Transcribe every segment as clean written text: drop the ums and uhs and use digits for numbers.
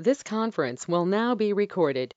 This conference will now be recorded.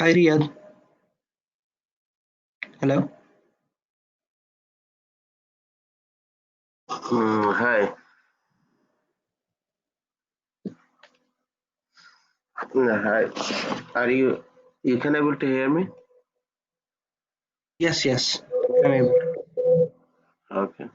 Hi Riyadh. Hello. Hi. Hi. Are you can able to hear me? Yes, yes. I'm able to. Okay.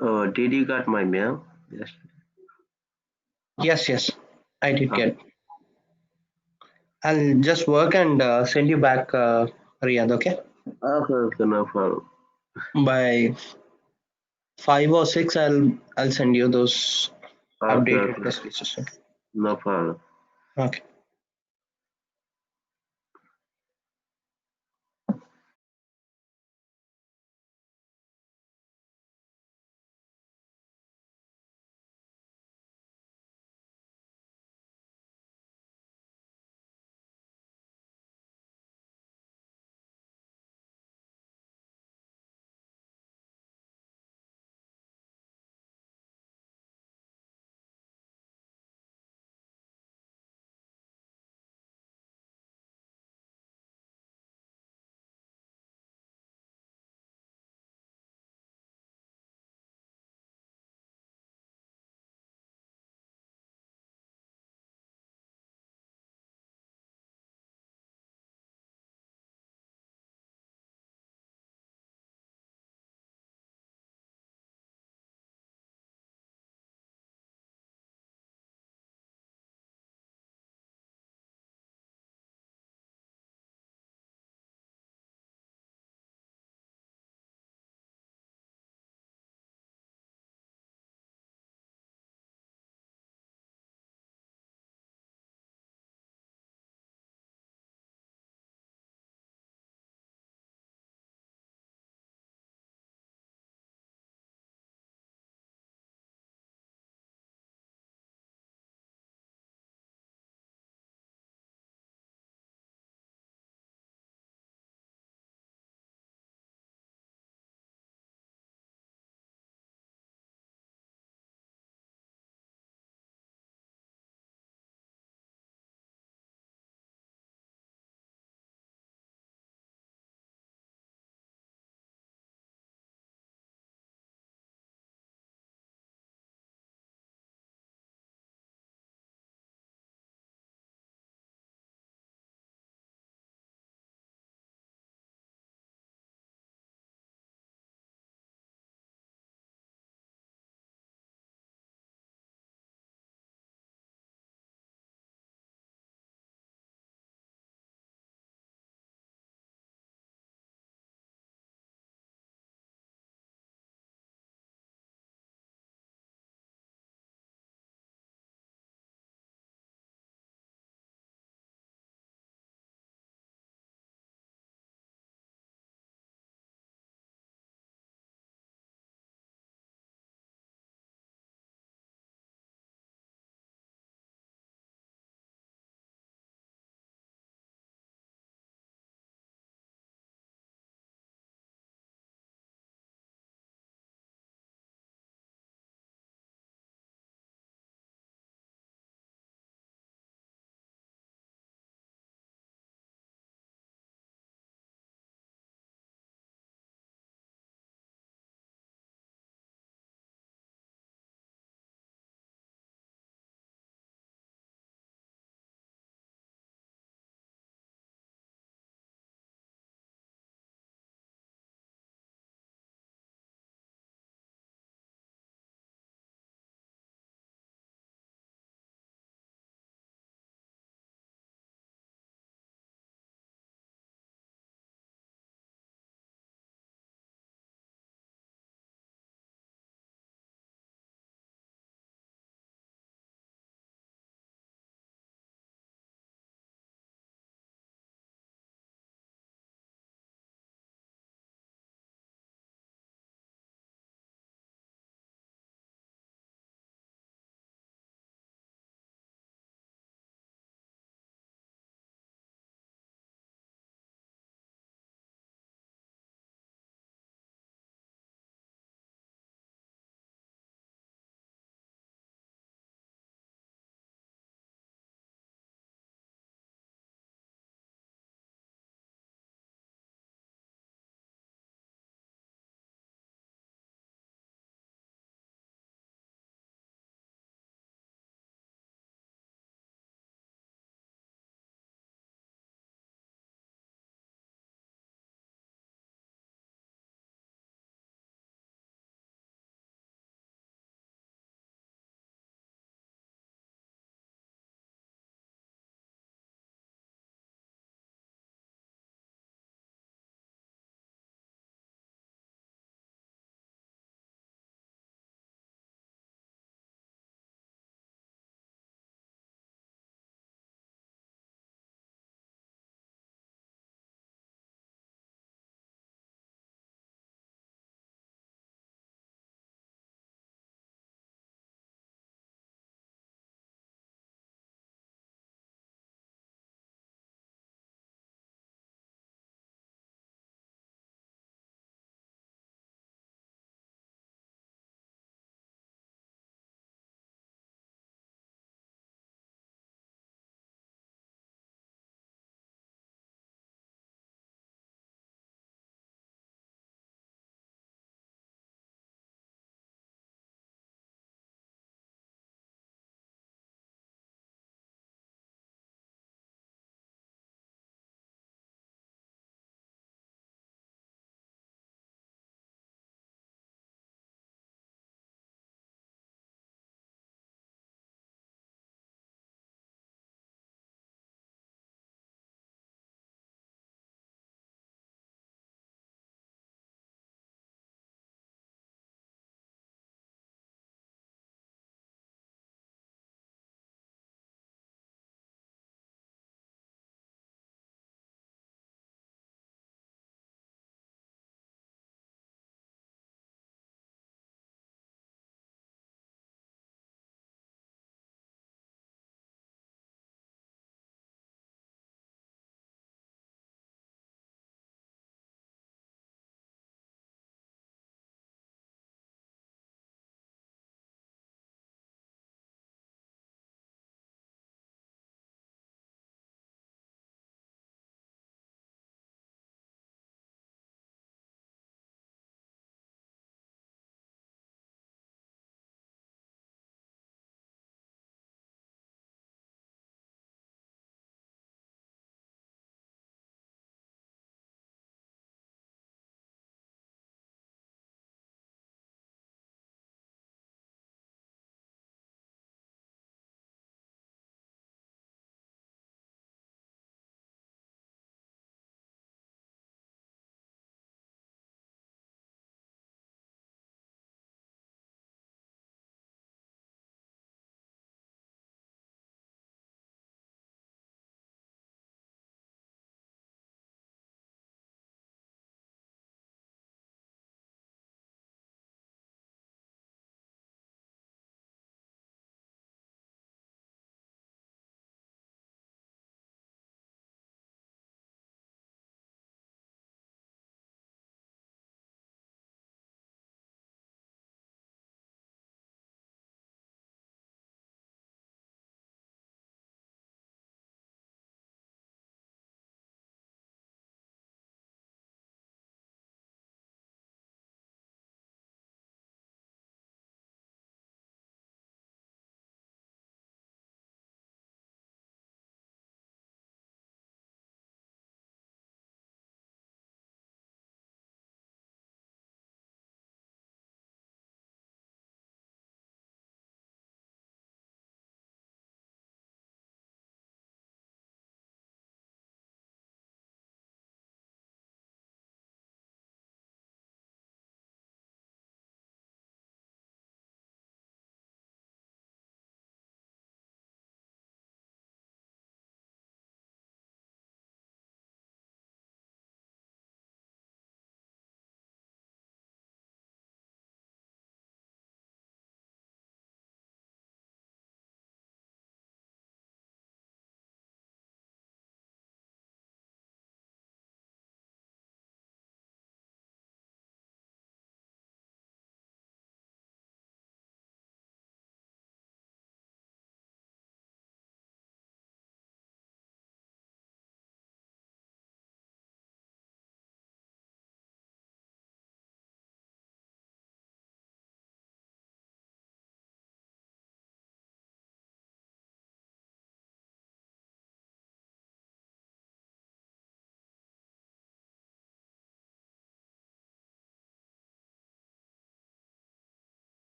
Oh, did you got my mail? Yes. Yes, yes. I did Okay. get. I'll just work and send you back, Riyadh. Okay. Okay, no problem. By 5 or 6, I'll send you those Okay, updated okay. test cases. No problem. Okay.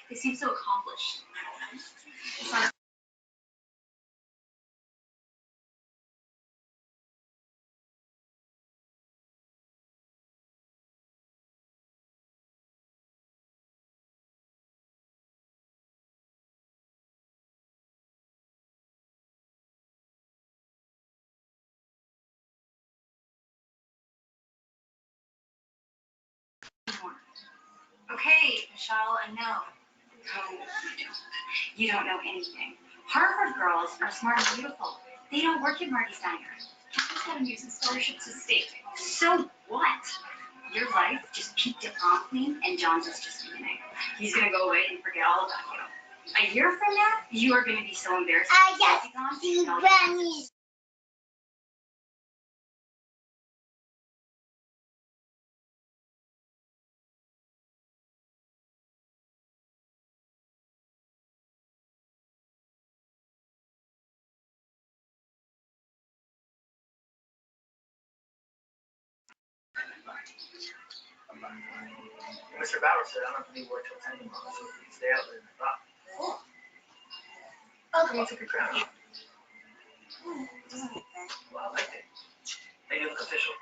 They seem so accomplished. Okay, Michelle, I know. No, you don't know anything. Harvard girls are smart and beautiful. They don't work at Marty's Diner. Catherine's got a music scholarship to state. So what? Your life just peaked at prom queen, and John's is just beginning. He's gonna go away and forget all about you. A year from now, you are gonna be so embarrassed. Mr. Bauer said I don't have to work till 10 tomorrow, so we can stay out later than I thought. Cool. Come on, take your crown. Well, I liked it. They look official.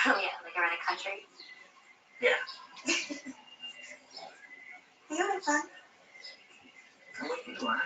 Oh yeah, like around the country. Yeah. You having fun? Come with me, why?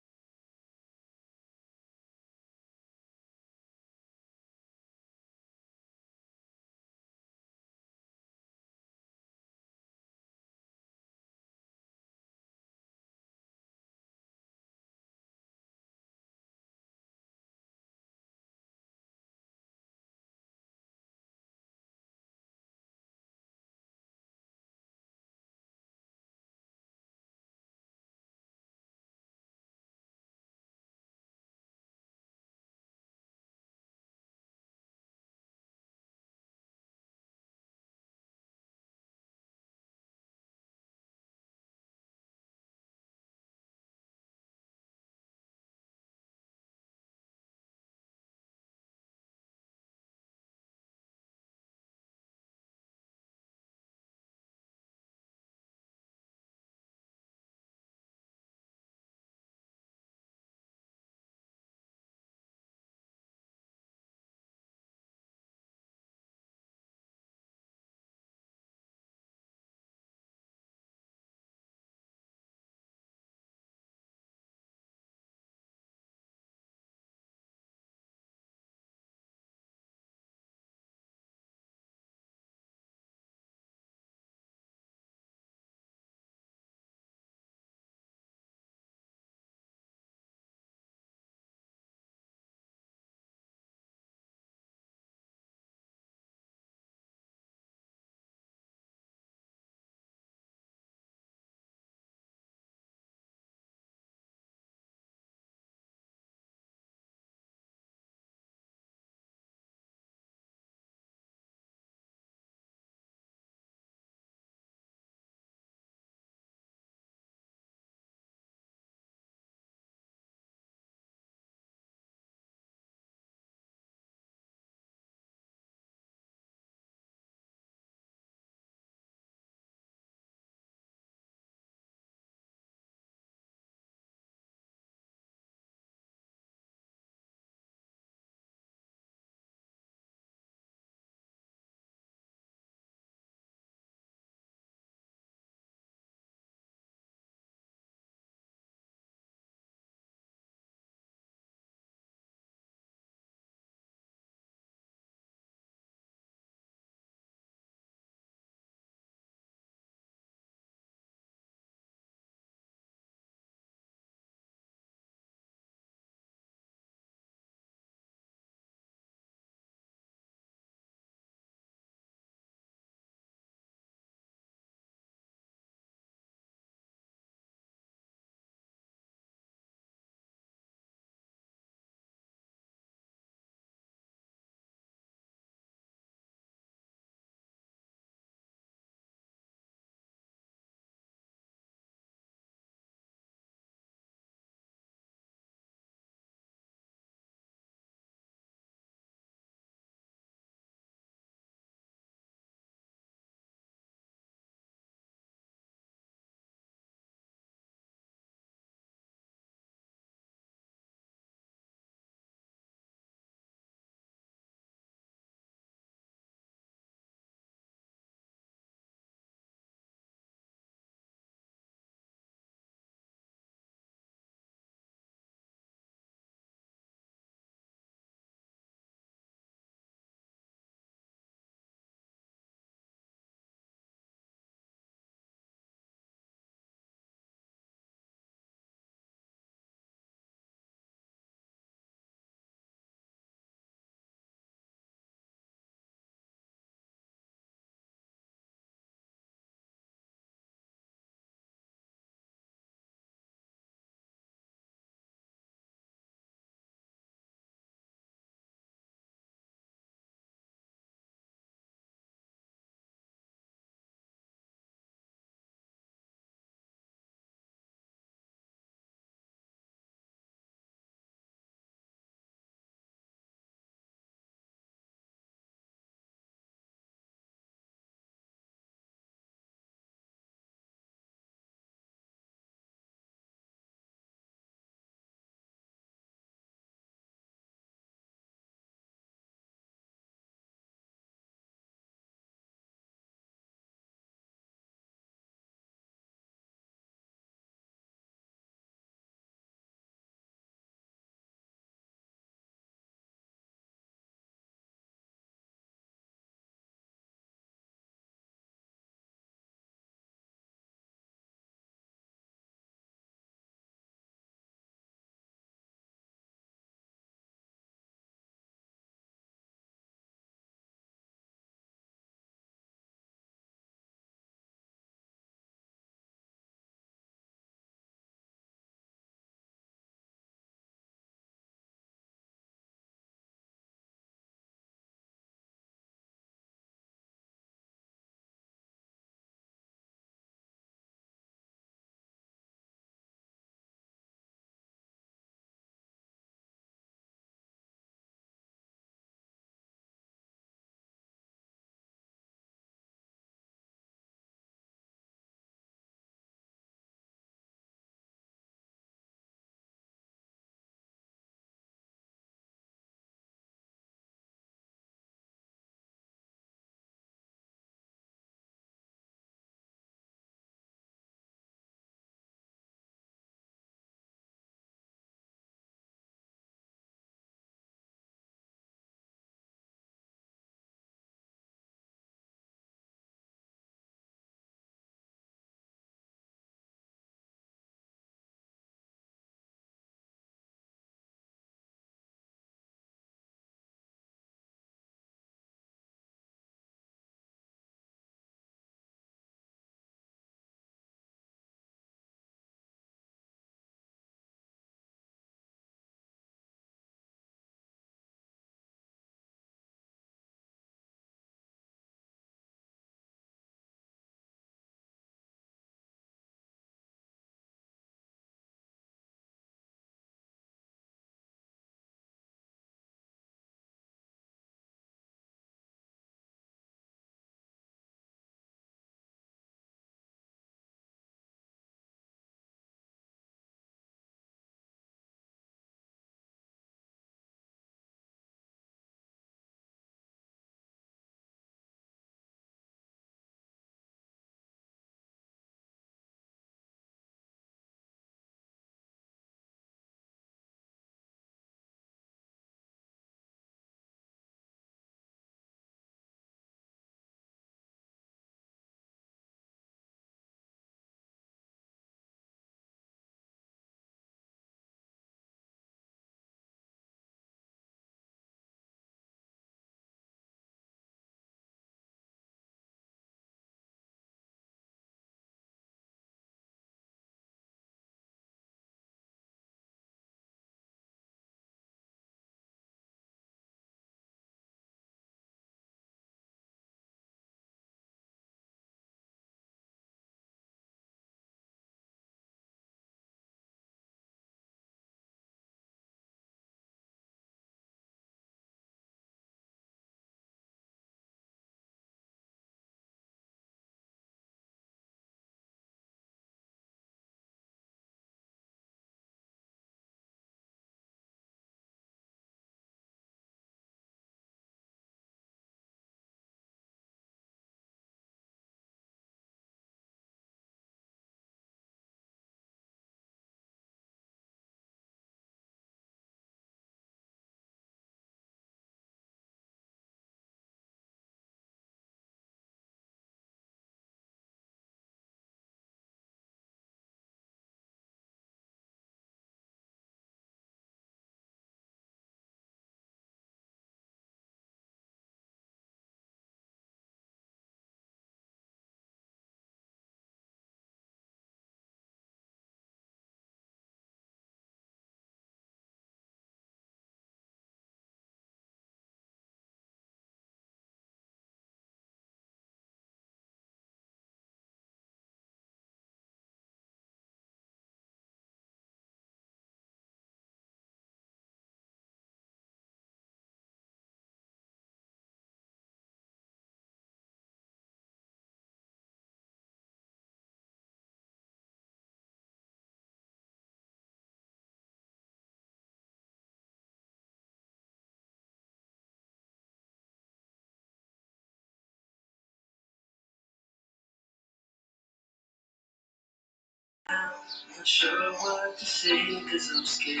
Not sure what to say, cause I'm scared.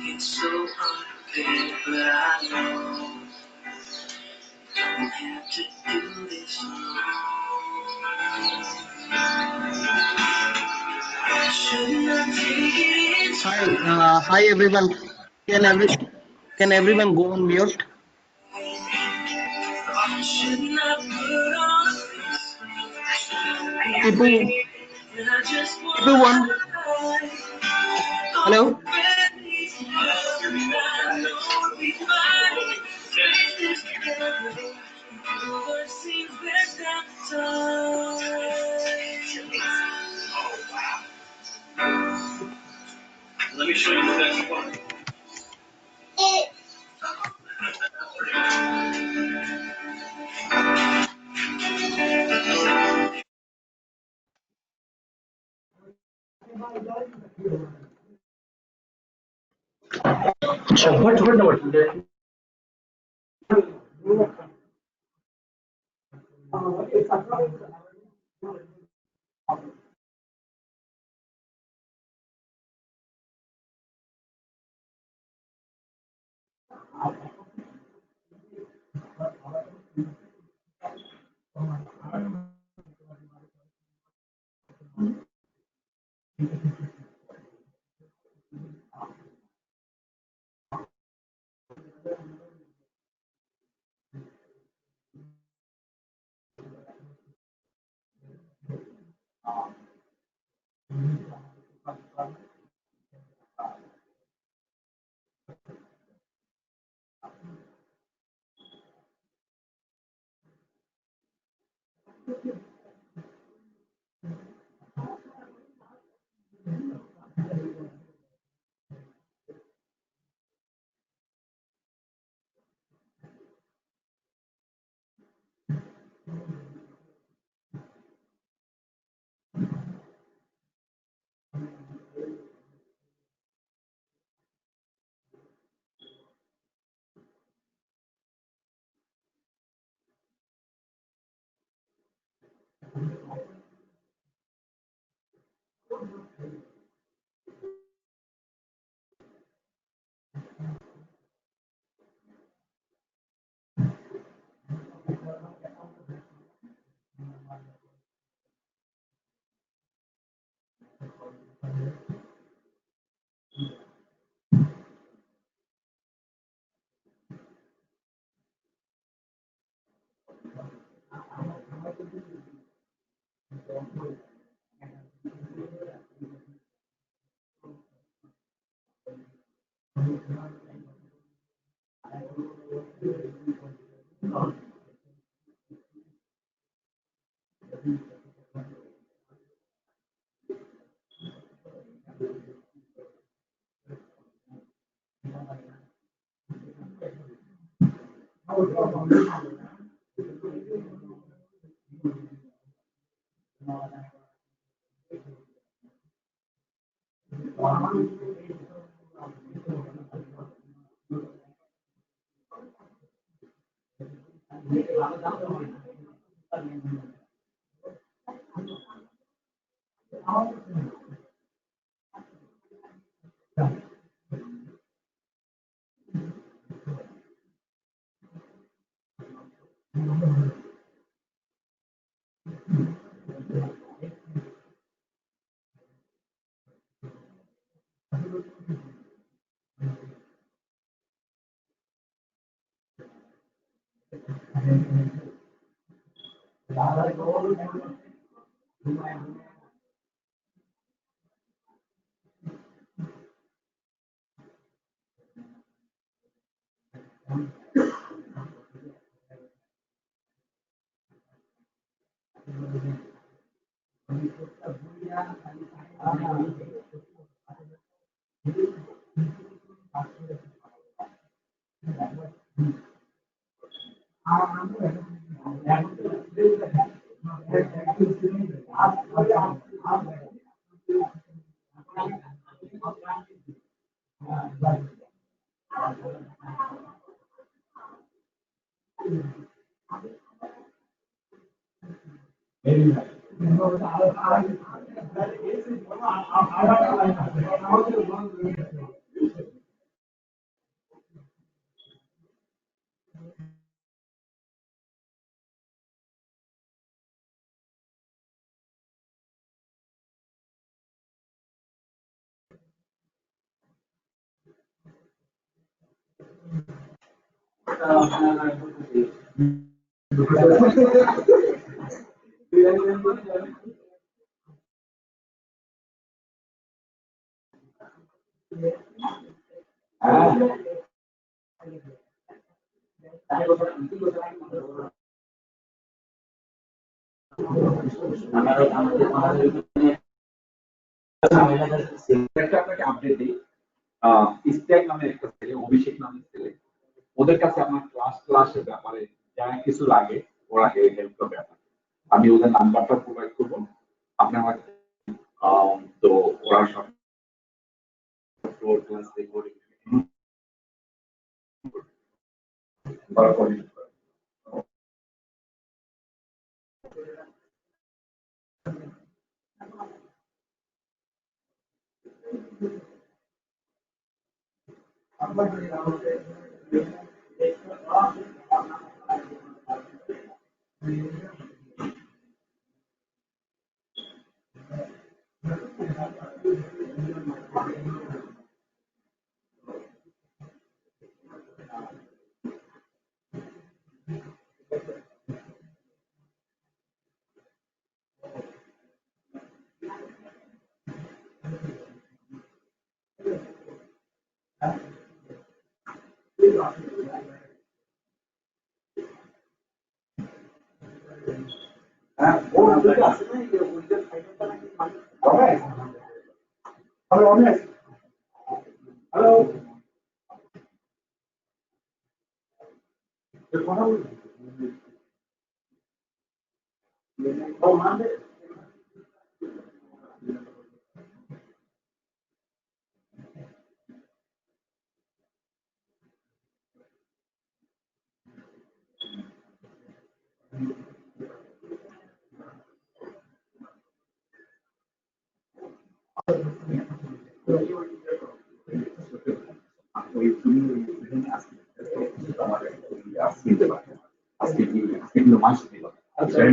It's so unfair, but I know I don't have to do this alone. Shouldn't I take it? Hi everyone. Can everyone go on mute? Shouldn't I put on a face? People, And I just everyone. want Hello. Let me show you the best one. আপনাকে update দিই stack নামে একটা ছেলে অভিষেক নামের ছেলে ওদের কাছে আমার ক্লাসের ব্যাপারে যা কিছু লাগে ওরা হেল্প করবে আমি ওদের নাম্বারটা প্রোভাইড করবো আপনি আমার তো ওরা সব class recording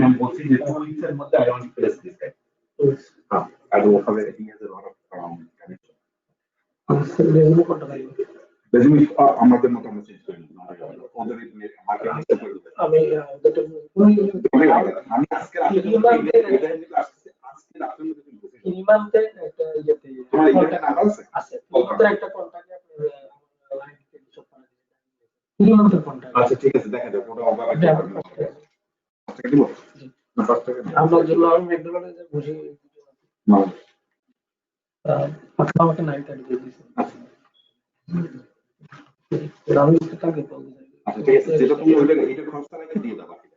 I'm watching the 2 weeks and I don't press this guy. I do have a he has a lot of connection. Resume আমাদের মত আমরা চেঞ্জ করি ওদের মার্কেটিং করে দিই আমি আজকে ইমানতে একটা ইয়েতে তোমার ইমেলটা নাম্বার আছে ওদের একটা কন্টাক্ট আপনি লাইন থেকে সব পাঠান ইমানতে কন্টাক্ট আচ্ছা ঠিক আছে দেখা যাবে ওটা আবার আচ্ছা দিব না 5 টাকা আমরা জন্য আমি ম্যাকডোনাল্ডে বসে না আপনি আমাকে 9:30 দিয়ে দিয়েছেন আমি একটু টার্গেট বলতে চাই আচ্ছা ঠিক আছে যেটা তুমি ওইটা এটা খরচটা রেখে দিয়ে দাও বাকি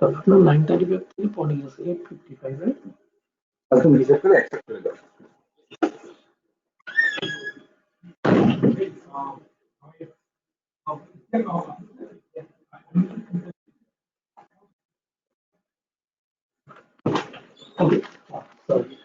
তো আপনার 9:30 থেকে পড়ে গেছে 8:55 রাইট আচ্ছা রিসেট করে অ্যাকসেপ্ট করে দাও Okay. Sorry.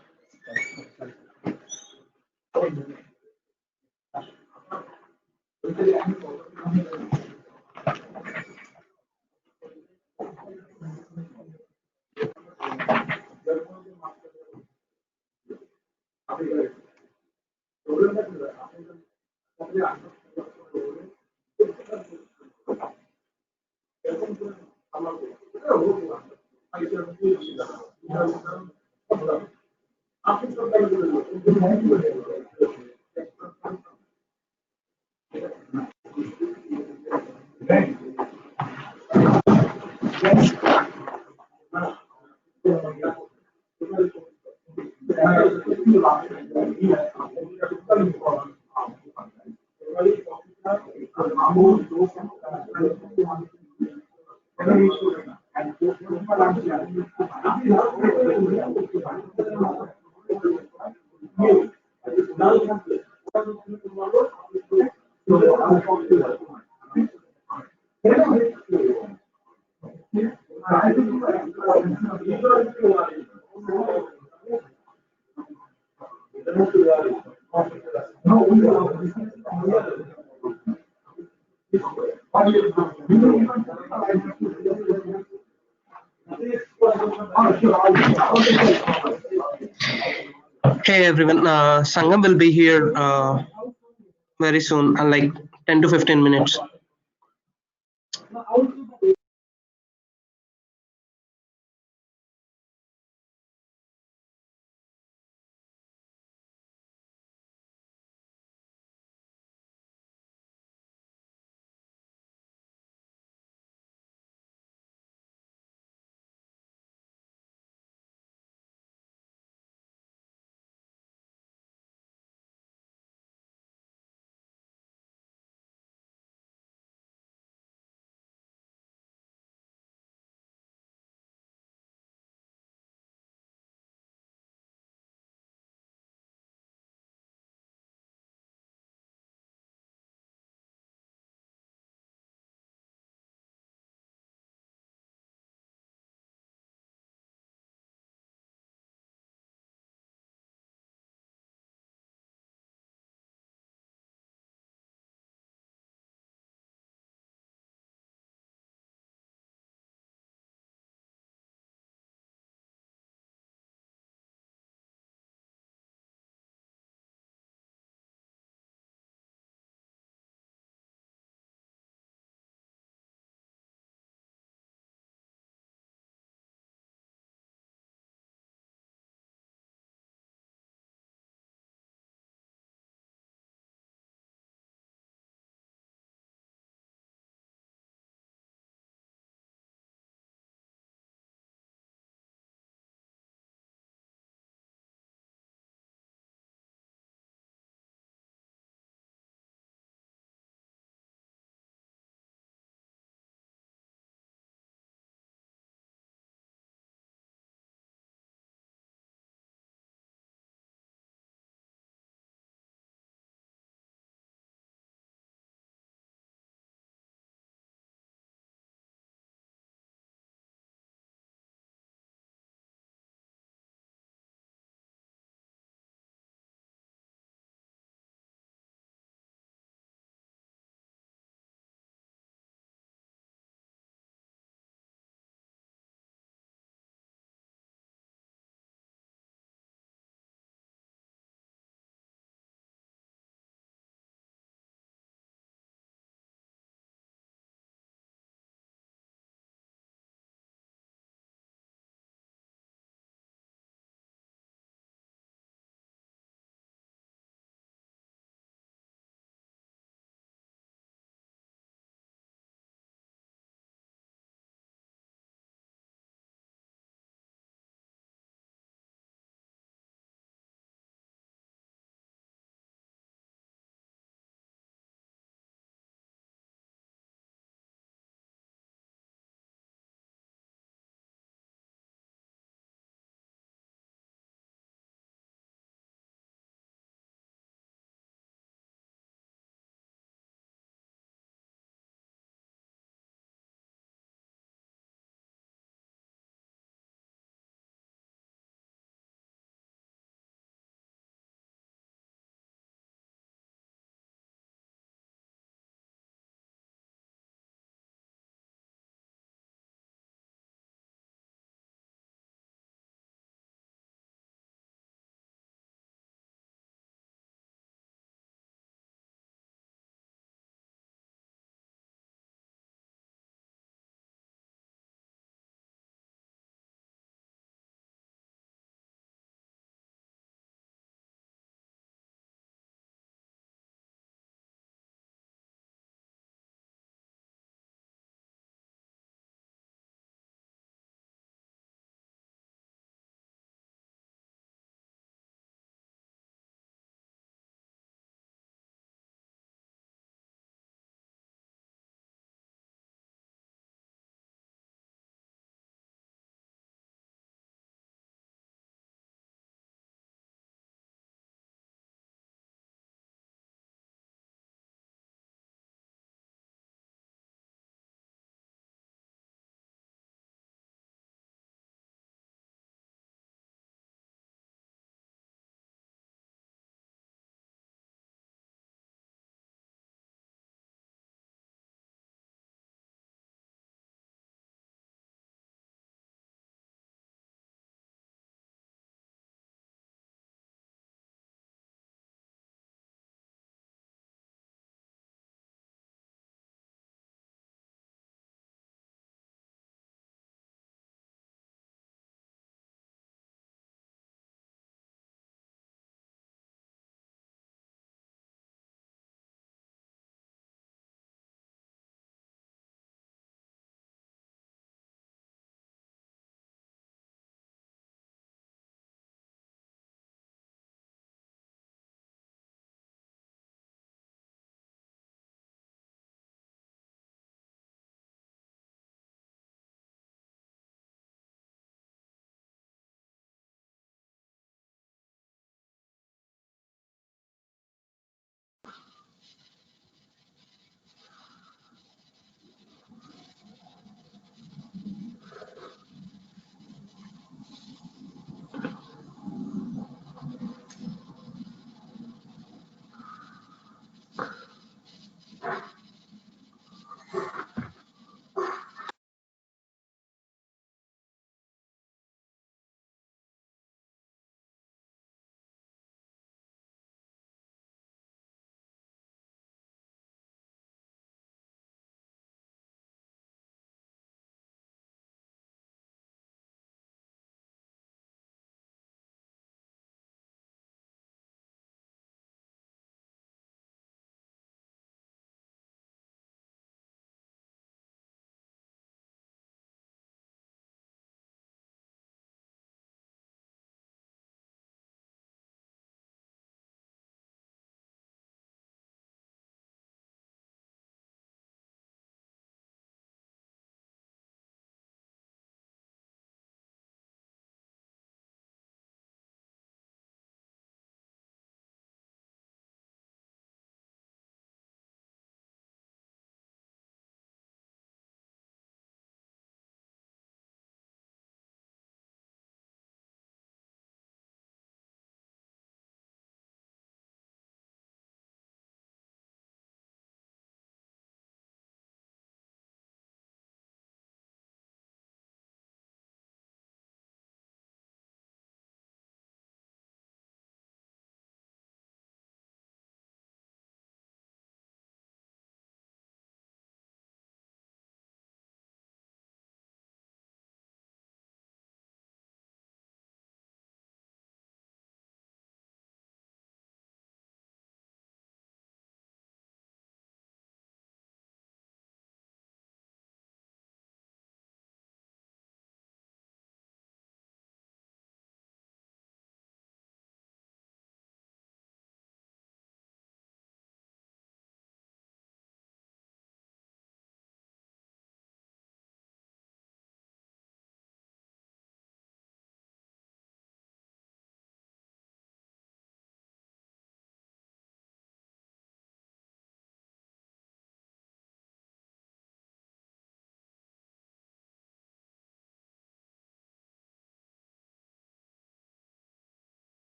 Hey everyone, Sangam will be here very soon, like 10 to 15 minutes.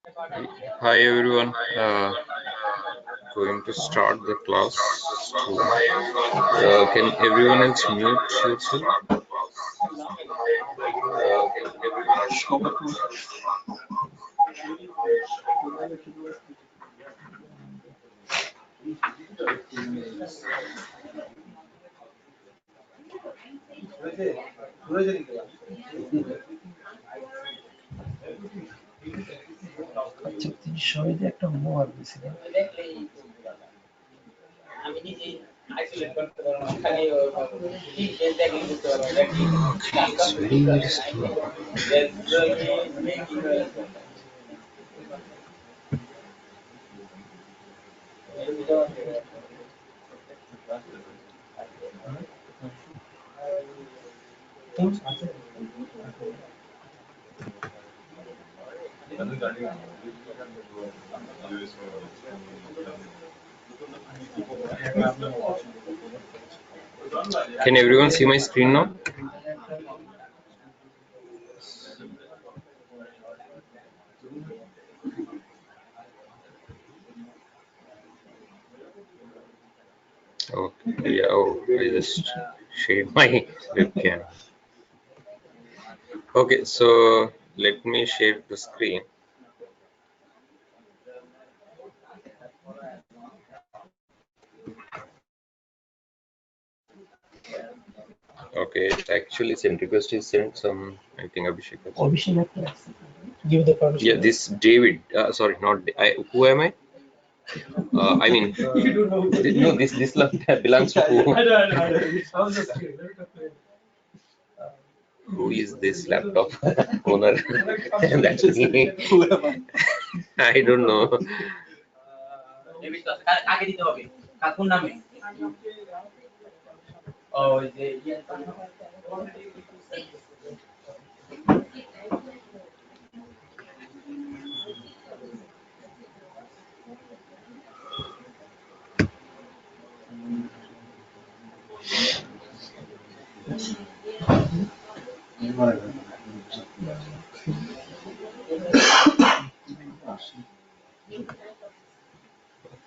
Hi everyone. Going to start the class. Can everyone else mute yourself? সবাই একটা মোয়ার দিছিল আমি নিজেই আইসোলেট করতে পারবো না খালি Can everyone see my screen now? Okay. Yeah. Oh, I just shared my webcam. Okay. So let me share the screen. Okay, it actually sent request is sent some. I think Abhishek. give the permission. Yeah, this David. Sorry, not who am I? I mean, You don't know. no. This belongs to who? I know. I was just curious. Who is this laptop owner? That's me. I don't know. আগে দিতে হবে কাকুর নামে ওই যে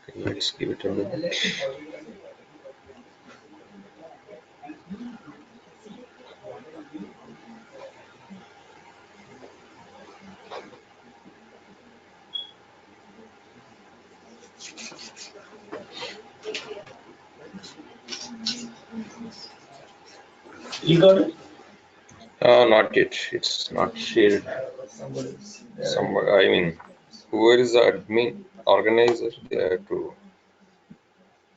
Okay, let's give it a minute. you got it? Not yet. It's not shared. Somewhere. I mean, whoever is the admin organizer, they have to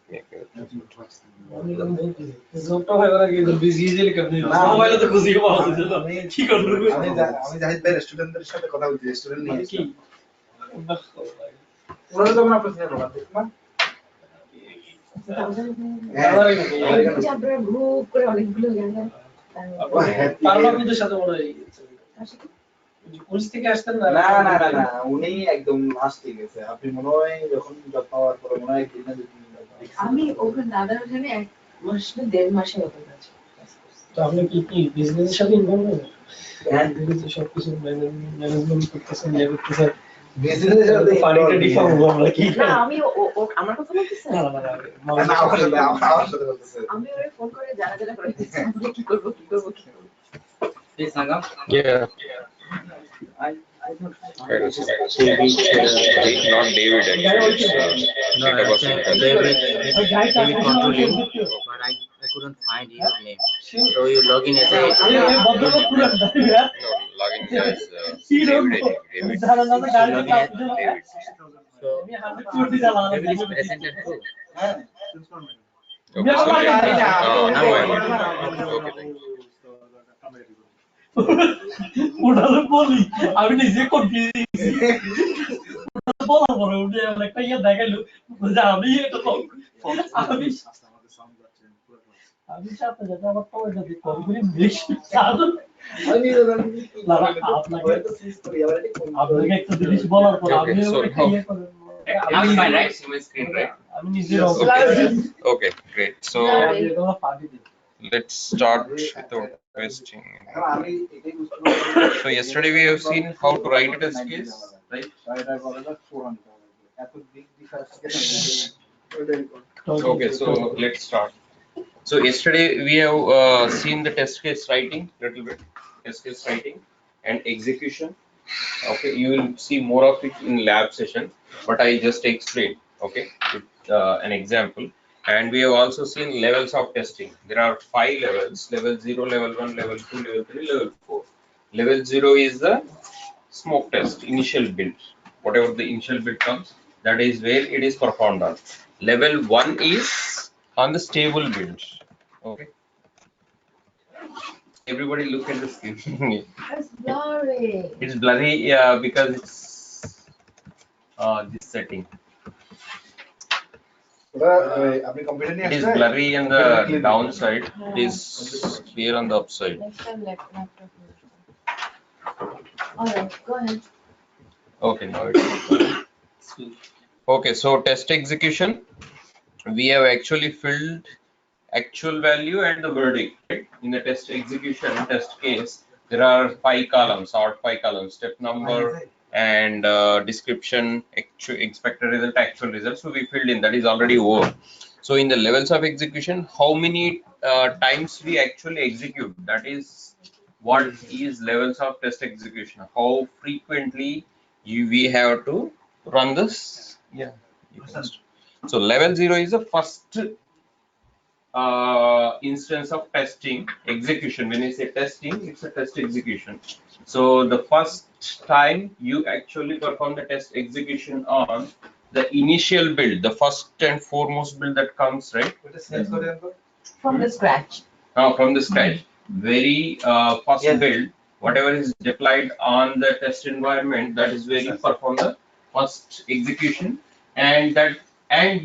make it. জোকটা হয় ওরা কি বিজি ইজিলি করতে না মোবাইলে তো খুঁজে পাওয়া যায় না কি করব আমি জাহিদ ভাই স্টুডেন্টদের সাথে কথা বলছি স্টুডেন্ট নিয়ে কি ওরা তো আপনার প্রশ্ন করবা দেখবা আমরা গ্রুপ করে অনেকগুলো জায়গা পারমাকুদের সাথে মনে হয় কোর্স থেকে আসতেন না না না না না উনি একদম লাস্টে গেছে আপনি মনে হয় যখন জব পাওয়ার পরে মনে হয় দিন না দিন আমি ওখানে দাদার ওখানে 1 মাস না 1.5 মাসের মতো আছে তো আপনি কি বিজনেসের সাথে ইনভলভ হবেন হ্যাঁ বিজনেস সবকিছু ম্যানেজমেন্ট করতেছেন লেগে করতেছেন বিজনেসের সাথে ফান্ডিংটা ডিফার্ম হবে কি না আমি আমার কথা বলতেছেন না আমার সাথে বলতেছেন আমি ওরে ফোন করে জানা করে দিচ্ছি কি করব এই Sanga Yeah. Not David actually. It's database David controlling, but I couldn't find his name. So you log in as a no, login as David. David. so David is present at home. Okay, sorry. Now I am. Okay. ওটালে বলি আমি নিজে confuse বলা পরে উঠে একটা ইয়ে দেখাইলো যে আমি এটা আমি সাথে যেটা আমার তো এটা দিয়ে কল করি বেশি আমি আপনাকে আপনাকে একটা জিনিস বলার পর আমি একটা ইয়ে করে I'm fine, right? See my screen, right? আমি নিজে Okay, great. So let's start without wasting. So yesterday we have seen how to write a test case. right? Okay. Okay, so let's start. So yesterday we have seen the test case writing little bit, test case writing and execution. Okay, you will see more of it in lab session, but I just explained, okay, with an example. And we have also seen levels of testing. There are 5 levels: level 0, level 1, level 2, level 3, level 4. Level 0 is the smoke test, initial build. Whatever the initial build comes, that is where it is performed on. Level 1 is on the stable build. Okay, everybody look at the screen. It's blurry. It's blurry, yeah, because it's this setting. It is blurry on the downside. It is clear on the upside. Next time laptop. Alright, go ahead. Okay, now it's okay. So test execution, we have actually filled actual value and the verdict, right? In the test execution test case, there are 5 columns, or 5 columns: step number and description, actual expected result, actual result. So we filled in, that is already over. So in the levels of execution, how many times we actually execute, that is what is levels of test execution. How frequently we have to run this. Yeah, so level 0 is the first instance of testing execution. When you say testing, it's a test execution. So the first time you actually perform the test execution on the initial build, the first and foremost build that comes, right? From the scratch. Now from the scratch, very first build, whatever is deployed on the test environment, that is where you perform the first execution. And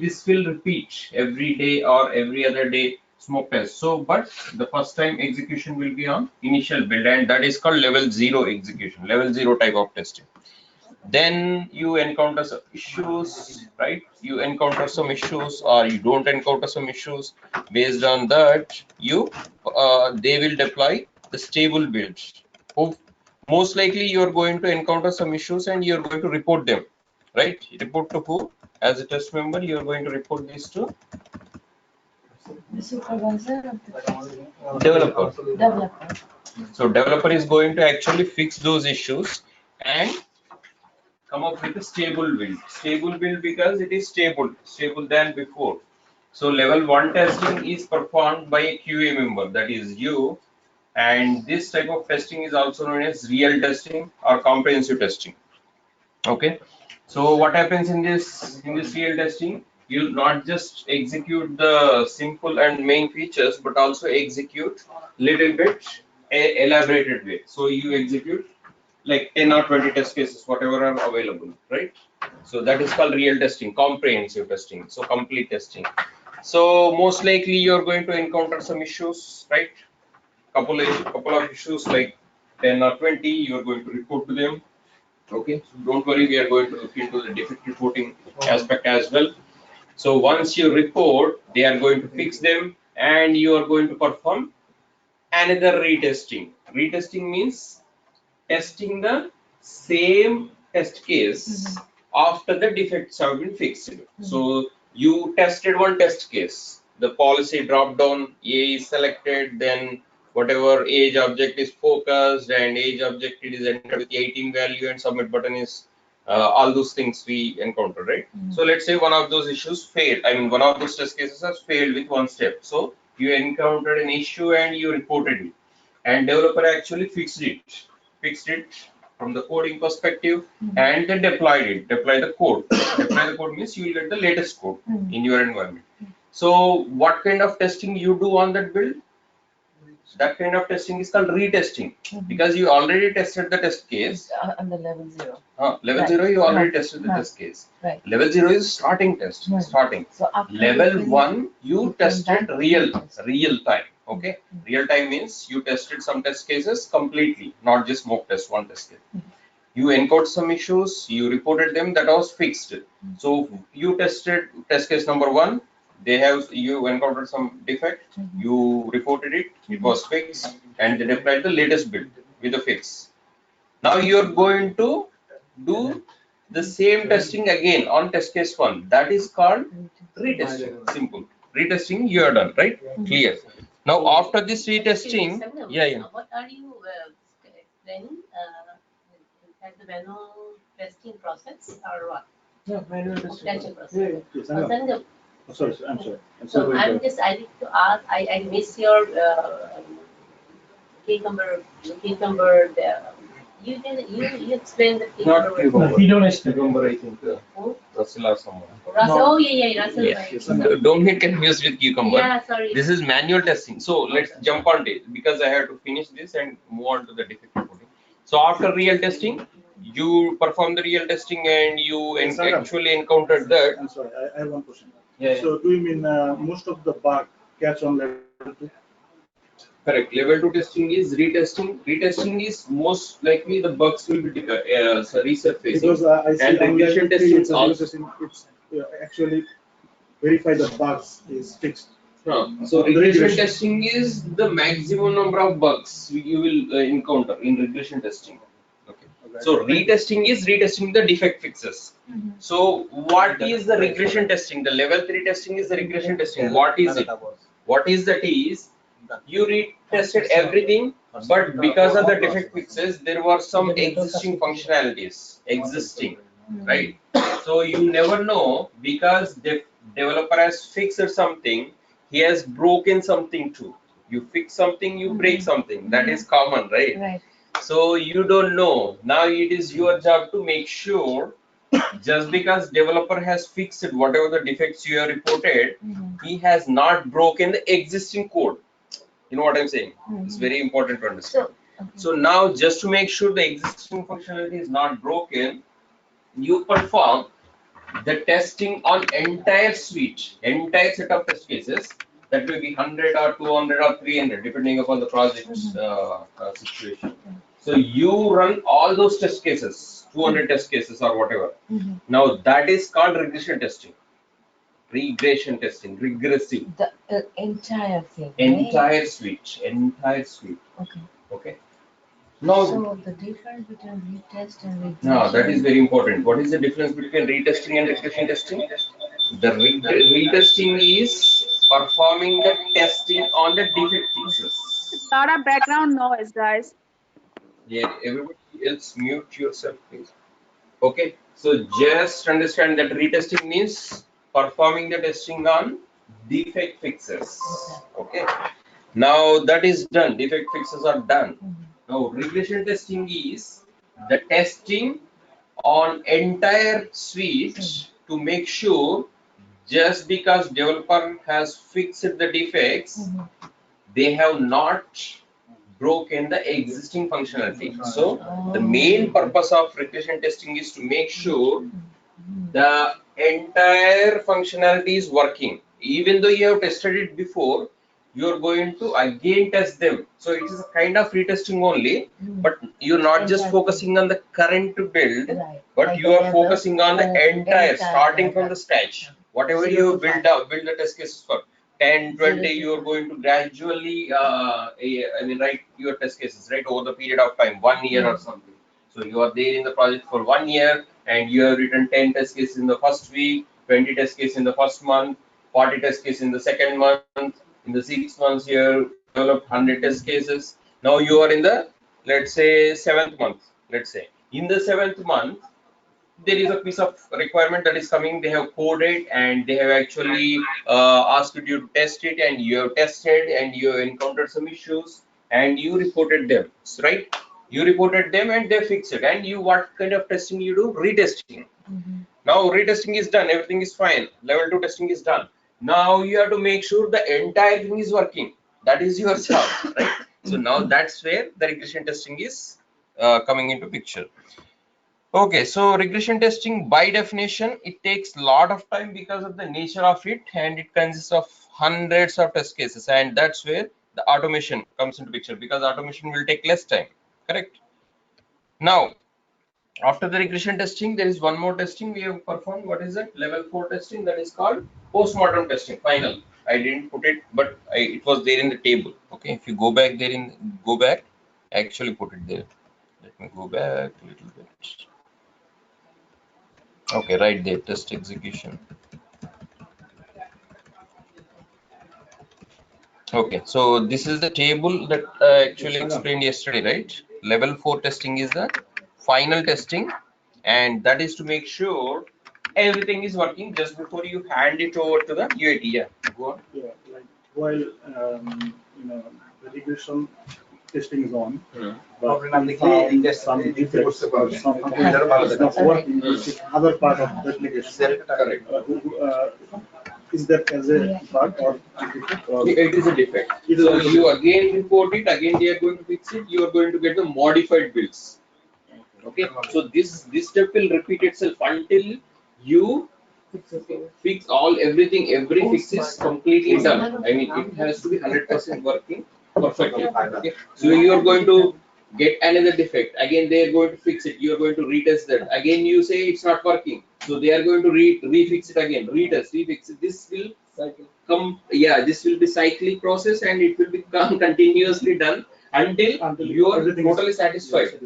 this will repeat every day or every other day smoke test. So but the first time execution will be on initial build, and that is called level 0 execution, level 0 type of testing. Then you encounter some issues, right? You encounter some issues or you don't encounter some issues. Based on that, you they will deploy the stable build. Most likely you are going to encounter some issues and you are going to report them, right? Report to who? As a test member, you are going to report this to The supervisor of the developer. developer. So developer is going to actually fix those issues and come up with a stable build. Stable build because it is stable than before. So level 1 testing is performed by a QA member, that is you. And this type of testing is also known as real testing or comprehensive testing. Okay, so what happens in this real testing, you not just execute the simple and main features, but also execute little bit elaborated way. So you execute like 10 or 20 test cases, whatever are available, right? So that is called real testing, comprehensive testing, so complete testing. So most likely you're going to encounter some issues, right? Couple of issues like 10 or 20, you're going to report to them. Okay, so don't worry, we are going to look into the defect reporting aspect as well. So once you report, they are going to fix them and you are going to perform another retesting. Retesting means testing the same test case after the defects have been fixed. So you tested one test case, the policy drop down, A is selected, then whatever age object is focused and age object it is entered with 18 value and submit button is all those things we encounter, right? So let's say one of those issues failed. I mean, one of those test cases has failed with one step. So you encountered an issue and you reported it, and developer actually fixed it from the coding perspective, and then deploy the code. Deploy the code means you will get the latest code in your environment. So what kind of testing you do on that build? That kind of testing is called retesting, because you already tested the test case On the level 0. level 0 you already tested the test case. Right. Level 0 is starting test. Starting. So after Level 1 you you tested can real time. Okay, real time means you tested some test cases completely, not just mock test, one test case. You encountered some issues, you reported them, that was fixed. So you tested test case number 1, you encountered some defect, you reported it, it was fixed, and they deployed the latest build with the fix. Now you are going to do the same testing again on test case 1. That is called retesting. Simple. Retesting, you are done, right? Clear. Now after this retesting, What are you explaining? As the manual testing process or what? Yeah, manual Testing process. Yes, I know. Then I'm sorry. so I need to ask. I miss your cucumber. You explain the not cucumber. cucumber, I think. Russell or someone. Russell. Oh yeah, Russell. Yes. Don't get confused with cucumber. Yeah, sorry. This is manual testing. So let's jump on it because I have to finish this and move on to the defect reporting. So after real testing, you perform the real testing and you actually encountered that. I'm sorry, I have one question. Yeah. So do you mean most of the bug catch on level 2? Correct. Level 2 testing is retesting. Retesting is most likely the bugs will be resurfacing. Because I see and on regression level 3 testing it's also. it's actually verify the bugs is fixed. So regression testing is the maximum number of bugs you will encounter in regression testing. Okay. So retesting is retesting the defect fixes. So what is the regression testing? The level 3 testing is the regression testing. What is it? What is that is you retested everything, but because of the defect fixes, there were some existing functionalities existing, right? So you never know because the developer has fixed something, he has broken something too. You fix something, you break something. That is common, right? Right. So you don't know. Now it is your job to make sure. Just because developer has fixed whatever the defects you have reported, he has not broken the existing code. You know what I'm saying? It's very important to understand. So now just to make sure the existing functionality is not broken, you perform the testing on entire suite, entire set of test cases. That will be 100 or 200 or 300 depending upon the project situation. So you run all those test cases, 200 test cases or whatever. Now that is called regression testing. Regression testing, regressive. The entire thing. Entire suite, entire suite. Okay. Okay. Now, so the difference between retest and regression. no, that is very important. What is the difference between retesting and regression testing? The retesting is performing the testing on the defect fixes. A lot of background noise, guys. Yeah, everybody else mute yourself, please. Okay, so just understand that retesting means performing the testing on defect fixes. Okay, now that is done. Defect fixes are done. Now regression testing is the testing on entire suite to make sure just because developer has fixed the defects, they have not broken the existing functionality. So the main purpose of regression testing is to make sure the entire functionality is working. Even though you have tested it before, you are going to again test them. So it is a kind of retesting only, but you're not just focusing on the current build, but you are focusing on the entire, starting from the scratch. Whatever you build the test cases for 10, 20, you are going to gradually, write your test cases, right, over the period of time, 1 year or something. So you are there in the project for 1 year and you have written 10 test cases in the first week, 20 test cases in the first month, 40 test cases in the second month. In the 6 months, you have developed 100 test cases. Now you are in the, let's say, 7th month. Let's say in the 7th month, there is a piece of requirement that is coming. They have coded and they have actually asked you to test it, and you have tested and you have encountered some issues and you reported them, right? You reported them and they fixed it. And you, what kind of testing you do? Retesting. Now retesting is done, everything is fine. Level 2 testing is done. Now you have to make sure the entire thing is working. That is your job, right? So now that's where the regression testing is coming into picture. Okay, so regression testing by definition, it takes a lot of time because of the nature of it, and it consists of hundreds of test cases, and that's where the automation comes into picture, because automation will take less time, correct? Now, after the regression testing, there is one more testing we have performed. What is that? Level 4 testing, that is called postmortem testing. Final. I didn't put it, but it was there in the table. Okay, if you go back there I actually put it there. Let me go back a little bit. Okay, right there, test execution. Okay, so this is the table that actually explained yesterday, right? Level 4 testing is the final testing, and that is to make sure everything is working just before you hand it over to the UAT. Yeah, go on. Yeah, like while the regression testing is on, but we found some defects or something is not working, which is other part of the application. Correct. Is that as a bug or a defect? Or It is a defect. So you again report it, again they are going to fix it, you are going to get the modified builds. Okay, so this step will repeat itself until you fix everything, every fix is completely done. I mean, it has to be 100% working perfectly. Okay, so you are going to get another defect, again they are going to fix it, you are going to retest that, again you say it's not working, so they are going to refix it again, retest, refix it. This will come, yeah, this will be cyclic process, and it will become continuously done until you are totally satisfied.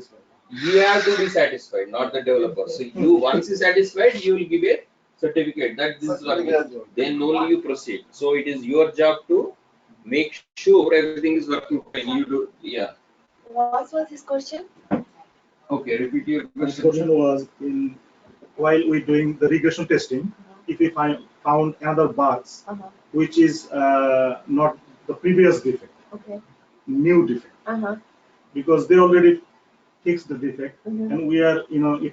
You have to be satisfied, not the developer. So you, once you satisfied, you will give a certificate that this is working. Then only you proceed. So it is your job to make sure everything is working fine. You do, yeah. What was his question? Okay, repeat your the question. question was while we're doing the regression testing, if we found another bugs, which is not the previous defect, new defect, because they already fixed the defect, and we are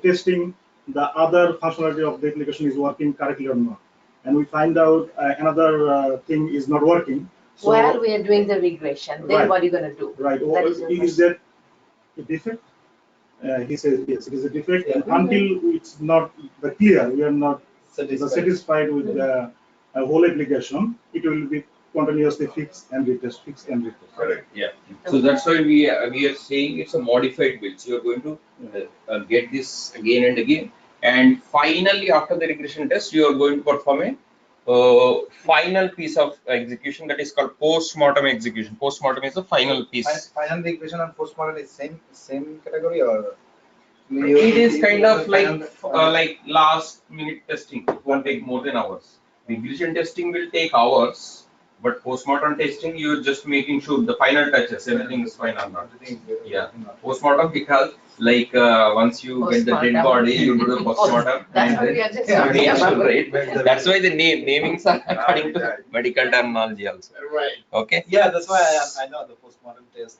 testing the other functionality of the application is working correctly or not, and we find out another thing is not working. So, while we are doing the regression, then right, what are you going to do? Right. Is that a defect? He says yes, it is a defect, and until it's not clear, we are not satisfied with the whole application, it will be continuously fix and retest, fix and retest. Correct. Yeah. So that's why we are saying it's a modified build. So you're going to get this again and again, and finally after the regression test, you are going to perform a final piece of execution that is called post-mortem execution. Post-mortem is the final piece. Final regression and post-mortem is same category, or it is kind of like last minute testing. It won't take more than hours. Regression testing will take hours, but post-mortem testing, you're just making sure the final touches, everything is fine or not. Yeah. Post-mortem, because like once you get the dead body, you do the post-mortem. That's what we are just right? That's why the namings are according to medical terminology also. Right. Okay. Yeah, that's why I know the post-mortem test.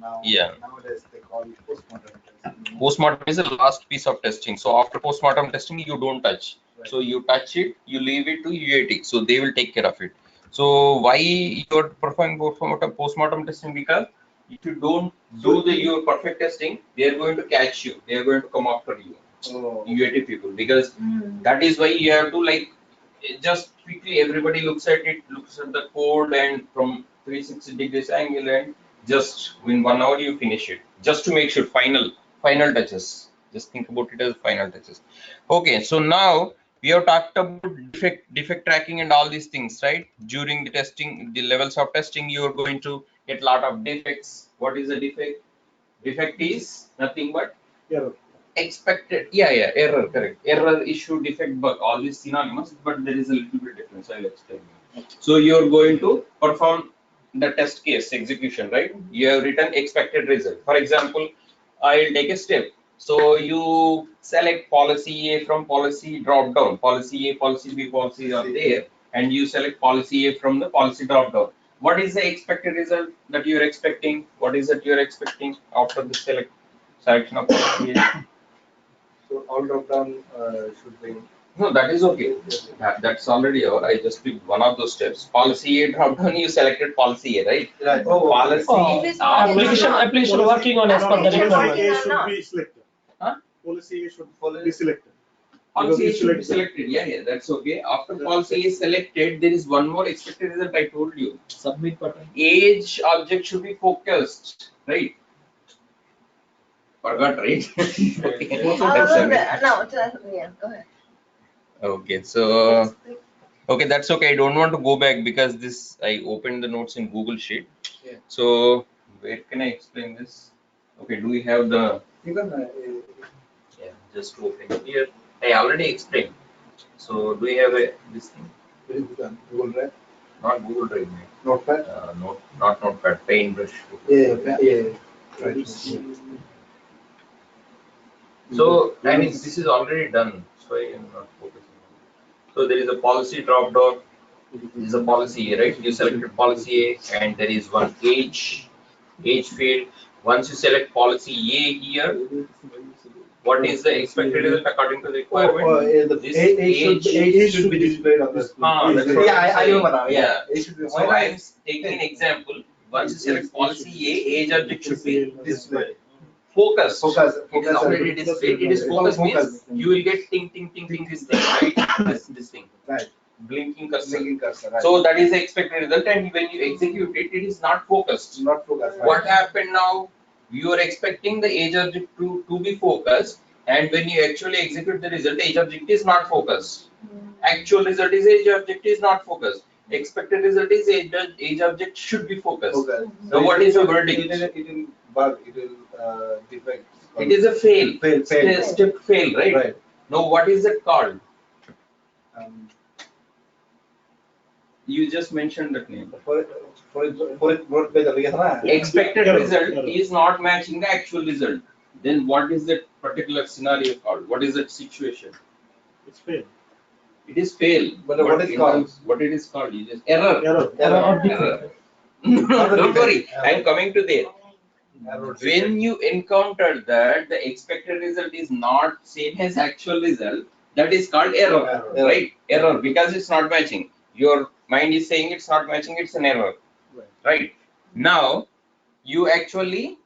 Now, yeah. Nowadays they call it post-mortem test. Post-mortem is the last piece of testing. So after post-mortem testing, you don't touch. Right. So you touch it, you leave it to UAT. So they will take care of it. So why you're performing post-mortem testing? Because if you don't do your perfect testing, they are going to catch you. They are going to come after you, UAT people. Because that is why you have to like just quickly. Everybody looks at it, looks at the code, and from 360 degrees angle, and just in 1 hour you finish it. Just to make sure final touches. Just think about it as final touches. Okay, so now we have talked about defect tracking and all these things, right? During the testing, the levels of testing, you are going to get a lot of defects. What is a defect? Defect is nothing but error. Expected, error, correct. Error, issue, defect, bug, all these synonymous, but there is a little bit difference. I'll explain. So you're going to perform the test case execution, right? You have written expected result. For example, I'll take a step. So you select policy A from policy drop down. Policy A, policy B, policy are there, and you select policy A from the policy drop down. What is the expected result that you're expecting? What is that you're expecting after the selection of policy A? So all drop down should be. No, that is okay. That's already over. I just picked one of those steps. Policy A drop down. You selected policy A, right? Right. Policy. Application working on as per the requirement. Policy A should be selected. Huh? Policy A should be selected. Policy A should be selected. Yeah, that's okay. After policy is selected, there is one more expected result I told you. Submit button. Age object should be focused, right? Forgot, right? Okay. No, yeah, go ahead. Okay, so okay, that's okay. I don't want to go back because this I opened the notes in Google Sheet. Yeah. So where can I explain this? Okay, do we have the? Even Yeah, just open it here. I already explained. So do you have this thing? Google Drive. Not Google Drive. Notepad. Not Notepad. Paintbrush. Yeah. Right. So I mean, this is already done. So I am not focusing. So there is a policy drop down. This is a policy A, right? You selected policy A, and there is one age field. Once you select policy A here, what is the expected result according to the requirement? This age should be displayed on the screen. That's what I remember now. Yeah. So I am taking an example. Once you select policy A, age object should be displayed. Focus. It is already displayed. It is focus means you will get ting ting ting ting this thing, right? This thing. Right. Blinking cursor. Right. So that is the expected result, and when you execute it, it is not focused. Not focused. Right. What happened now? You are expecting the age object to be focused, and when you actually execute the result, age object is not focused. Actual result is age object is not focused. Expected result is age object should be focused. Okay. So what is the verdict? It will bug. It will defect. It is a fail. Fail. Step fail, right? Right. Now what is it called? You just mentioned that name. Expected result is not matching the actual result. Then what is that particular scenario called? What is that situation? It's fail. It is fail. But what is called? What it is called? It is error. Error. Don't worry, I am coming to there. When you encounter that the expected result is not same as actual result, that is called error. Right? Error, because it's not matching. Your mind is saying it's not matching, it's an error. Right? Now, you actually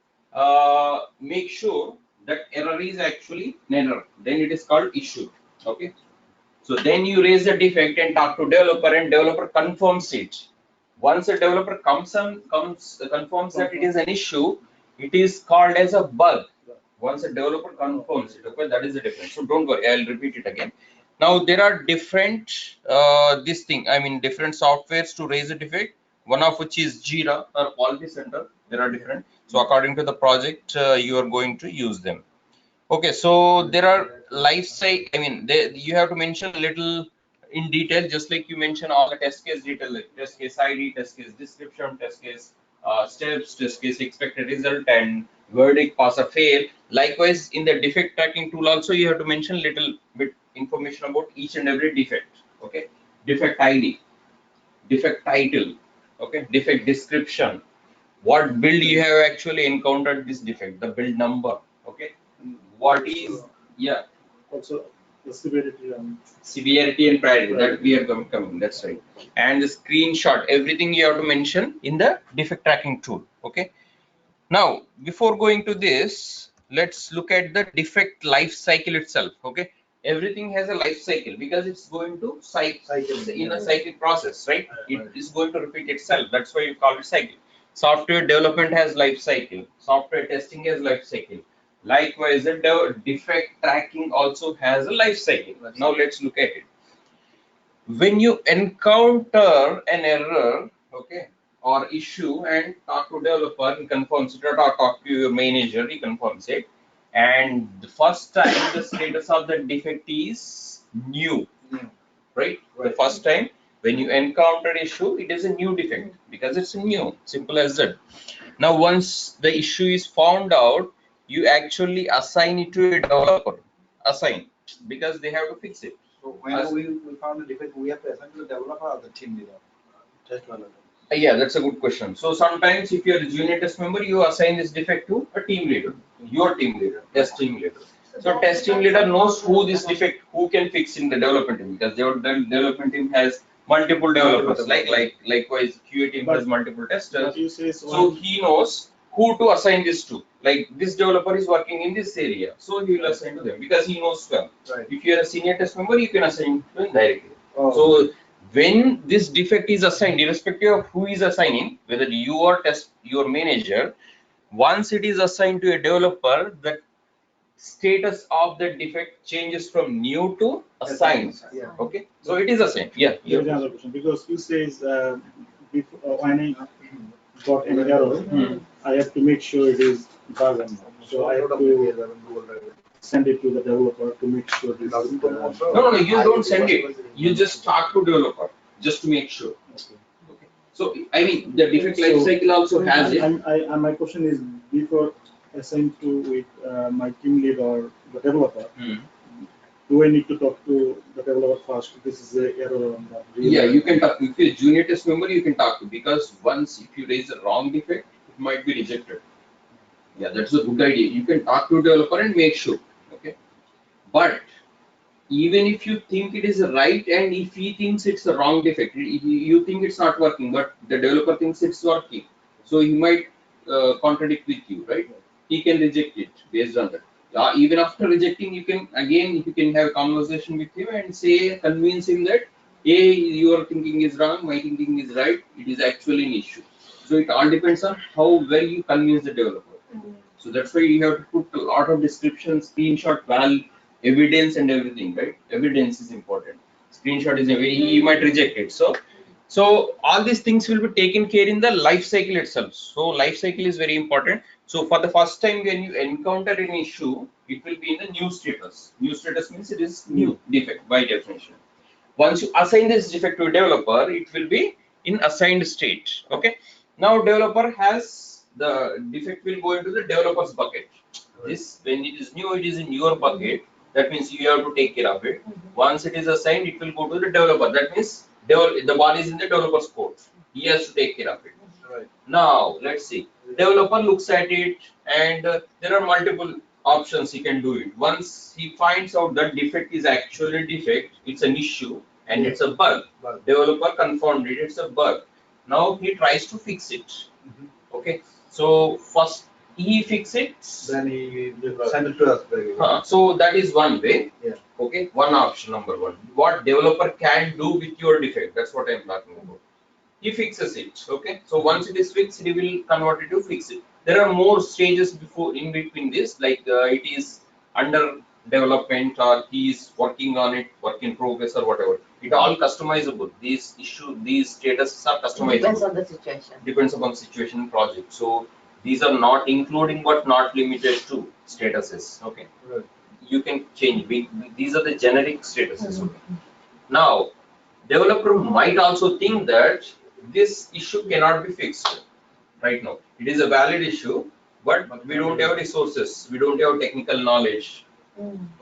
make sure that error is actually an error. Then it is called issue. Okay? So then you raise the defect and talk to developer, and developer confirms it. Once a developer confirms that it is an issue, it is called as a bug. Once a developer confirms it, okay, that is the difference. So don't worry, I'll repeat it again. Now there are different different softwares to raise a defect. One of which is JIRA or Quality Center. There are different. So according to the project, you are going to use them. Okay, so there are life cycle. You have to mention a little in detail, just like you mention all the test case detail, like test case ID, test case description, test case steps, test case expected result, and verdict, pass or fail. Likewise, in the defect tracking tool also, you have to mention little bit information about each and every defect. Okay, defect ID, defect title, okay, defect description, what build you have actually encountered this defect, the build number, okay, what is Also the severity and priority, that we are coming, that's right. And the screenshot, everything you have to mention in the defect tracking tool. Okay, now before going to this, let's look at the defect life cycle itself. Okay, everything has a life cycle because it's going to cycle in a cyclic process, right? It is going to repeat itself. That's why you call it cycle. Software development has life cycle. Software testing has life cycle. Likewise, the defect tracking also has a life cycle. Now let's look at it. When you encounter an error, okay, or issue, and talk to developer, he confirms it, or talk to your manager, he confirms it, and the first time the status of the defect is new, right? The first time when you encounter issue, it is a new defect because it's new, simple as that. Now once the issue is found out, you actually assign it to a developer, because they have to fix it. So when we found a defect, we have to assign to the developer or the team leader? Test developer. Yeah, that's a good question. So sometimes if you are a junior test member, you assign this defect to a team leader, your team leader, test team leader. So test team leader knows who this defect, who can fix in the development team, because the development team has multiple developers, likewise QA team has multiple testers. So he knows who to assign this to. Like this developer is working in this area, so he will assign to them because he knows well. Right. If you are a senior test member, you can assign to him directly. So when this defect is assigned, irrespective of who is assigning, whether you or your manager, once it is assigned to a developer, the status of the defect changes from new to assigned. Okay, so it is assigned. Yeah. Here's another question, because you says when I got an error, I have to make sure it is bug or not. So I have to send it to the developer to make sure this is No, you don't send it. You just talk to developer just to make sure. Okay. So I mean the defect life cycle also has it. My question is, before assigned to with my team lead or the developer, do I need to talk to the developer first? This is a error on that. Yeah, you can talk. If you're a junior test member, you can talk to, because once if you raise a wrong defect, it might be rejected. Yeah, that's a good idea. You can talk to developer and make sure. Okay. But even if you think it is right, and if he thinks it's a wrong defect, you think it's not working, but the developer thinks it's working, so he might contradict with you, right? He can reject it based on that. Even after rejecting, you can have a conversation with him and say, convince him that, hey, your thinking is wrong, my thinking is right, it is actually an issue. So it all depends on how well you convince the developer. So that's why you have to put a lot of description, screenshot, evidence and everything, right? Evidence is important. Screenshot is you might reject it. So all these things will be taken care in the life cycle itself. So life cycle is very important. So for the first time when you encounter an issue, it will be in the new status. New status means it is new defect by definition. Once you assign this defect to a developer, it will be in assigned state. Okay. Now developer has the defect will go into the developer's bucket. This, when it is new, it is in your bucket. That means you have to take care of it. Once it is assigned, it will go to the developer. That means the ball is in the developer's court. He has to take care of it. Right. Now let's see. Developer looks at it, and there are multiple options he can do it. Once he finds out that defect is actually defect, it's an issue and it's a bug. Developer confirmed it, it's a bug. Now he tries to fix it. Okay. So first he fix it, then he send it to us. So that is one way. Yeah. Okay, one option, number one. What developer can do with your defect, that's what I am talking about. He fixes it. Okay, so once it is fixed, he will convert it to fix it. There are more stages in between this, like it is under development, or he is working on it, work in progress, or whatever. It all customizable. These statuses are customizable. Depends on the situation. Depends upon situation and project. So these are not including but not limited to statuses. Okay. Right. You can change. These are the generic statuses. Okay. Now, developer might also think that this issue cannot be fixed right now. It is a valid issue, but we don't have resources. We don't have technical knowledge.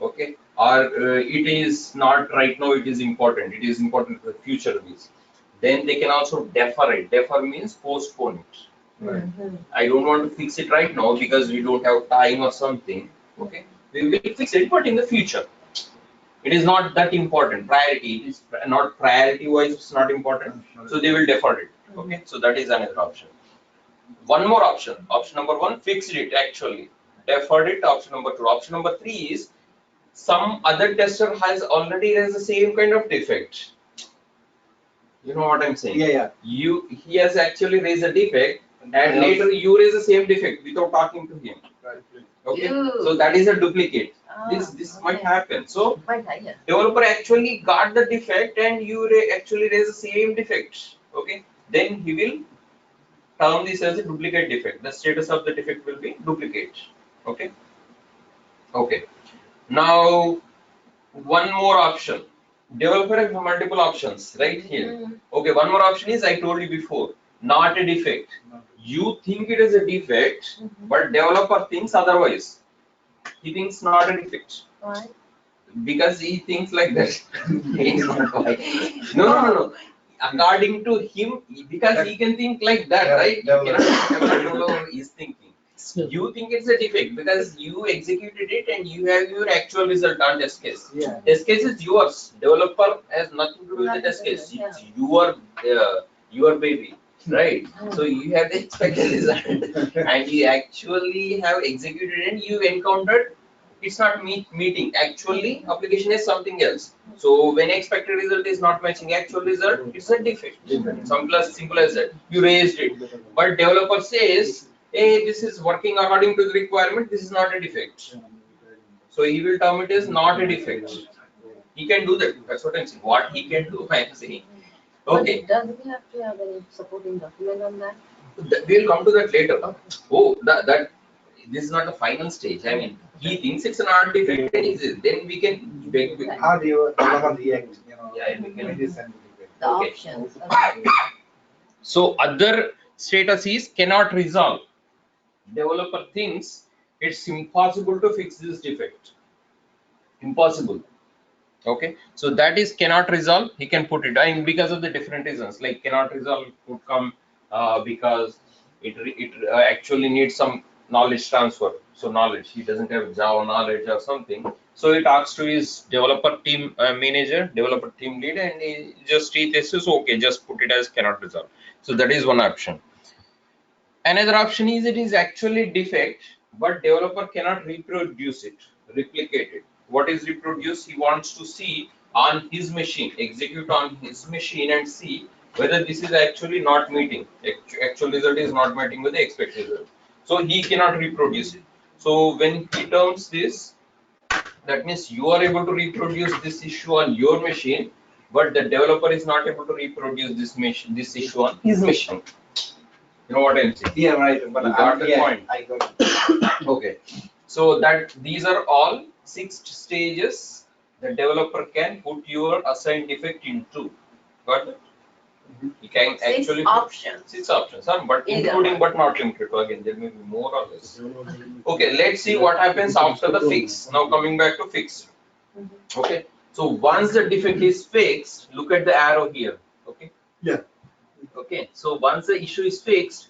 Okay. Or it is not right now. It is important. It is important for future needs. Then they can also defer it. Defer means postpone it. Right. I don't want to fix it right now because we don't have time or something. Okay, we will fix it, but in the future. It is not that important. Priority, it is not priority wise, it's not important. So they will defer it. Okay, so that is another option. One more option. Option number one, fixed it actually. Deferred it. Option number two. Option number three is some other tester has already raised the same kind of defect. You know what I'm saying? Yeah. He has actually raised a defect, and later you raise the same defect without talking to him. Okay, so that is a duplicate. This might happen. So developer actually got the defect, and you actually raise the same defect. Okay, then he will term this as a duplicate defect. The status of the defect will be duplicate. Okay. Now one more option. Developer has multiple options right here. Okay, one more option is I told you before, not a defect. You think it is a defect, but developer thinks otherwise. He thinks not a defect. Why? Because he thinks like that. No. According to him, because he can think like that, right? Developer is thinking. You think it's a defect because you executed it and you have your actual result on test case. Yeah. Test case is yours. Developer has nothing to do with the test case. It's your baby, right? So you have the expected result, and you actually have executed and you encountered it's not meeting. Actually, application is something else. So when expected result is not matching actual result, it's a defect. Simple as that. You raised it, but developer says, hey, this is working according to the requirement, this is not a defect. So he will term it as not a defect. He can do that. That's what I'm saying. What he can do, I am saying. Okay. Does he have to have any supporting document on that? We will come to that later. Okay. Oh, that this is not the final stage. I mean, he thinks it's an art defect, and then we can. How do you react? Yeah, we can. The Okay. options. Okay. So other statuses cannot resolve. Developer thinks it's impossible to fix this defect. Impossible. Okay, so that is cannot resolve. He can put it. I mean, because of the different reasons, like cannot resolve could come because it actually needs some knowledge transfer. So knowledge, he doesn't have Java knowledge or something. So he talks to his developer team manager, developer team lead, and he says, okay, just put it as cannot resolve. So that is one option. Another option is it is actually defect, but developer cannot reproduce it, replicate it. What is reproduce? He wants to see on his machine, execute on his machine and see whether this is actually not meeting. Actual result is not meeting with the expected result. So he cannot reproduce it. So when he terms this, that means you are able to reproduce this issue on your machine, but the developer is not able to reproduce this issue on his machine. You know what I'm saying? Yeah, right. But you got the point. I got it. Okay. So that these are all 6 stages the developer can put your assigned defect into. Got it? You can actually options. 6 options, but including but not limited to. Again, there may be more or less. Okay, let's see what happens after the fix. Now coming back to fix. Okay. So once the defect is fixed, look at the arrow here. Okay. Yeah. Okay, so once the issue is fixed,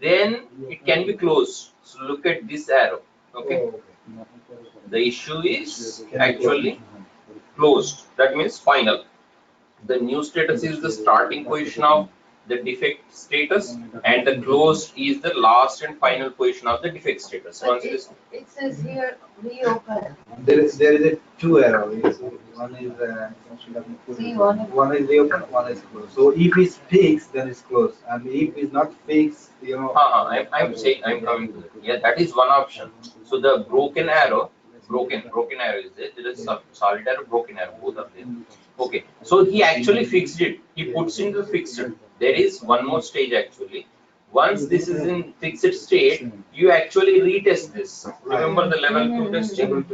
then it can be closed. So look at this arrow. Okay, the issue is actually closed. That means final. The new status is the starting position of the defect status, and the closed is the last and final position of the defect status. Once It says here reopen. There is a 2 arrows. One is one is reopen, one is closed. So if it's fixed, then it's closed, and if it's not fixed, I'm saying I'm coming to that. Yeah, that is one option. So the broken arrow is there. There is solid arrow, broken arrow, both are there. Okay, so he actually fixed it. He puts in the fixed. There is one more stage actually. Once this is in fixed state, you actually retest this. Remember the level 2 testing?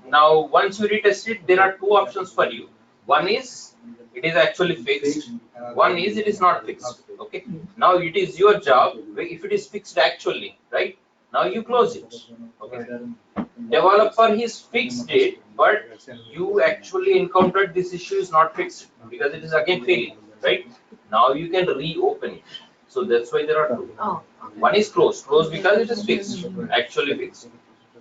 Now, once you retest it, there are 2 options for you. One is it is actually fixed. One is it is not fixed. Okay. Now it is your job. If it is fixed actually, right? Now you close it. Okay. Developer is fixed it, but you actually encountered this issue is not fixed because it is again failing, right? Now you can reopen it. So that's why there are 2. One is closed because it is fixed, actually fixed.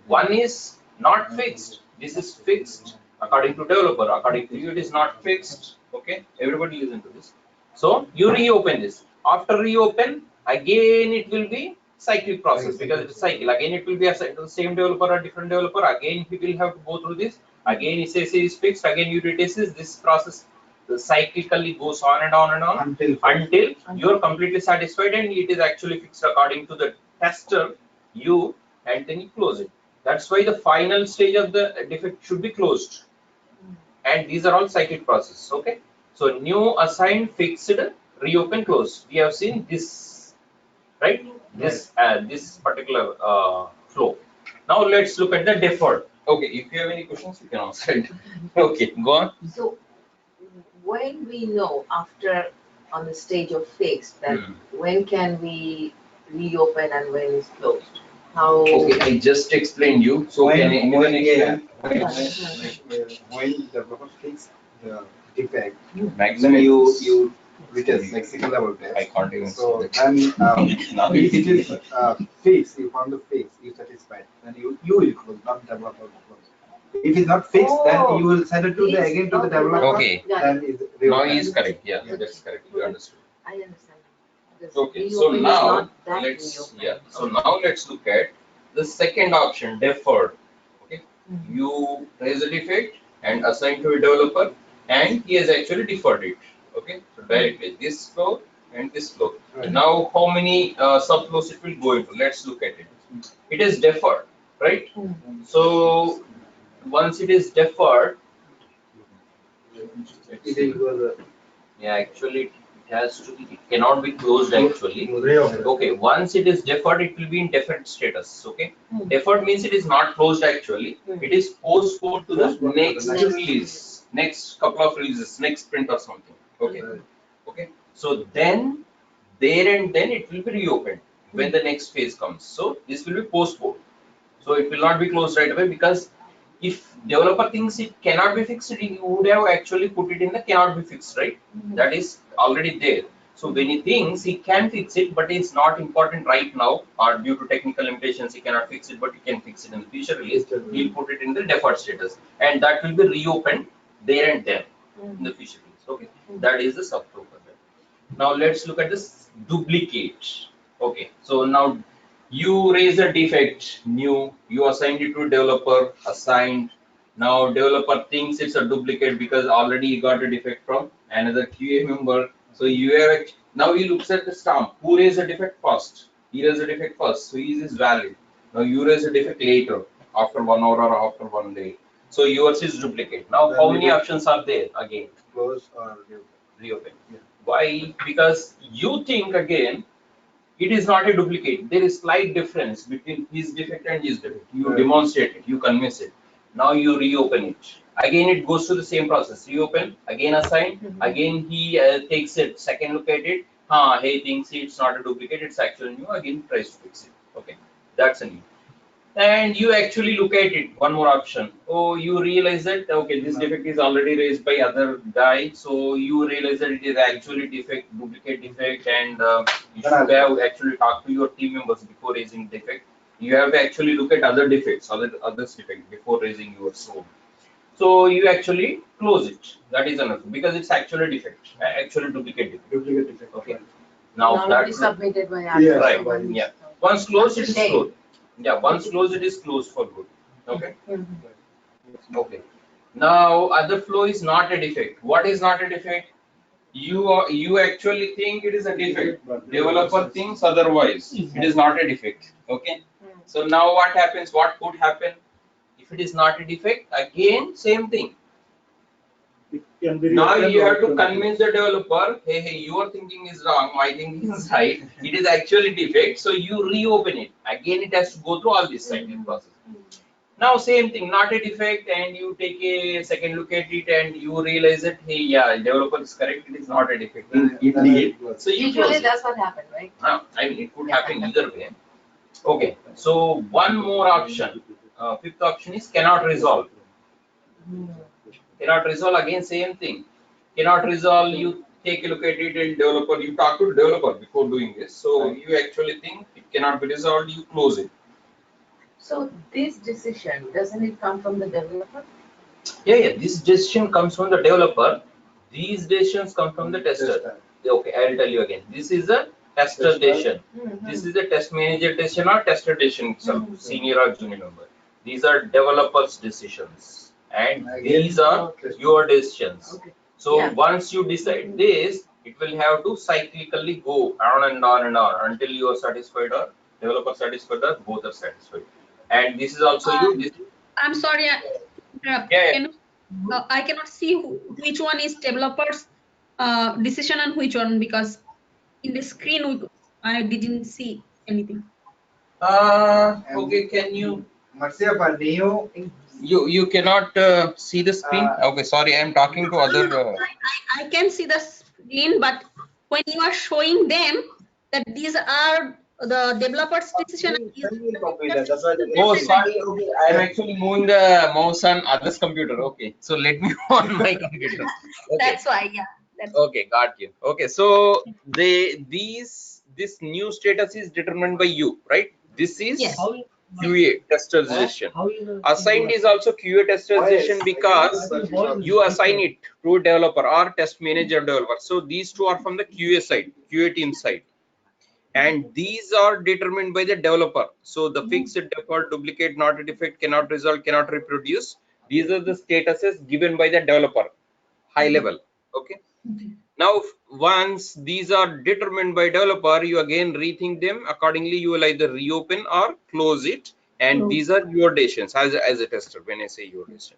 One is not fixed. This is fixed according to developer. According to you, it is not fixed. Okay, everybody listen to this. So you reopen this. After reopen, again it will be cyclic process because it is cycle. Again it will be assigned to the same developer or different developer. Again he will have to go through this. Again he says it is fixed. Again you retest this process. Cyclically goes on and on and on until you are completely satisfied and it is actually fixed according to the tester, and then you close it. That's why the final stage of the defect should be closed. And these are all cyclic processes. Okay. So new, assigned, fixed, reopen, close. We have seen this, right? This particular flow. Now let's look at the deferred. Okay. If you have any questions, you can answer it. Okay. Go on. So when we know after on the stage of fixed that when can we reopen and when is closed? How? Okay, I just explained you. So when the developer fixes the defect, maximum then you retest like second level test. I can't even So see then that. if it is fixed, you found the fix, you satisfied, then you will close, not developer will close. If it's not fixed, then you will send it to the again to the developer. Okay. Then is Now he is correct. Yeah, that's correct. You understood. I understand. Okay. So now So now let's look at the second option, deferred. Okay. You raise a defect and assign to a developer, and he has actually deferred it. Okay. So directly this flow and this flow. Right. Now how many subflows it will go into? Let's look at it. It is deferred, right? So once it is deferred, yeah, actually it cannot be closed actually. Okay, once it is deferred, it will be in deferred status. Okay, deferred means it is not closed actually. It is postponed to the next release, next couple of releases, next sprint or something. Okay, okay. So then, there and then it will be reopened when the next phase comes. So this will be postponed. So it will not be closed right away, because if developer thinks it cannot be fixed, he would have actually put it in the cannot be fixed, right? That is already there. So when he thinks he can fix it, but it's not important right now, or due to technical limitations, he cannot fix it, but he can fix it in the future release, he'll put it in the default status, and that will be reopened there and then in the future release. Okay, that is the subtotal. Now let's look at this duplicate. Okay, so now you raise a defect, new, you assigned it to developer, assigned. Now developer thinks it's a duplicate because already he got a defect from another QA member. So you have, now he looks at the stamp. Who raised a defect first? He raised a defect first, so his is valid. Now you raise a defect later, after 1 hour or after 1 day. So yours is duplicate. Now how many options are there again? Close or Reopen. Yeah. Why? Because you think again, it is not a duplicate. There is slight difference between his defect and his defect. You demonstrate it, you convince it. Now you reopen it. Again, it goes to the same process. Reopen, again assign, again he takes it, second look at it. He thinks it's not a duplicate, it's actually new. Again, tries to fix it. Okay, that's a new. And you actually look at it, one more option. Oh, you realize that okay, this defect is already raised by other guy, so you realize that it is actually defect, duplicate defect, and you should have actually talked to your team members before raising defect. You have to actually look at other defects, other defect before raising yours own. So you actually close it. That is another, because it's actually defect, actually duplicate defect. duplicate defect. Okay. Now that submitted by Yes. right. Yeah. Once closed, it is closed. Yeah, once closed, it is closed for good. Okay. Okay. Now other flow is not a defect. What is not a defect? You actually think it is a defect. Developer thinks otherwise. It is not a defect. Okay. So now what happens? What could happen? If it is not a defect, again same thing. Now you have to convince the developer, hey, your thinking is wrong, my thinking is right. It is actually defect, so you reopen it. Again, it has to go through all this cycling process. Now same thing, not a defect, and you take a second look at it and you realize that, hey, yeah, developer is correct, it is not a defect. Indeed. So you usually that's what happened, right? I mean, it could happen either way. Okay, so one more option. Fifth option is cannot resolve. Cannot resolve, again same thing. Cannot resolve, you take a look at it and developer, you talk to the developer before doing this. So you actually think it cannot be resolved, you close it. So this decision, doesn't it come from the developer? Yeah, this decision comes from the developer. These decisions come from the tester. Okay, I'll tell you again. This is a tester decision. This is a test manager decision or tester decision itself, senior or junior member. These are developers' decisions, and these are your decisions. So once you decide this, it will have to cyclically go on and on and on until you are satisfied or developer satisfied or both are satisfied. And this is also you. I'm sorry. I cannot see which one is developer's decision and which one, because in the screen I didn't see anything. Okay, can you? You cannot see the screen. Okay, sorry, I am talking to other. I can see the screen, but when you are showing them that these are the developer's decision. Oh, sorry. Okay, I am actually moving the mouse on others' computer. Okay, so let me on my computer. Okay. That's why, yeah. Okay, got you. Okay, so this new status is determined by you, right? This is QA tester decision. Assigned is also QA tester decision because you assign it to developer or test manager developer. So these two are from the QA side, QA team side. And these are determined by the developer. So the fixed, default, duplicate, not a defect, cannot resolve, cannot reproduce. These are the statuses given by the developer, high level. Okay. Now, once these are determined by developer, you again rethink them. Accordingly, you will either reopen or close it. And these are your decisions as a tester when I say your decision.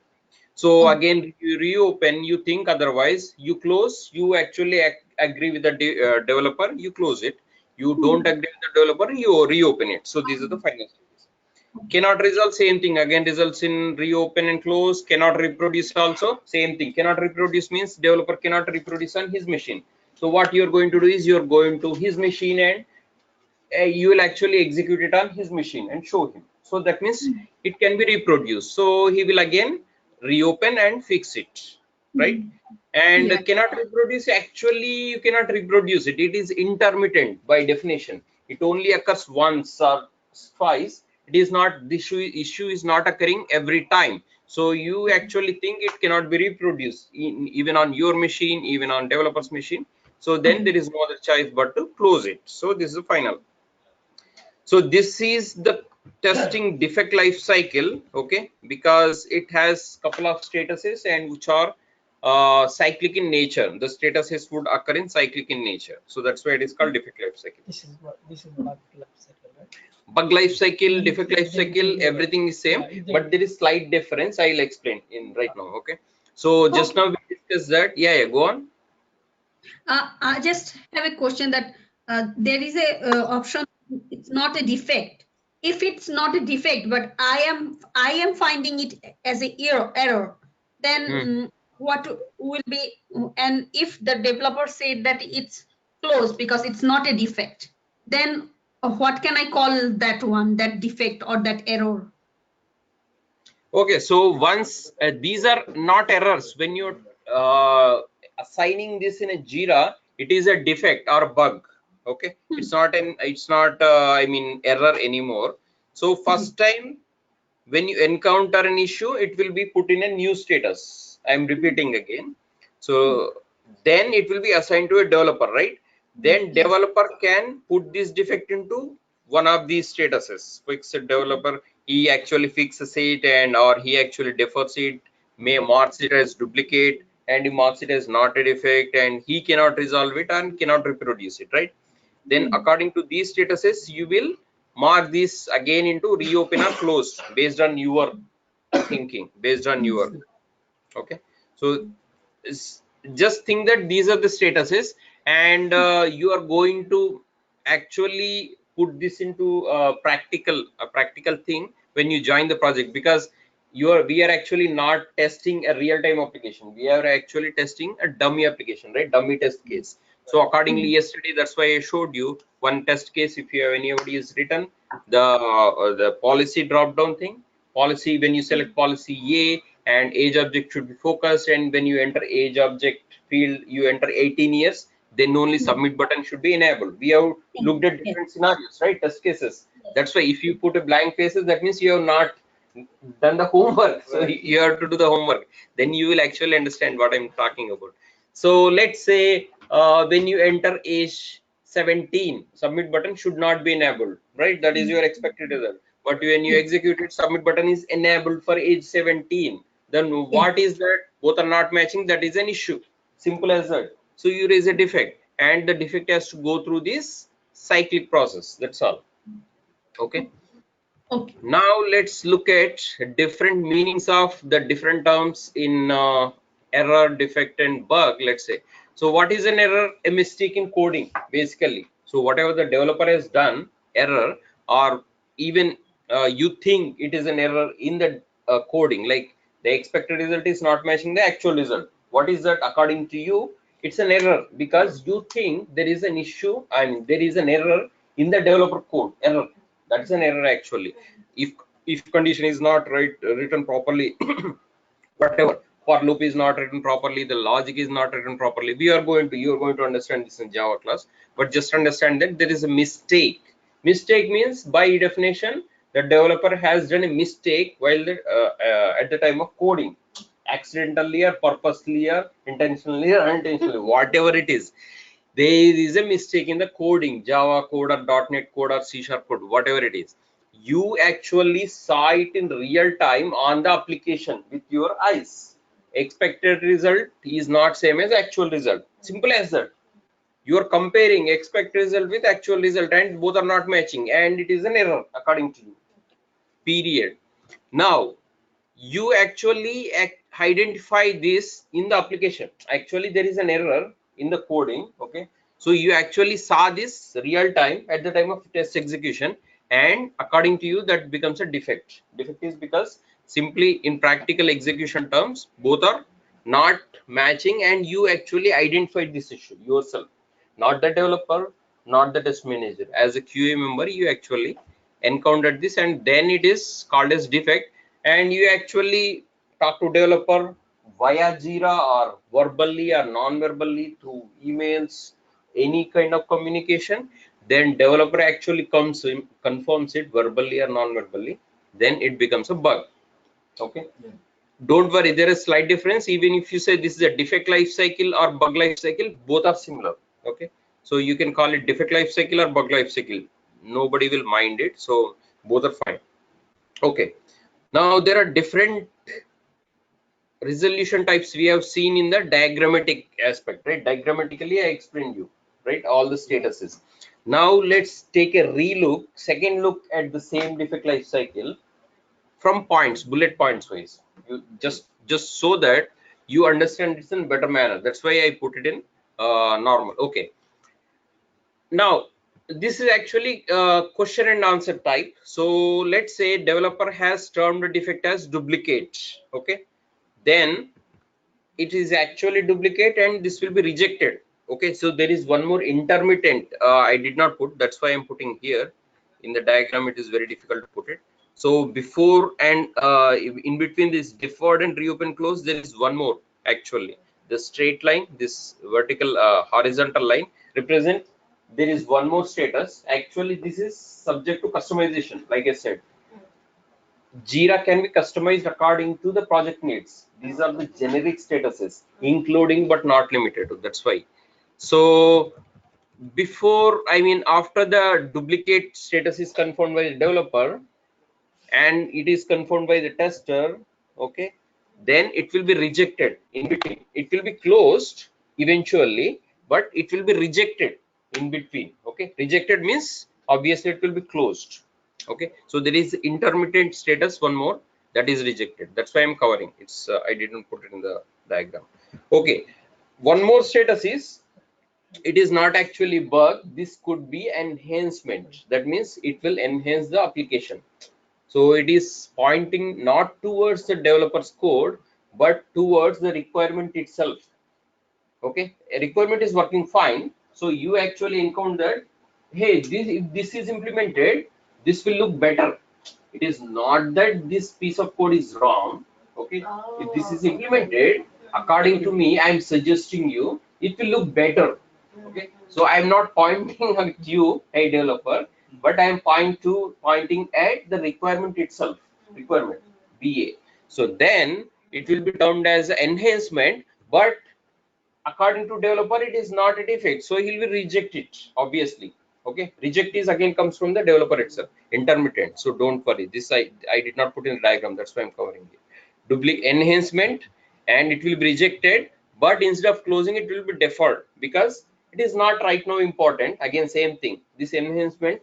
So again, you reopen, you think otherwise, you close, you actually agree with the developer, you close it. You don't agree with the developer, you reopen it. So these are the final stages. Cannot resolve, same thing again, results in reopen and close. Cannot reproduce also, same thing. Cannot reproduce means developer cannot reproduce on his machine. So what you're going to do is you're going to his machine and you will actually execute it on his machine and show him. So that means it can be reproduced. So he will again reopen and fix it, right? And cannot reproduce, actually you cannot reproduce it. It is intermittent by definition. It only occurs once or twice. It is not, the issue is not occurring every time. So you actually think it cannot be reproduced even on your machine, even on developer's machine. So then there is no other choice but to close it. So this is the final. So this is the testing defect life cycle, okay, because it has couple of statuses and which are cyclic in nature. The statuses would occur in cyclic in nature. So that's why it is called defect life cycle. This is bug life cycle, right? Bug life cycle, defect life cycle, everything is same, but there is slight difference. I'll explain in right now, okay? So just now we discussed that. Yeah, go on. I just have a question that there is a option. It's not a defect. If it's not a defect, but I am finding it as a error, then what will be? And if the developer said that it's closed because it's not a defect, then what can I call that one? That defect or that error? Okay, so once these are not errors, when you're assigning this in a JIRA, it is a defect or bug. Okay, it's not I mean error anymore. So first time when you encounter an issue, it will be put in a new status. I'm repeating again. So then it will be assigned to a developer, right? Then developer can put this defect into one of these statuses. Fix it, developer, he actually fixes it and or he actually defers it, may marks it as duplicate, and he marks it as not a defect, and he cannot resolve it and cannot reproduce it, right? Then according to these statuses, you will mark this again into reopen or closed based on your thinking, based on your, okay? So just think that these are the statuses, and you are going to actually put this into a practical thing when you join the project, because we are actually not testing a real-time application. We are actually testing a dummy application, right? Dummy test case. So accordingly, yesterday, that's why I showed you one test case. If you have anybody is written the policy drop-down thing, policy, when you select policy A, and age object should be focused, and when you enter age object field, you enter 18 years, then only submit button should be enabled. We have looked at different scenarios, right? Test cases. That's why if you put a blank faces, that means you have not done the homework. So you have to do the homework, then you will actually understand what I'm talking about. So let's say when you enter age 17, submit button should not be enabled, right? That is your expected result. But when you execute it, submit button is enabled for age 17. Then what is that? Both are not matching. That is an issue. Simple as that. So you raise a defect, and the defect has to go through this cyclic process. That's all. Okay. Okay. Now let's look at different meanings of the different terms in error, defect, and bug. Let's say. So what is an error? A mistake in coding, basically. So whatever the developer has done, error, or even you think it is an error in the coding, like the expected result is not matching the actual result. What is that according to you? It's an error because you think there is an issue, and there is an error in the developer code. Error. That's an error actually. If condition is not written properly, whatever, for loop is not written properly, the logic is not written properly, you're going to understand this in Java class. But just understand that there is a mistake. Mistake means by definition the developer has done a mistake while at the time of coding, accidentally or purposely or intentionally or unintentionally, whatever it is. There is a mistake in the coding, Java code or .NET code or C# code, whatever it is. You actually saw it in real time on the application with your eyes. Expected result is not same as actual result. Simple as that. You are comparing expected result with actual result, and both are not matching, and it is an error according to you. Period. Now you actually identify this in the application. Actually there is an error in the coding. Okay, so you actually saw this real time at the time of test execution, and according to you that becomes a defect. Defect is because simply in practical execution terms both are not matching, and you actually identified this issue yourself, not the developer, not the test manager. As a QA member you actually encountered this, and then it is called as defect, and you actually talk to developer via JIRA or verbally or non-verbally through emails, any kind of communication. Then developer actually comes in, confirms it verbally or non-verbally, then it becomes a bug. Okay, don't worry, there is slight difference. Even if you say this is a defect life cycle or bug life cycle, both are similar. Okay, so you can call it defect life cycle or bug life cycle, nobody will mind it, so both are fine. Okay, now there are different resolution types we have seen in the diagrammatic aspect, right? Diagrammatically I explained you, right, all the statuses. Now let's take a second look at the same defect life cycle from points, bullet points wise. You just so that you understand this in better manner. That's why I put it in normal. Okay, now this is actually question and answer type. So let's say developer has termed a defect as duplicate. Okay, then it is actually duplicate and this will be rejected. Okay, so there is one more intermittent I did not put, that's why I'm putting here. In the diagram it is very difficult to put it. So before and in between this deferred and reopen close, there is one more actually. The straight line, this vertical horizontal line represent there is one more status. Actually this is subject to customization. Like I said, JIRA can be customized according to the project needs. These are the generic statuses, including but not limited to. That's why. So before, I mean, after the duplicate status is confirmed by the developer and it is confirmed by the tester, okay, then it will be rejected in between. It will be closed eventually, but it will be rejected in between. Okay, rejected means obviously it will be closed. Okay, so there is intermittent status, one more, that is rejected. That's why I'm covering it's I didn't put it in the diagram. Okay, one more status is it is not actually bug, this could be enhancement. That means it will enhance the application. So it is pointing not towards the developer's code but towards the requirement itself. Okay, a requirement is working fine, so you actually encountered, hey, this if this is implemented, this will look better. It is not that this piece of code is wrong. Okay, if this is implemented according to me, I'm suggesting you it will look better. Okay, so I'm not pointing at you, hey developer, but I'm pointing at the requirement itself, requirement BA. So then it will be termed as enhancement, but according to developer it is not a defect, so he will reject it obviously. Okay, reject is again comes from the developer itself, intermittent. So don't worry, this I did not put in the diagram, that's why I'm covering it. Duplicate enhancement, and it will be rejected, but instead of closing it will be deferred because it is not right now important. Again same thing, this enhancement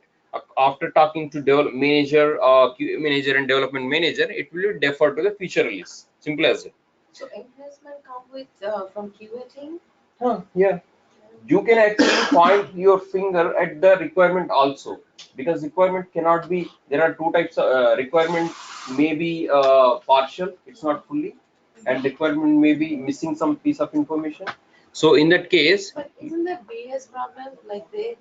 after talking to develop manager, QA manager and development manager, it will be deferred to the future release, simple as it. So enhancement come with from QA team? Yeah, you can actually point your finger at the requirement also, because requirement cannot be, there are two types of requirement, may be partial, it's not fully, and requirement may be missing some piece of information. So in that case, but isn't that BS problem, like they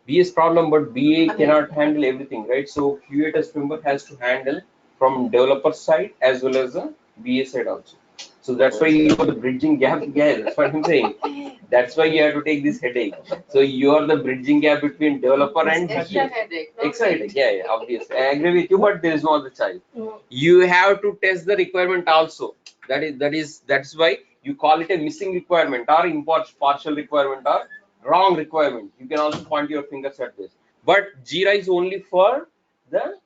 BS problem, but BA cannot handle everything, right? So QA test member has to handle from developer side as well as the BA side also. So that's why you are the bridging gap. Yeah, that's what I'm saying. That's why you have to take this headache. So you are the bridging gap between developer and extra headache. Extra headache. Yeah, obviously. I agree with you, but there is no other choice. You have to test the requirement also. That's why you call it a missing requirement or partial requirement or wrong requirement. You can also point your fingers at this. But JIRA is only for the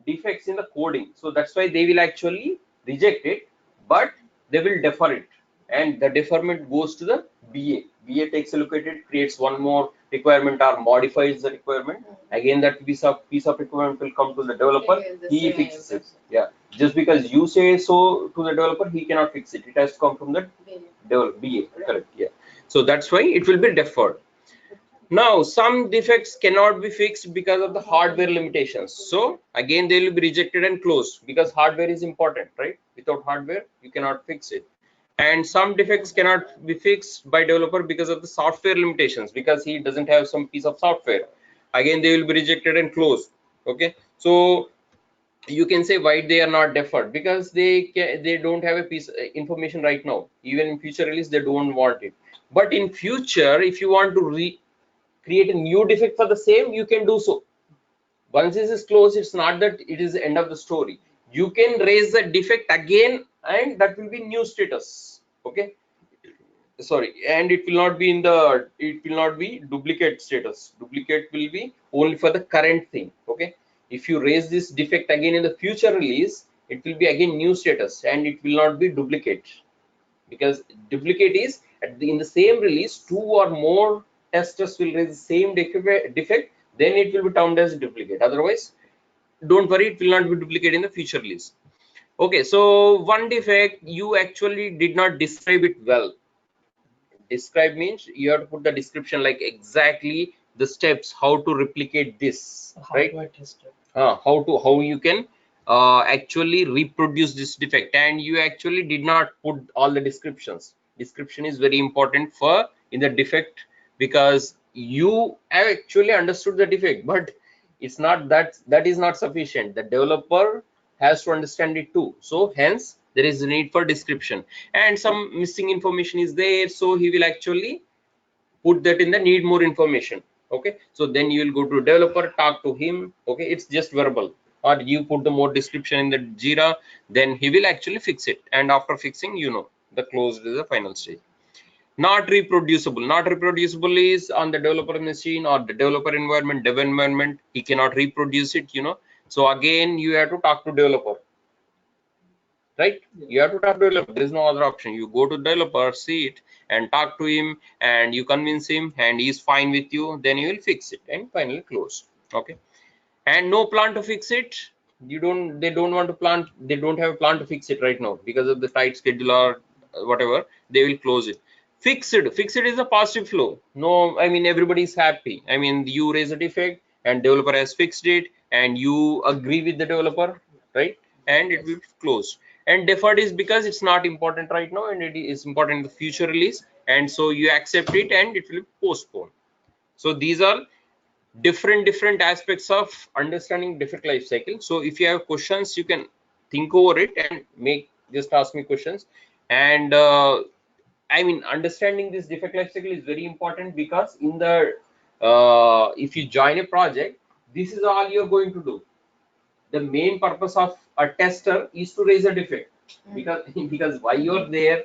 defects in the coding. So that's why they will actually reject it, but they will defer it, and the deferment goes to the BA. BA takes a look at it, creates one more requirement or modifies the requirement. Again, that piece of requirement will come to the developer. He fixes it. Yeah, just because you say so to the developer, he cannot fix it. It has to come from the BA. Correct. Yeah. So that's why it will be deferred. Now some defects cannot be fixed because of the hardware limitations, so again they will be rejected and closed because hardware is important, right? Without hardware you cannot fix it. And some defects cannot be fixed by developer because of the software limitations, because he doesn't have some piece of software. Again they will be rejected and closed. Okay, so you can say why they are not deferred, because they don't have a piece information right now. Even in future release they don't want it, but in future if you want to create a new defect for the same, you can do so. Once this is closed, it's not that it is the end of the story. You can raise the defect again and that will be new status. Okay, sorry, and it will not be duplicate status. Duplicate will be only for the current thing. Okay, if you raise this defect again in the future release, it will be again new status and it will not be duplicate, because duplicate is in the same release 2 or more testers will raise the same defect, then it will be termed as duplicate. Otherwise don't worry, it will not be duplicate in the future release. Okay, so one defect you actually did not describe it well. Describe means you have to put the description, like exactly the steps how to replicate this, right? How you can actually reproduce this defect, and you actually did not put all the descriptions. Description is very important for in the defect, because you have actually understood the defect, but it's not that is not sufficient. The developer has to understand it too, so hence there is a need for description, and some missing information is there, so he will actually put that in the need more information. Okay, so then you will go to developer, talk to him. Okay, it's just verbal, or you put the more description in the JIRA, then he will actually fix it, and after fixing, the closed is the final stage. Not reproducible. Not reproducible is on the developer machine or the developer environment, dev environment, he cannot reproduce it. So again you have to talk to developer, right? You have to talk to developer. There is no other option. You go to developer, see it and talk to him, and you convince him and he is fine with you, then you will fix it and finally close. Okay, and no plan to fix it. They don't want to plan, they don't have a plan to fix it right now because of the tight schedule or whatever. They will close it. Fixed is a positive flow. No, I mean everybody is happy. I mean you raise a defect and developer has fixed it and you agree with the developer, right? And it will close. And deferred is because it's not important right now and it is important in the future release, and so you accept it and it will postpone. So these are different aspects of understanding defect life cycle. So if you have questions, you can think over it and just ask me questions. And I mean, understanding this defect life cycle is very important, because in the if you join a project, this is all you're going to do. The main purpose of a tester is to raise a defect, because why you're there,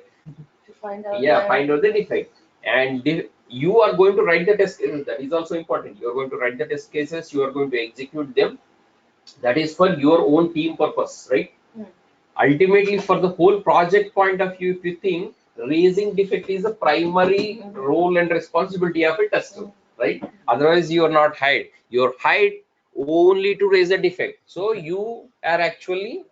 To find out find out the defect, and you are going to write the test cases. That is also important. You are going to write the test cases, you are going to execute them. That is for your own team purpose, right? Ultimately, for the whole project point of view, if you think, raising defect is the primary role and responsibility of a tester, right? Otherwise you are not hired. You're hired only to raise a defect, so you are actually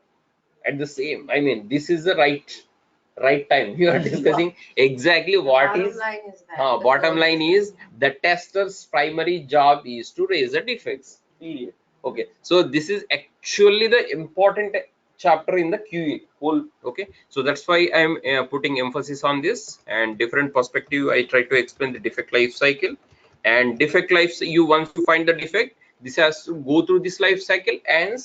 at the same, I mean, this is the right time you are discussing exactly what is bottom line is the tester's primary job is to raise the defects, period. Okay, so this is actually the important chapter in the QA whole. Okay, so that's why I'm putting emphasis on this, and different perspective I try to explain the defect life cycle. And defect life, once you find the defect, this has to go through this life cycle, and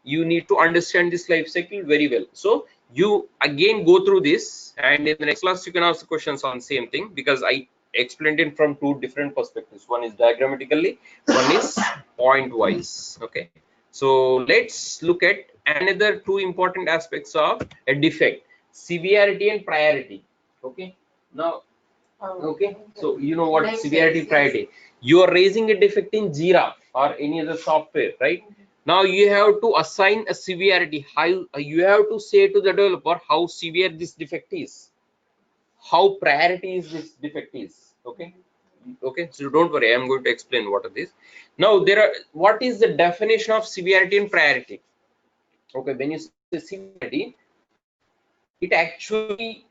you need to understand this life cycle very well. So you again go through this, and in the next class you can ask questions on same thing, because I explained it from 2 different perspectives. One is diagrammatically, one is point wise. Okay, so let's look at another 2 important aspects of a defect: severity and priority. Okay, now okay, so you know what severity, priority. You are raising a defect in JIRA or any other software, right? Now you have to assign a severity. How you have to say to the developer how severe this defect is, how priority is this defect is. Okay, so don't worry, I'm going to explain what are these. Now what is the definition of severity and priority? Okay, when you say severity, it actually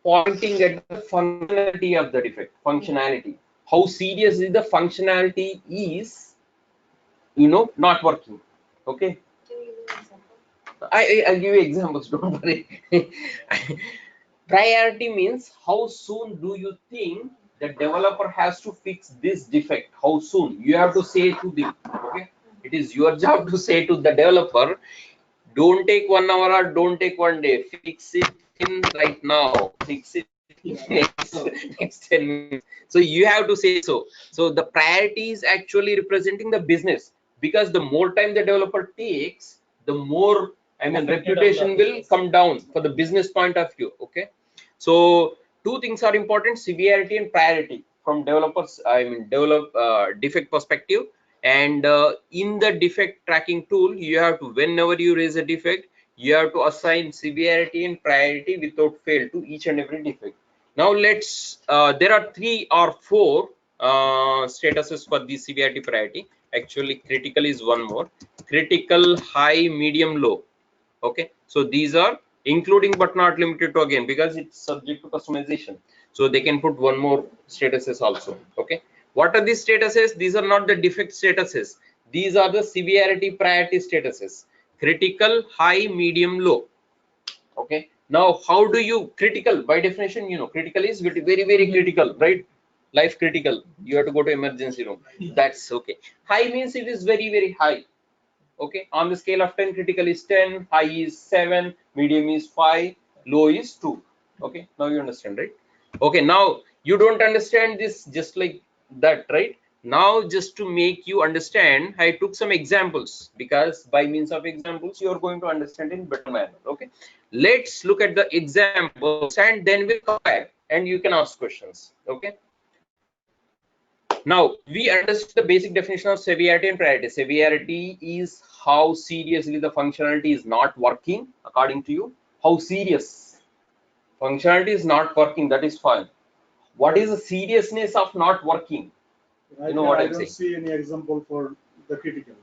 pointing at the functionality of the defect. Functionality. How serious is the functionality is, not working. Okay. Can you give me an example? I'll give you examples. Don't worry. Priority means how soon do you think the developer has to fix this defect? How soon? You have to say to them. Okay. It is your job to say to the developer, don't take 1 hour or don't take 1 day. Fix it in right now. Fix it in next 10 minutes. So you have to say so. So the priority is actually representing the business, because the more time the developer takes, the more reputation will come down for the business point of view. Okay. So two things are important: severity and priority from developers. Defect perspective. And in the defect tracking tool, you have to, whenever you raise a defect, you have to assign severity and priority without fail to each and every defect. Now let's there are 3 or 4 statuses for the severity priority. Actually, critical is one more: critical, high, medium, low. Okay, so these are including but not limited to, again, because it's subject to customization, so they can put one more statuses also. Okay, what are these statuses? These are not the defect statuses, these are the severity priority statuses: critical, high, medium, low. Okay, now how do you critical? By definition, critical is very, very critical, right? Life critical, you have to go to emergency room. That's okay. High means it is very, very high. Okay, on the scale of 10, critical is 10, high is 7, medium is 5, low is 2. Okay, now you understand, right? Okay, now you don't understand this just like that, right? Now, just to make you understand, I took some examples, because by means of examples you are going to understand in better manner. Okay, let's look at the examples and then we'll come back and you can ask questions. Okay, now we understood the basic definition of severity and priority. Severity is how seriously the functionality is not working according to you. How serious functionality is not working, that is fine. What is the seriousness of not working? I What I'm don't saying. see any example for the critical.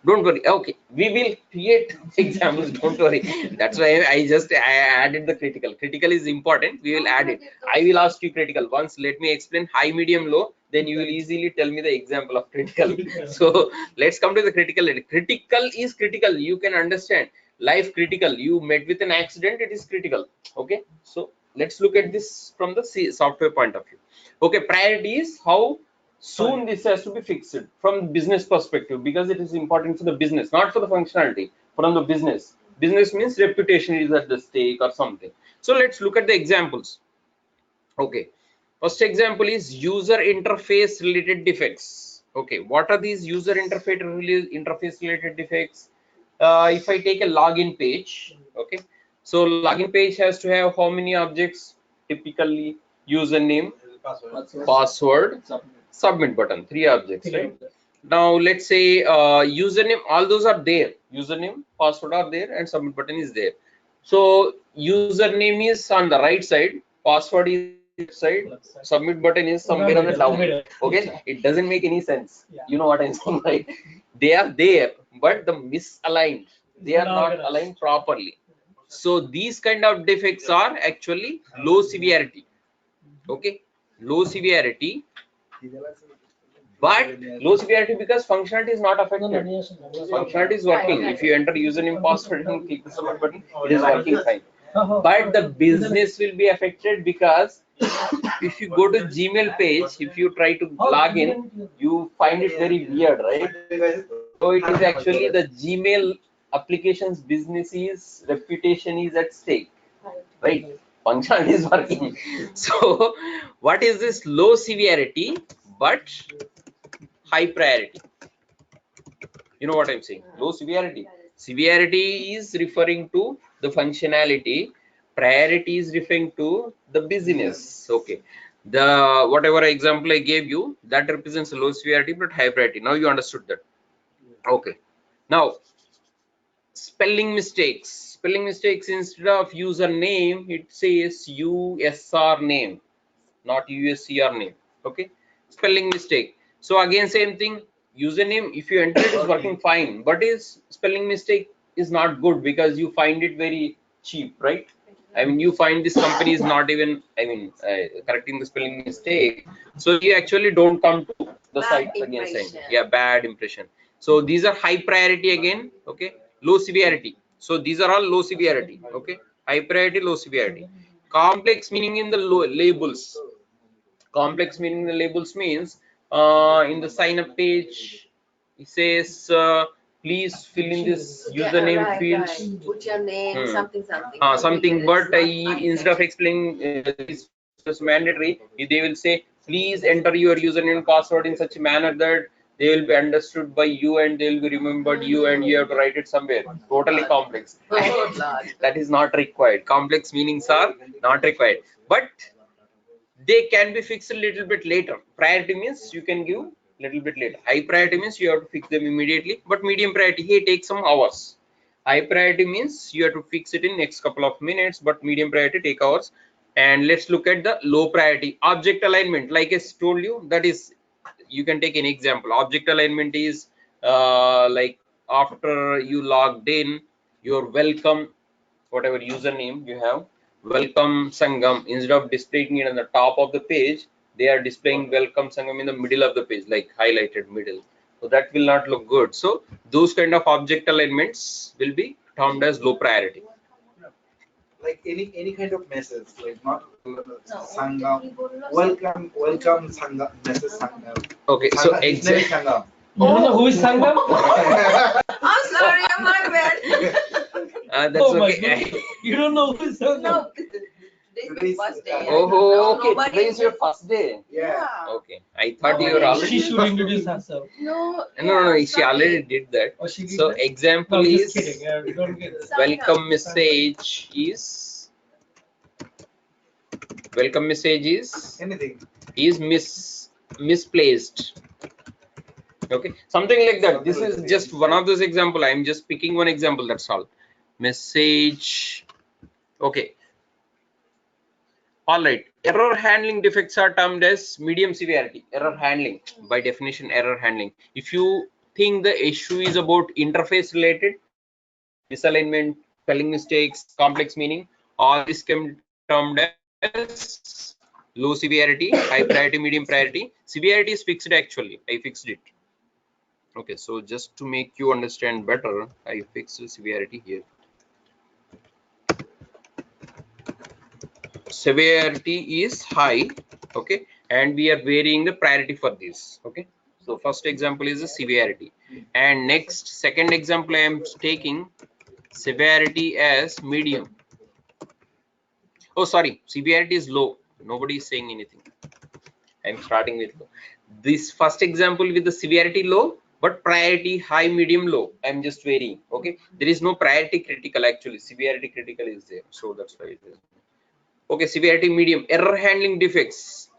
Don't worry. Okay, we will create examples. Don't worry. That's why I added the critical. Critical is important. We will add it. I will ask you critical once. Let me explain high, medium, low. Then you will easily tell me the example of critical. So let's come to the critical. Critical is critical. You can understand. Life critical. You met with an accident. It is critical. Okay. So let's look at this from the software point of view. Okay. Priority is how soon this has to be fixed from business perspective, because it is important for the business, not for the functionality. From the business means reputation is at the stake or something. So let's look at the examples. Okay, first example is user interface related defects. Okay, what are these user interface related defects? If I take a login page, okay, so login page has to have how many objects? Typically username, password, submit button, 3 objects, right? Now let's say username, all those are there, username, password are there, and submit button is there. So username is on the right side, password is left side, submit button is somewhere on the down. Okay, it doesn't make any sense. You know what I'm saying, right? They are there, but the misaligned, they are not aligned properly. So these kind of defects are actually low severity. Okay, low severity, but low severity because functionality is not affected. Functionality is working. If you enter username, password and click the submit button, it is working fine. But the business will be affected, because if you go to Gmail page, if you try to log in, you find it very weird, right? So it is actually the Gmail application's business's reputation is at stake, right? Functionality is working. So what is this low severity but high priority? You know what I'm saying? Low severity. Severity is referring to the functionality. Priority is referring to the business. Okay. The whatever example I gave you, that represents low severity but high priority. Now you understood that. Okay. Now spelling mistakes. Spelling mistakes, instead of username, it says USR name, not USCR name. Okay. Spelling mistake. So again, same thing. Username, if you enter it, is working fine, but is spelling mistake is not good because you find it very cheap, right? I mean, you find this company is not even, I mean, correcting the spelling mistake. So you actually don't come to the site again saying, yeah, bad impression. So these are high priority again, okay, low severity. So these are all low severity, okay, high priority, low severity. Complex meaning in the labels. Complex meaning the labels means in the sign up page, it says, please fill in this username field. Put your name, something. Something, but instead of explaining this is mandatory, they will say, please enter your username and password in such a manner that they will be understood by you and they will be remembered you, and you have to write it somewhere. Totally complex. That is not required. Complex meanings are not required, but they can be fixed a little bit later. Priority means you can give little bit later. High priority means you have to fix them immediately, but medium priority, hey, take some hours. High priority means you have to fix it in next couple of minutes, but medium priority take hours. And let's look at the low priority. Object alignment, like I told you, that is, you can take an example. Object alignment is like after you logged in, your welcome, whatever username you have, welcome Sangam, instead of displaying it on the top of the page, they are displaying welcome Sangam in the middle of the page, like highlighted middle. So that will not look good. So those kind of object alignments will be termed as low priority. Like any kind of message, like not Sangam, welcome Sangam, message Sangam. Okay, so exactly. You don't know who is Sangam? I'm sorry, my bad. That's okay. You don't know who is Sangam? No, today's my first day. Oh, okay. Nobody Today is your first day. Yeah. Okay, I thought you were already. She should introduce herself. No, she already did that. Oh, she did So that? example No, is just kidding. Yeah, don't get it. welcome message is Anything. Misplaced. Okay, something like that. This is just one of those example. I'm just picking one example, that's all. Message. Okay, all right. Error handling defects are termed as medium severity. Error handling, by definition, error handling. If you think the issue is about interface related, misalignment, spelling mistakes, complex meaning, all this can be termed as low severity, high priority, medium priority. Severity is fixed actually. I fixed it. Okay, so just to make you understand better, I fixed the severity here. Severity is high, okay, and we are varying the priority for this. Okay, so first example is the severity, and next second example I am taking severity as medium. Oh, sorry, severity is low. Nobody is saying anything. I'm starting with low. This first example with the severity low, but priority high, medium, low. I'm just varying. Okay, there is no priority critical actually. Severity critical is there, so that's why it is. Okay, severity medium. Error handling defects.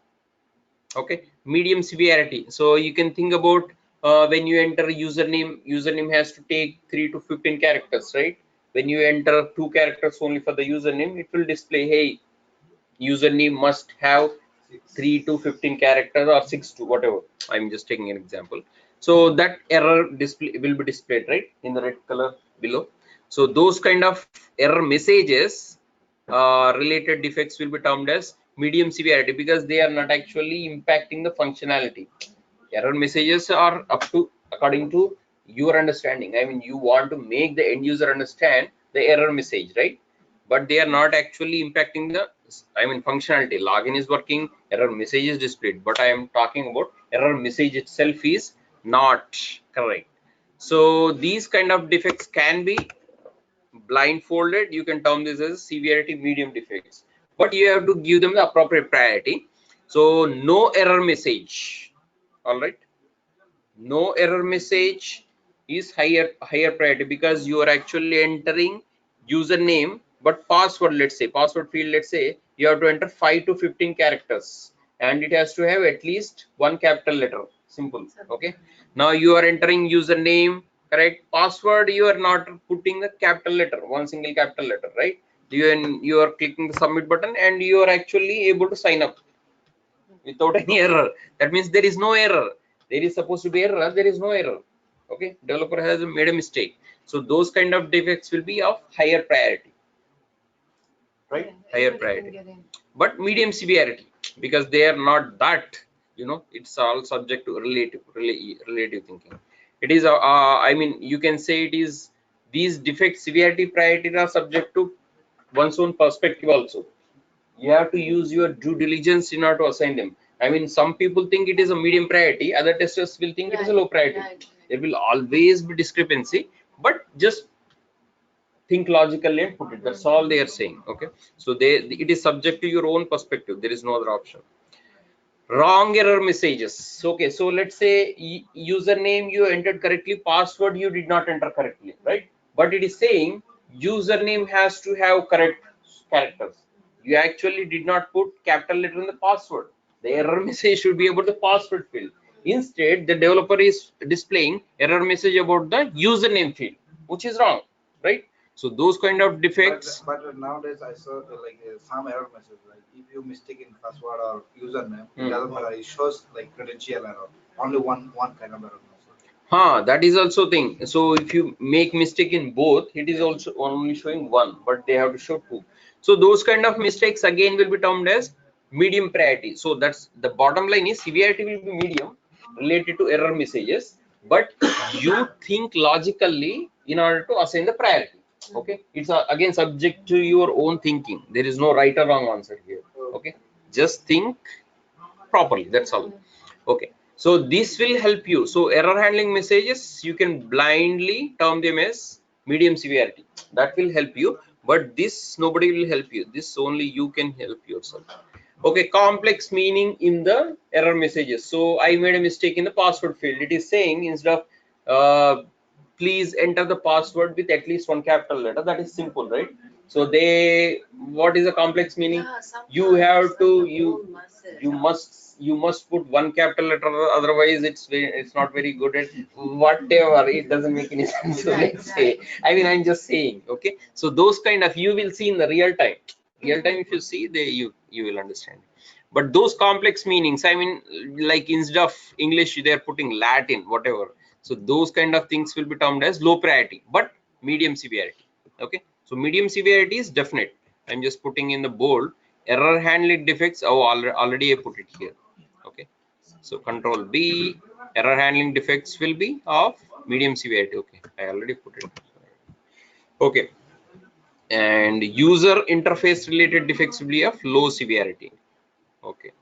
Okay, medium severity. So you can think about when you enter a username has to take 3 to 15 characters, right? When you enter 2 characters only for the username, it will display, hey, username must have 3 to 15 characters or 6 to whatever. I'm just taking an example. So that error display will be displayed right in the red color below. So those kind of error messages related defects will be termed as medium severity because they are not actually impacting the functionality. Error messages are up to according to your understanding. I mean, you want to make the end user understand the error message, right? But they are not actually impacting the, I mean, functionality. Login is working, error message is displayed, but I am talking about error message itself is not correct. So these kind of defects can be blindfolded. You can term this as severity medium defects, but you have to give them the appropriate priority. So no error message, all right, no error message is higher priority because you are actually entering username, but password, let's say password field, let's say you have to enter 5 to 15 characters and it has to have at least one capital letter, simple. Okay, now you are entering username, correct, password you are not putting the capital letter, one single capital letter, right? You are clicking the submit button and you are actually able to sign up without any error. That means there is no error. There is supposed to be error, there is no error. Okay, developer has made a mistake. So those kind of defects will be of higher priority. right? Higher priority, but medium severity, because they are not that, you know, it's all subject to relative thinking. It is I mean, you can say it is, these defect severity priorities are subject to one's own perspective also. You have to use your due diligence in order to assign them. I mean, some people think it is a medium priority, other testers will think it is a low priority. There will always be discrepancy, but just think logically and put it. That's all they are saying. Okay, so it is subject to your own perspective. There is no other option. Wrong error messages. Okay, so let's say username you entered correctly, password you did not enter correctly, right? But it is saying username has to have correct characters. You actually did not put capital letter in the password. The error message should be about the password field. Instead, the developer is displaying error message about the username field, which is wrong, right? So those kind of defects. But nowadays I saw some error message, like if you mistake in password or username, it doesn't matter. It shows like credential error. Only one kind of error message. That is also thing. So if you make mistake in both, it is also only showing one, but they have to show two. So those kind of mistakes again will be termed as medium priority. So that's the bottom line is severity will be medium related to error messages, but you think logically in order to assign the priority. Okay, it's again subject to your own thinking. There is no right or wrong answer here. Okay, just think properly, that's all. Okay, so this will help you. So error handling messages, you can blindly term them as medium severity. That will help you, but this nobody will help you. This only you can help yourself. Okay, complex meaning in the error messages. So I made a mistake in the password field. It is saying instead of please enter the password with at least one capital letter. That is simple, right? So what is a complex meaning? You have to you must put one capital letter, otherwise it's not very good at whatever. It doesn't make any sense. So let's say, I mean, I'm just saying. Okay, so those kind of you will see in the real time. If you see, you will understand. But those complex meanings, I mean, like instead of English they are putting Latin, whatever. So those kind of things will be termed as low priority, but medium severity. Okay, so medium severity is definite. I'm just putting in the bold. Error handling defects, already I put it here. Okay, so control B, error handling defects will be of medium severity. Okay, I already put it. Okay, and user interface related defects will be of low severity. Okay,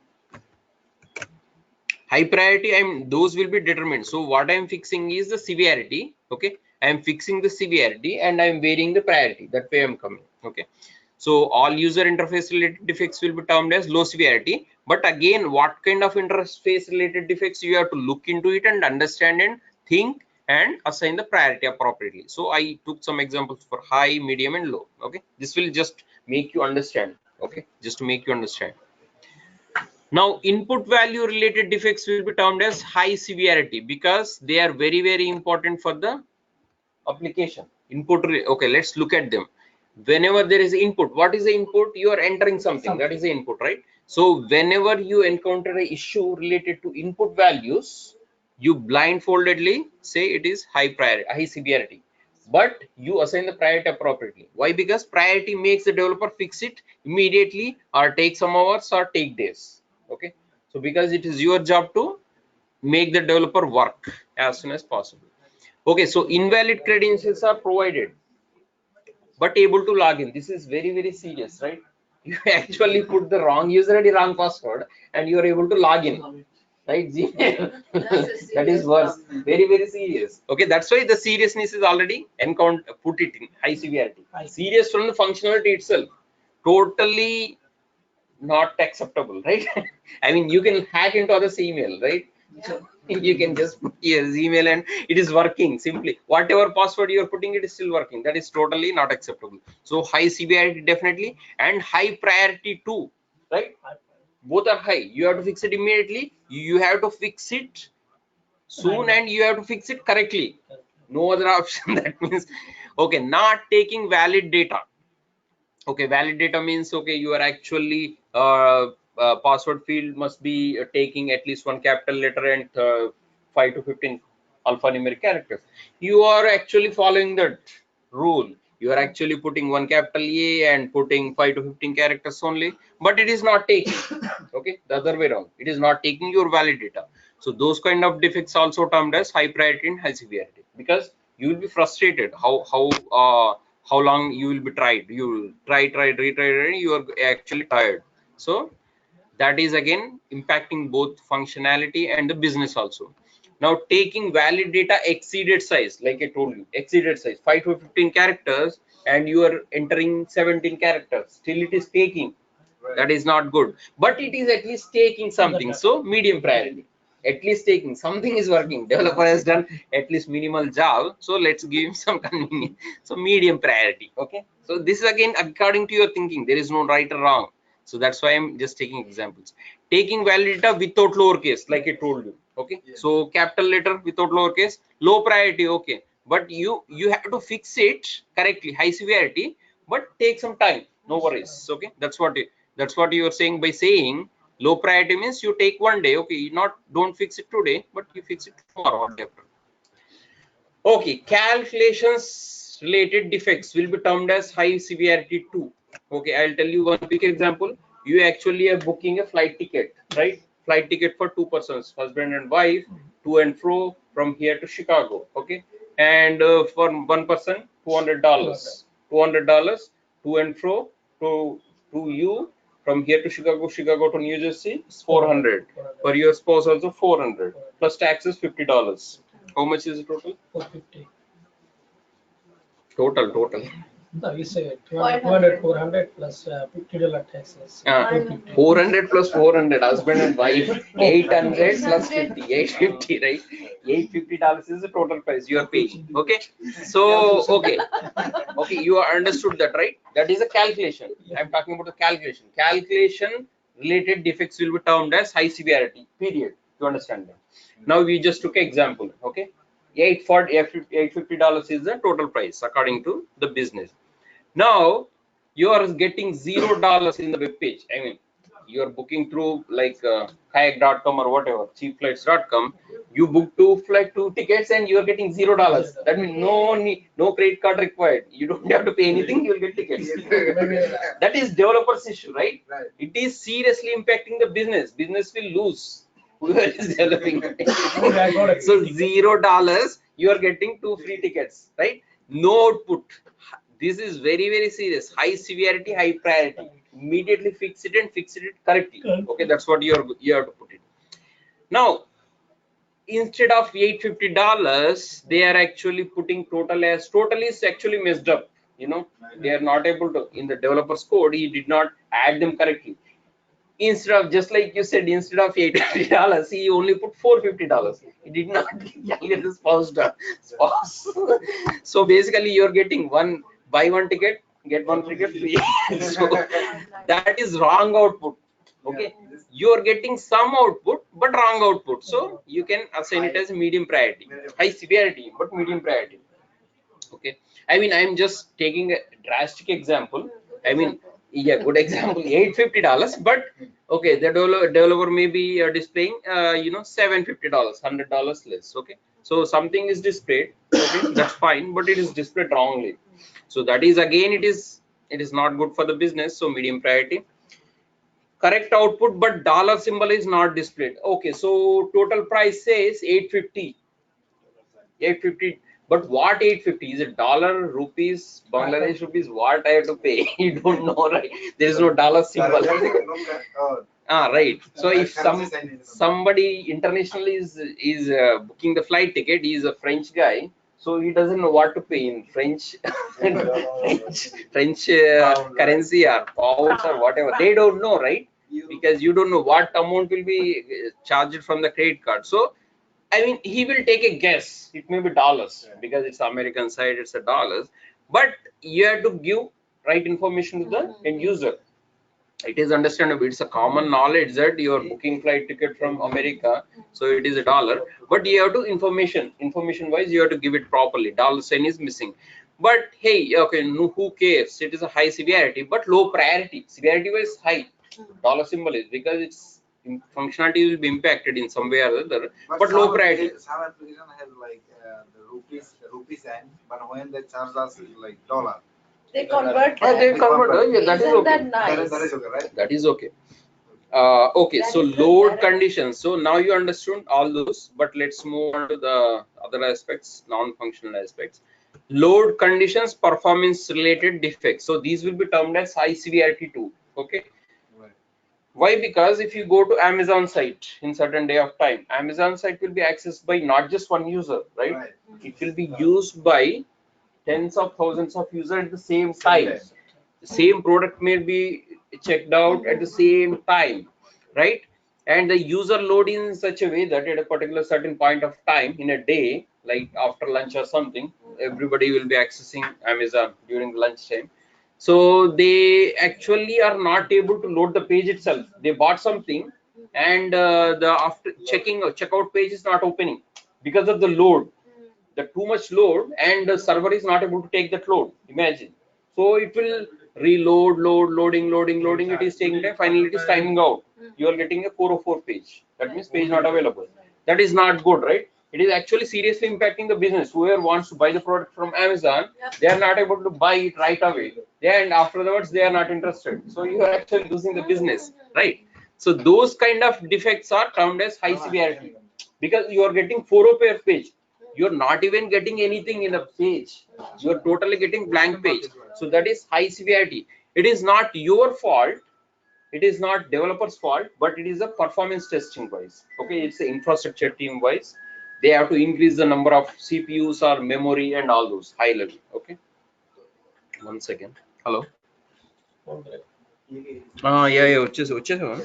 high priority, those will be determined. So what I'm fixing is the severity. Okay, I'm fixing the severity and I'm varying the priority. That way I'm coming. Okay, so all user interface related defects will be termed as low severity. But again, what kind of interface related defects, you have to look into it and understand and think and assign the priority appropriately. So I took some examples for high, medium and low. Okay, this will just make you understand. Okay, just to make you understand. Now input value related defects will be termed as high severity, because they are very, very important for the application. Okay, let's look at them. Whenever there is input, what is the input? You are entering something, that is the input, right? So whenever you encounter an issue related to input values, you blindfoldedly say it is high severity, but you assign the priority appropriately. Why? Because priority makes the developer fix it immediately or take some hours or take days. Okay, so because it is your job to make the developer work as soon as possible. Okay, so invalid credentials are provided but able to log in. This is very, very serious, right? You actually put the wrong user ID, wrong password, and you are able to log in, right? That is worse. Very, very serious. Okay, that's why the seriousness is already put it in high severity. Serious from the functionality itself, totally not acceptable, right? I mean, you can hack into others' email, right? You can just put your email and it is working. Simply whatever password you are putting, it is still working. That is totally not acceptable. So high severity definitely, and high priority too, right? Both are high. You have to fix it immediately, you have to fix it soon, and you have to fix it correctly. No other option. That means, okay, not taking valid data. Okay, valid data means, okay, you are actually password field must be taking at least one capital letter and 5 to 15 alphanumeric characters. You are actually following that rule. You are actually putting one capital A and putting 5 to 15 characters only, but it is not taking. Okay, the other way around, it is not taking your valid data. So those kind of defects also termed as high priority and high severity, because you will be frustrated how long you will be tried. You will try, retry, you are actually tired. So that is again impacting both functionality and the business also. Now taking valid data exceeded size, like I told you, exceeded size 5 to 15 characters, and you are entering 17 characters, still it is taking. That is not good, but it is at least taking something. So medium priority, at least taking something is working. Developer has done at least minimal job, so let's give him some convenience. So medium priority. Okay, so this is again according to your thinking. There is no right or wrong. So that's why I'm just taking examples. Taking valid data without lowercase, like I told you. Okay, so capital letter without lowercase, low priority. Okay, but you have to fix it correctly, high severity, but take some time. No worries. Okay, that's what you are saying by saying low priority means you take one day. Okay, don't fix it today, but you fix it tomorrow or day after. Okay, calculations related defects will be termed as high severity 2. Okay, I'll tell you one quick example. You actually are booking a flight ticket, right? Flight ticket for 2 persons, husband and wife, to and fro from here to Chicago. Okay, and for one person, $200. $200 to and fro to you from here to Chicago, Chicago to New Jersey, 400. For your spouse also 400 plus taxes $50. How much is the total? 450. Total. No, you say 200, 400 plus $50 taxes. 400 plus 400, husband and wife, 800 plus 50, 850, right? $850 is the total price you are paying. Okay, so okay, you understood that, right? That is a calculation. I'm talking about the calculation. Calculation related defects will be termed as high severity. Period. You understand that? Now we just took an example. Okay, $850 is the total price according to the business. Now you are getting $0 in the web page. I mean, you are booking through like kayak.com or whatever, cheapflights.com. You book two tickets and you are getting $0. That means no credit card required. You don't have to pay anything. You will get tickets. That is developer's issue, right? It is seriously impacting the business. Business will lose. Whoever is developing. So $0, you are getting 2 free tickets, right? No output. This is very serious. High severity, high priority. Immediately fix it and fix it correctly. Okay, that's what you have to put it. Now, instead of $850, they are actually putting total is actually messed up. They are not able to, in the developer's code, he did not add them correctly. Instead of, just like you said, instead of $850, he only put $450. He did not calculate the spouse. So basically, you're getting buy one ticket, get one ticket free. So that is wrong output. Okay, you are getting some output but wrong output. So you can assign it as medium priority, high severity, but medium priority. Okay, I mean, I'm just taking a drastic example. I mean, yeah, good example, $850, but okay, the developer may be displaying $750, $100 less. Okay, so something is displayed. Okay, that's fine, but it is displayed wrongly. So that is again, it is not good for the business. So medium priority. Correct output, but dollar symbol is not displayed. Okay, so total price says 850, but what 850 is it? Dollar, rupees, Bangladesh rupees? What I have to pay? You don't know, right? There is no dollar symbol. Right. So if somebody internationally is booking the flight ticket, he is a French guy, so he doesn't know what to pay in French currency or pounds or whatever. They don't know, right? Because you don't know what amount will be charged from the credit card. So I mean, he will take a guess. It may be dollars because it's American side, it's a dollars. But you have to give right information to the end user. It is understandable. It's a common knowledge that you are booking flight ticket from America, so it is a dollar. But you have to information wise, you have to give it properly. Dollar sign is missing. But hey, okay, no, who cares? It is a high severity, but low priority. Severity wise high. Dollar symbol is because functionality will be impacted in some way or other, but some low priority. Some application has like the rupees and but when they charge us like dollar. They convert They convert. Yeah, that is Isn't okay. that nice? That is okay, right? That is okay. Okay, That so is good. load conditions. So now you understood all those, but let's move on to the other aspects, non-functional aspects. Load conditions, performance related defects. So these will be termed as high severity too. Okay. Right. Why? Because if you go to Amazon site in certain day of time, Amazon site will be accessed by not just one user, right? It will be used by tens of thousands of users at the same time. The same product may be checked out at the same time, right? And the user load in such a way that at a particular certain point of time in a day, like after lunch or something, everybody will be accessing Amazon during lunch time. So they actually are not able to load the page itself. They bought something and the after checkout page is not opening because of the load, the too much load, and the server is not able to take that load. Imagine. So it will reload, loading. It is taking time. Finally, it is timing out. You are getting a 404 page. That means page not available. That is not good, right? It is actually seriously impacting the business. Whoever wants to buy the product from Amazon, they are not able to buy it right away. And afterwards, they are not interested. So you are actually losing the business, right? So those kind of defects are termed as high severity because you are getting 404 page. You're not even getting anything in a page. You're totally getting blank page. So that is high severity. It is not your fault. It is not developer's fault, but it is a performance testing wise. Okay, it's the infrastructure team wise. They have to increase the number of CPUs or memory and all those high level. Okay. 1 second. Hello. Yeah. వచ్చేసావా?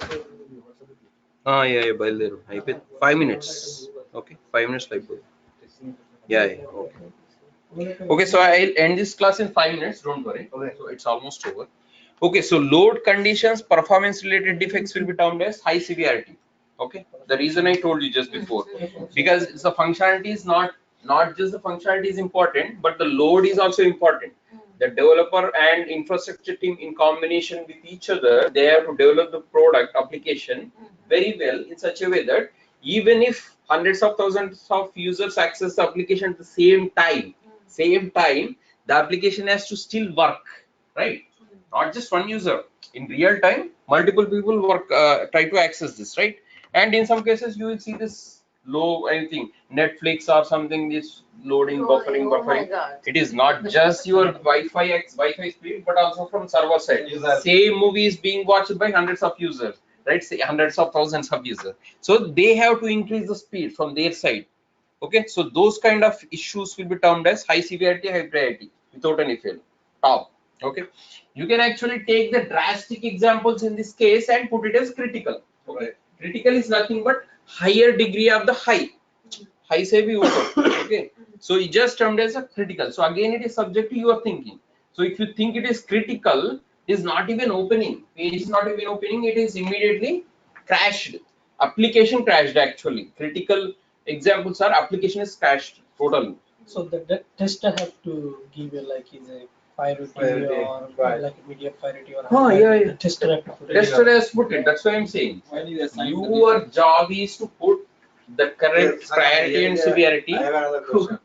Yeah, బయలుదేరు అయిపోయింది 5 minutes. Okay, 5 minutes అయిపోయింది. Yeah, okay, so I'll end this class in 5 minutes, don't worry. Okay, so it's almost over. Okay, so load conditions, performance related defects will be termed as high severity. Okay, the reason I told you just before, because the functionality is not just the functionality is important, but the load is also important. The developer and infrastructure team in combination with each other, they have to develop the product application very well in such a way that even if hundreds of thousands of users access the application at the same time, the application has to still work, right? Not just one user. In real time, multiple people work, try to access this, right? And in some cases, you will see this low anything, Netflix or something is loading, buffering. It is not just your Wi-Fi speed, but also from server side. Same movie is being watched by hundreds of users, right? Say hundreds of thousands of users. So they have to increase the speed from their side. Okay, so those kind of issues will be termed as high severity, high priority without any fail. Top. Okay, you can actually take the drastic examples in this case and put it as critical. Okay, critical is nothing but higher degree of the high say we okay, so it just termed as a critical. So again, it is subject to your thinking. So if you think it is critical, it is not even opening, page is not even opening, it is immediately crashed, application crashed. Actually, critical examples are application is crashed totally. So the tester have to give you like is a priority or like medium priority or Yeah. The tester have to put it. Tester has put it. That's why I'm saying your job is to put the correct priority and severity. I have another question.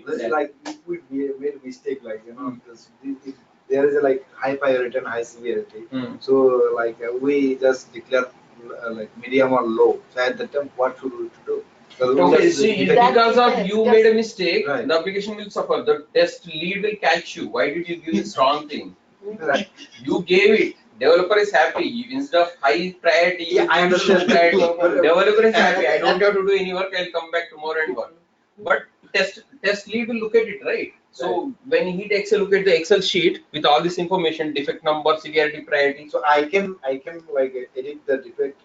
This is like if we made mistake, like if there is a like high priority and high severity. So like we just declare like medium or low. So at that time, what should we do? Okay, see, because of you made a mistake, right, the application will suffer. The test lead will catch you. Why did you give this wrong thing? Right. You gave it. Developer is happy. Instead of high priority, I understand. Developer is happy. I don't have to do any work. I'll come back tomorrow and work. But test lead will look at it, right? So when he takes a look at the Excel sheet with all this information, defect number, severity, priority. So I can like edit the defect.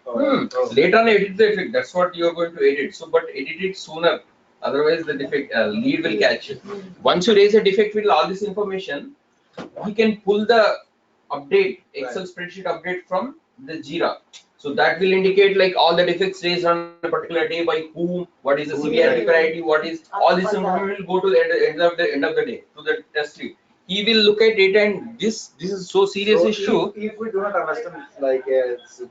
Later on, edit the defect. That's what you are going to edit. So, but edit it sooner. Otherwise, the defect lead will catch it. Once you raise a defect with all this information, he can pull the update, Excel spreadsheet update from the JIRA. So that will indicate like all the defects raised on a particular day by whom, what is the severity, priority, what is all this information will go to the end of the day to the test lead. he will look at it and this is so serious So issue. if we do not understand like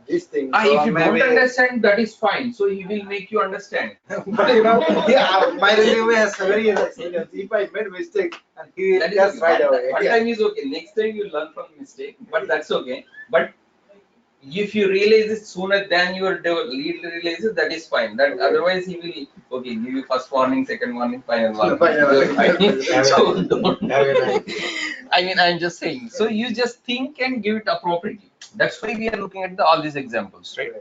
this thing, so If you maybe, don't understand, that is fine. So he will make you understand. but yeah, my resume has very experience. If I made mistake, and he That is just okay. right away. One time is okay. Next time you learn from mistake, but that's okay. But if you realize it sooner than your lead realizes, that is fine. That otherwise he will give you first warning, second warning, final warning. So don't. I mean, I'm just saying. So you just think and give it appropriately. That's why we are looking at all these examples, right?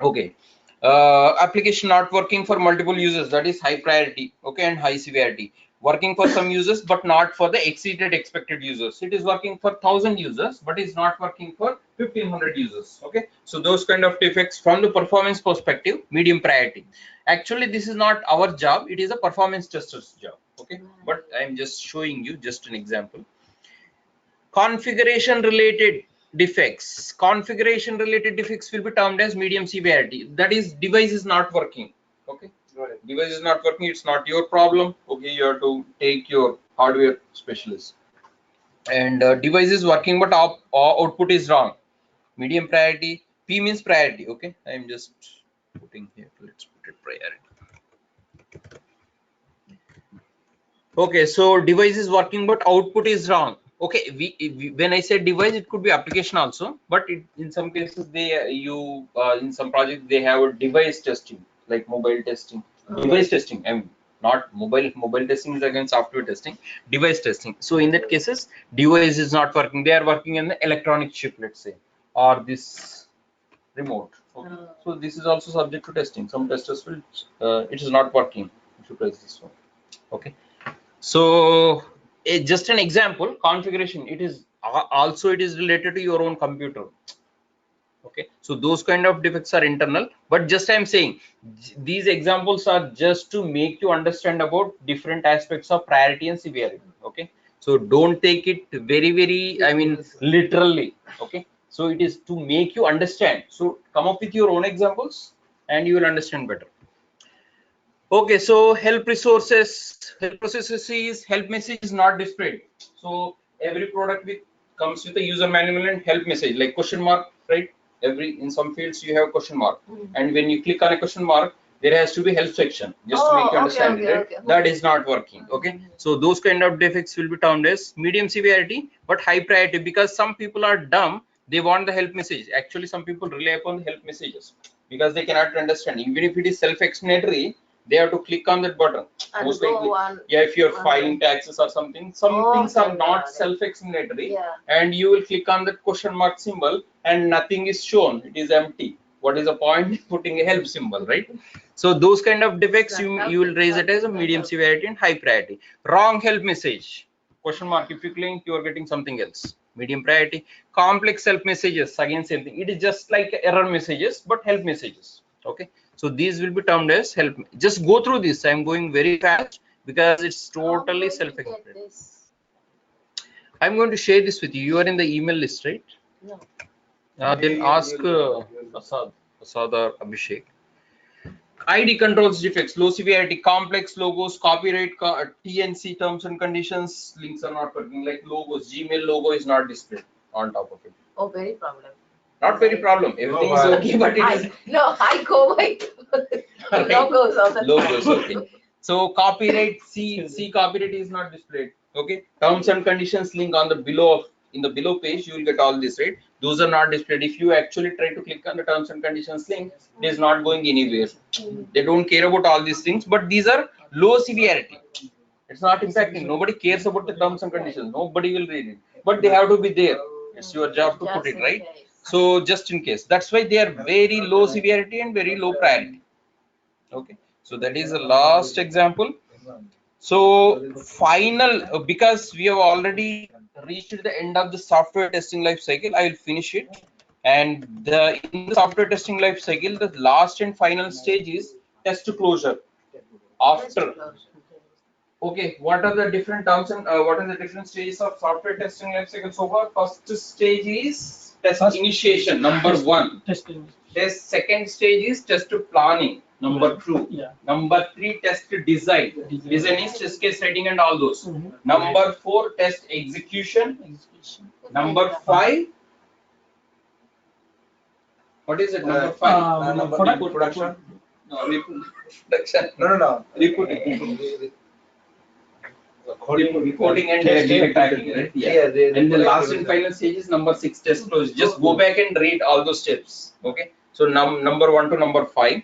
Okay. Application not working for multiple users, that is high priority, okay, and high severity. Working for some users but not for the exceeded expected users. It is working for 1000 users but is not working for 1500 users. Okay, so those kind of defects from the performance perspective, medium priority. Actually this is not our job, it is a performance tester's job. Okay, but I'm just showing you just an example. Configuration related defects will be termed as medium severity. That is, device is not working. Okay, right. Device is not working, it's not your problem. Okay, you have to take your hardware specialist. And device is working but output is wrong. Medium priority. P means priority. Okay, I'm just putting here, let's put it priority. Okay, so device is working but output is wrong. Okay, when I say device, it could be application also, but in some cases in some projects they have a device testing, like mobile testing. Device testing, I mean, not mobile testing is again software testing, device testing. So in that cases, device is not working, they are working in the electronic chip, let's say, or this remote. Okay. So this is also subject to testing. Some testers will it is not working if you press this one. Okay, so just an example, configuration, it is related to your own computer. Okay, so those kind of defects are internal, but just I'm saying these examples are just to make you understand about different aspects of priority and severity. Okay, so don't take it very, I mean, literally. Okay, so it is to make you understand. So come up with your own examples and you will understand better. Okay, so help resources, help processes is help message is not displayed. So every product comes with a user manual and help message, like question mark, right? In some fields you have a question mark, and when you click on a question mark, there has to be help section just to make you understand it, right? That is not working. Okay, so those kind of defects will be termed as medium severity but high priority, because some people are dumb, they want the help message. Actually, some people rely upon the help messages because they cannot understand. Even if it is self-explanatory, they have to click on that button. Most likely, if you're filing taxes or something, some things are not self-explanatory, and you will click on that question mark symbol and nothing is shown, it is empty. What is the point putting a help symbol, right? So those kind of defects you will raise it as a medium severity and high priority. Wrong help message, question mark, if you click you are getting something else, medium priority. Complex help messages, again same thing, it is just like error messages but help messages. Okay, so these will be termed as help. Just go through this, I'm going very fast because it's totally self-explanatory. I'm going to share this with you. You are in the email list, right? No. Then ask Asad or Abhishek. ID controls defects, low severity, complex logos, copyright, TNC terms and conditions, links are not working, like logos, Gmail logo is not displayed on top of it. Oh, very problem. Not very problem, everything is okay, but it is. No, I go by logos all the time. Logos, okay. So copyright, C copyright is not displayed. Okay, terms and conditions link on the below in the below page, you will get all this, right? Those are not displayed. If you actually try to click on the terms and conditions link, it is not going anywhere. They don't care about all these things, but these are low severity. It's not impacting. Nobody cares about the terms and conditions. Nobody will read it, but they have to be there. It's your job to put it, right? So just in case, that's why they are very low severity and very low priority. Okay, so that is the last example. So final, because we have already reached the end of the software testing life cycle, I will finish it. And in the software testing life cycle, the last and final stage is test to closure. After, okay, what are the different terms and what are the different stages of software testing life cycle so far? First stage is test initiation, number 1. Test second stage is test planning, Number 2. Yeah. Number 3, test design. Design is test case writing and all those. Number 4, test execution. Number 5. What is it? Number 5. Number production. No, production. No. Reporting and defect tracking, right? Yeah. And the last and final stage is number 6, test close. Just go back and read all those steps. Okay. So number 1 to number 5.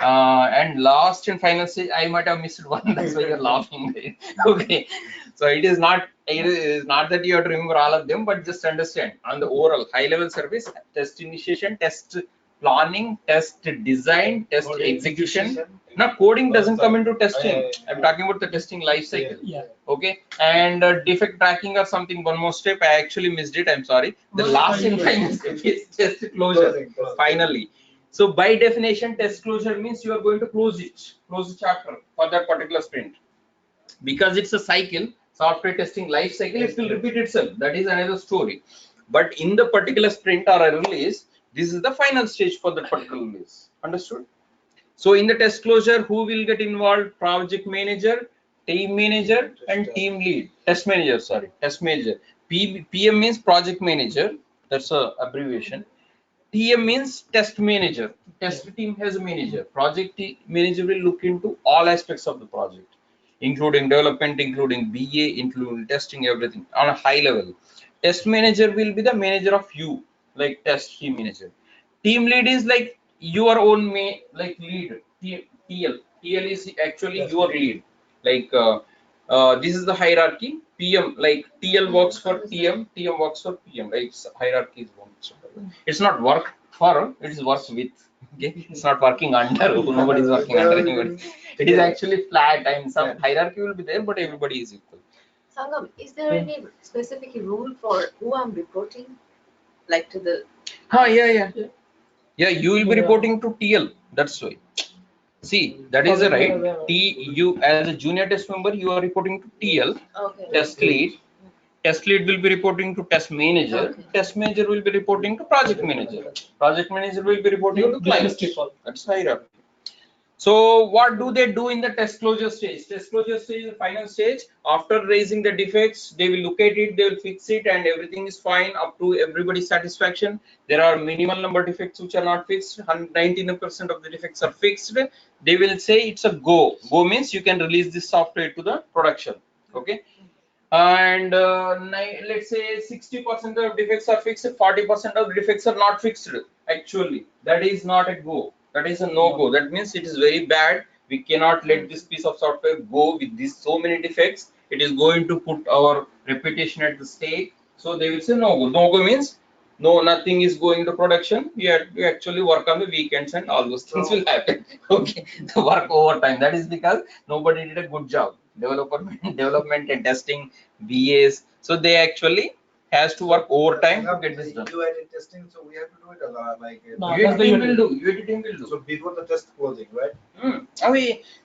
And last and final stage, I might have missed one. That's why you're laughing. Okay. So it is not that you have to remember all of them, but just understand on the overall high level service: test initiation, test planning, test design, test execution. Now coding doesn't come into testing. I'm talking about the testing life cycle. Yeah. Okay. And defect tracking or something, one more step. I actually missed it. I'm sorry. The last and final step is test closure. Finally. So by definition, test closure means you are going to close the chapter for that particular sprint. Because it's a cycle, software testing life cycle, it will repeat itself. That is another story. But in the particular sprint or a release, this is the final stage for that particular release. Understood? So in the test closure, who will get involved? Project manager, team manager, and team lead. Test manager, sorry. Test manager. PM means project manager. That's a abbreviation. TM means test manager. Test team has a manager. Project manager will look into all aspects of the project, including development, including BA, including testing, everything on a high level. Test manager will be the manager of you, like test team manager. Team lead is like your own lead. TL is actually your lead. Like this is the hierarchy. PM, like TL works for TM, TM works for PM. Like hierarchy is one. It's not work for, it is work with. Okay, it's not working under. Nobody is working under anybody. It is actually flat. And some hierarchy will be there, but everybody is equal. Sangam, is there any specific rule for who I'm reporting, like to the? Yeah, you will be reporting to TL. That's why. See, that is right. You as a junior test member, you are reporting to TL, test lead. Test lead will be reporting to test manager. Test manager will be reporting to project manager. Project manager will be reporting to client. That's hierarchy. So what do they do in the test closure stage? Test closure stage is the final stage. After raising the defects, they will look at it, they will fix it, and everything is fine up to everybody's satisfaction. There are minimal number of defects which are not fixed. 99% of the defects are fixed. They will say it's a go. Go means you can release this software to the production. Okay. And let's say 60% of defects are fixed, 40% of defects are not fixed. Actually, that is not a go. That is a no-go. That means it is very bad. We cannot let this piece of software go with these so many defects. It is going to put our reputation at the stake. So they will say no-go. No-go means no, nothing is going to production. We have to actually work on the weekends and all those things will happen. Okay, the work overtime. That is because nobody did a good job. Development and testing, BAs. So they actually has to work overtime to get this done. UAT testing, so we have to do it a lot. Like UAT team will do. UAT team will do. So before the test closing, right?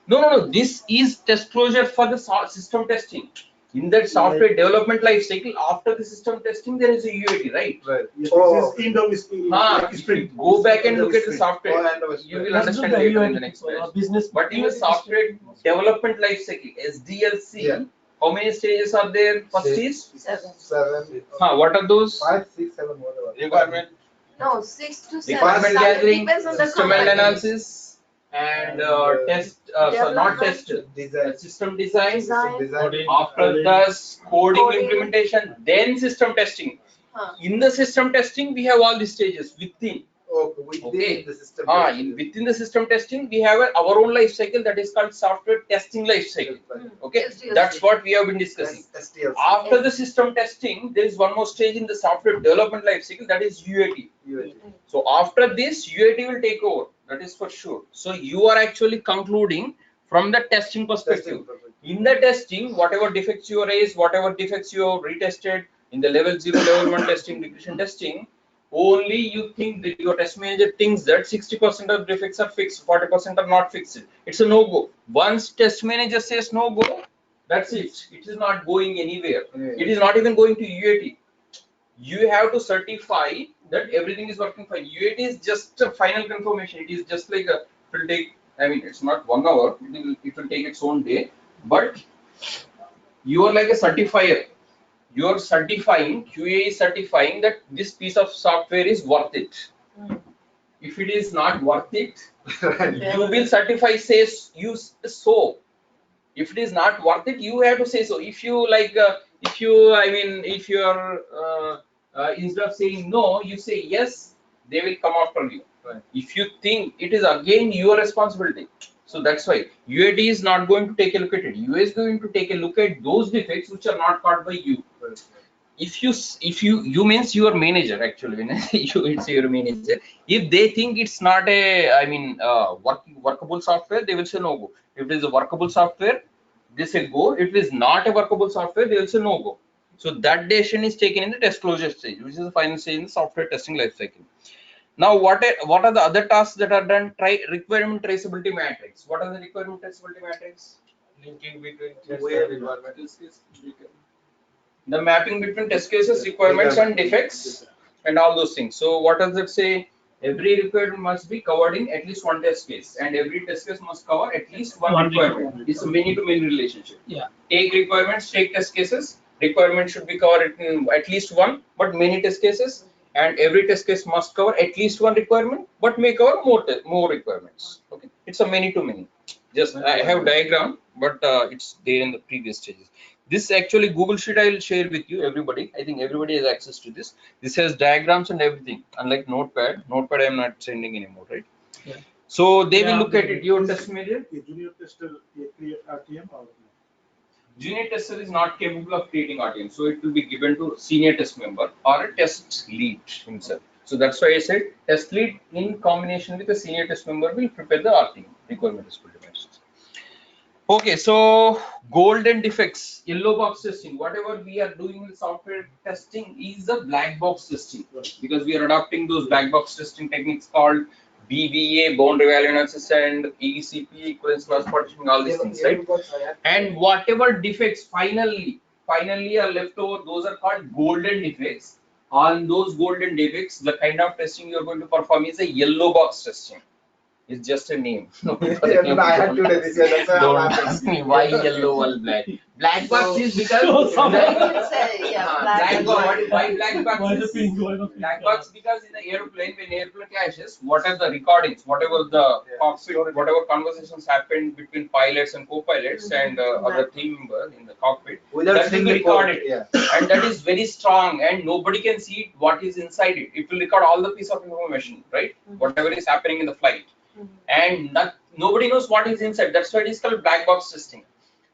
No. This is test closure for the system testing. In that software development life cycle, after the system testing, there is a UAT, right? Right. Go back and look at the software. You will understand later in the next batch. But in the software development life cycle, SDLC, how many stages are there? First is 7. What are those? 5, 6, 7, whatever. Requirement. No, 6 to 7. Requirement gathering, Depends on the system company. analysis. And test, not test, system design. After that, coding implementation, then system testing. In the system testing, we have all these stages within. Within the system. Within the system testing, we have our own life cycle that is called software testing life cycle. Okay, STLC. that's what we have been discussing. STLC. After the system testing, there is one more stage in the software development life cycle, that is UAT. So after this, UAT will take over. That is for sure. So you are actually concluding from the testing perspective. In the testing, whatever defects you raised, whatever defects you have retested in the level 0, level 1 testing, regression testing, only you think that your test manager thinks that 60% of defects are fixed, 40% are not fixed. It's a no-go. Once test manager says no-go, that's it. It is not going anywhere. It is not even going to UAT. You have to certify that everything is working fine. UAT is just a final confirmation. It is just like it will take I mean, it's not 1 hour. It will take its own day. But you are like a certifier. You are certifying, QA is certifying that this piece of software is worth it. If it is not worth it, you will certify, say you so. If it is not worth it, you have to say so. If you like, if you are instead of saying no, you say yes, they will come after you. Right. If you think it is again your responsibility, so that's why UAT is not going to take a look at it. UA is going to take a look at those defects which are not caught by you. Right. If you means your manager, actually when I say you, it's your manager. If they think it's not a workable software, they will say no go. If it is a workable software, they say go. If it is not a workable software, they will say no go. So that decision is taken in the test closure stage, which is the final stage in the software testing life cycle. Now, what are the other tasks that are done? Try requirement traceability matrix. What are the requirement traceability matrix? Linking between the mapping between test cases, requirements, and defects, and all those things. So, what does it say? Every requirement must be covered in at least one test case, and every test case must cover at least one requirement. It's a many-to-many relationship. Yeah. Take requirements, take test cases. Requirement should be covered in at least one, but many test cases, and every test case must cover at least one requirement, but may cover more requirements. Okay, it's a many-to-many. Just I have diagram, but it's there in the previous stages. This actually Google Sheet I will share with you, everybody. I think everybody has access to this. This has diagrams and everything. Unlike Notepad, I am not sending anymore, right? Yeah. So they will look at it. Your test manager. Junior tester create RTM or junior tester is not capable of creating RTM, so it will be given to senior test member or a test lead himself. So that's why I said test lead in combination with the senior test member will prepare the RTM, requirement traceability matrix. Okay, so golden defects, yellow box testing, whatever we are doing in software testing is the black box testing, because we are adopting those black box testing techniques called BVA, boundary value analysis, and ECP, equivalence class partitioning, all these things, right? And whatever defects finally are left over, those are called golden defects. On those golden defects, the kind of testing you are going to perform is a yellow box testing. It's just a name. Don't ask me why yellow or black. Black box is because why black box is black box because in the airplane, when airplane crashes, what are the recordings, whatever the cockpit, whatever conversations happened between pilots and co-pilots and other team members in the cockpit, that will be recorded, and that is very strong, and nobody can see what is inside it. It will record all the piece of information, right? Whatever is happening in the flight. And nobody knows what is inside. That's why it is called black box testing.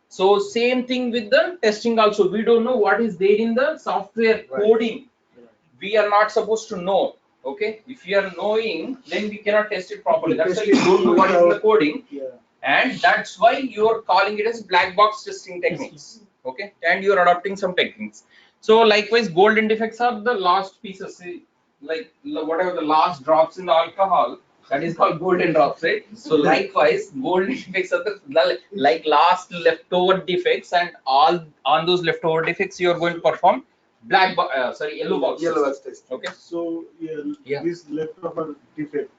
So same thing with the testing also. We don't know what is there in the software coding. We are not supposed to know. Okay, if we are knowing, then we cannot test it properly. That's why you don't know what is in the coding, and that's why you are calling it as black box testing techniques. Okay, and you are adopting some techniques. So likewise, golden defects are the last pieces, like whatever the last drops in the alcohol. That is called golden drops, right? So likewise, golden defects are the like last leftover defects, and all on those leftover defects you are going to perform yellow box test. Okay. So this leftover defect,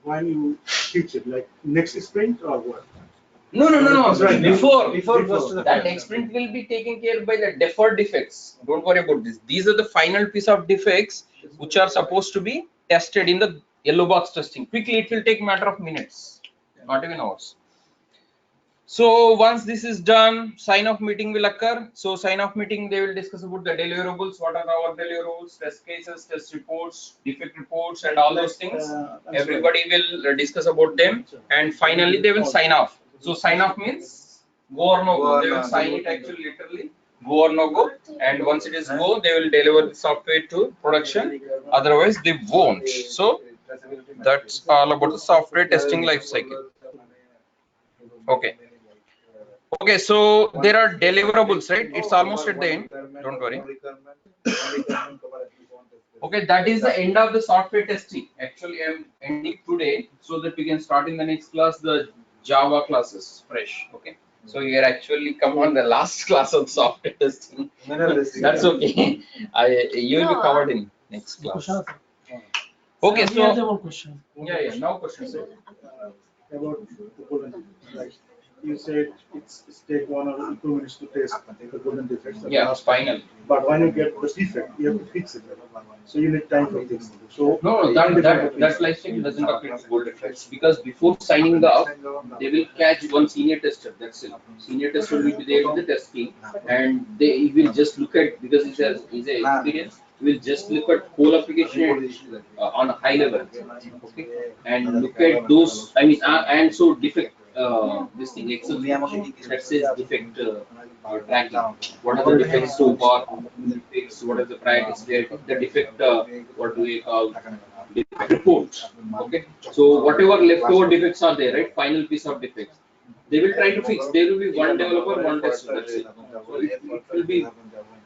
when you teach it, like next sprint or what? No. Right. Before that next sprint will be taken care by the deferred defects. Don't worry about this. These are the final piece of defects which are supposed to be tested in the yellow box testing. Quickly, it will take a matter of minutes, not even hours. So once this is done, sign-off meeting will occur. So sign-off meeting, they will discuss about the deliverables, what are our deliverables, test cases, test reports, defect reports, and all those things. Everybody will discuss about them, and finally they will sign off. So sign-off means go or no go. They will sign it actually literally, go or no go, and once it is go, they will deliver the software to production. Otherwise, they won't. So that's all about the software testing life cycle. Okay. Okay, so there are deliverables, right? It's almost at the end. Don't worry. Okay, that is the end of the software testing. Actually, I'm ending today so that we can start in the next class the Java classes fresh. Okay. So you are actually come on the last class of software testing. That's okay. You will be covered in next class. Okay, so question. Yeah. Now questions. About Like you said, it's take 1 or 2 minutes to test the golden defects. Yeah, final. But when you get the defect, you have to fix it. So you need time for this. So No, that life cycle doesn't occur to gold defects because before signing the up, they will catch one senior tester. That's it. Senior tester will be there with the test key, and they will just look at, because he's a experience. Will just look at whole application on a high level, okay, and look at those. I mean, and so defect. This thing Excel that says defect tracking. What are the defects so far? Defects. What are the priorities? The defect. What do we call defect report? Okay. So whatever leftover defects are there, right? Final piece of defects. They will try to fix. There will be one developer, one tester. That's it. So it will be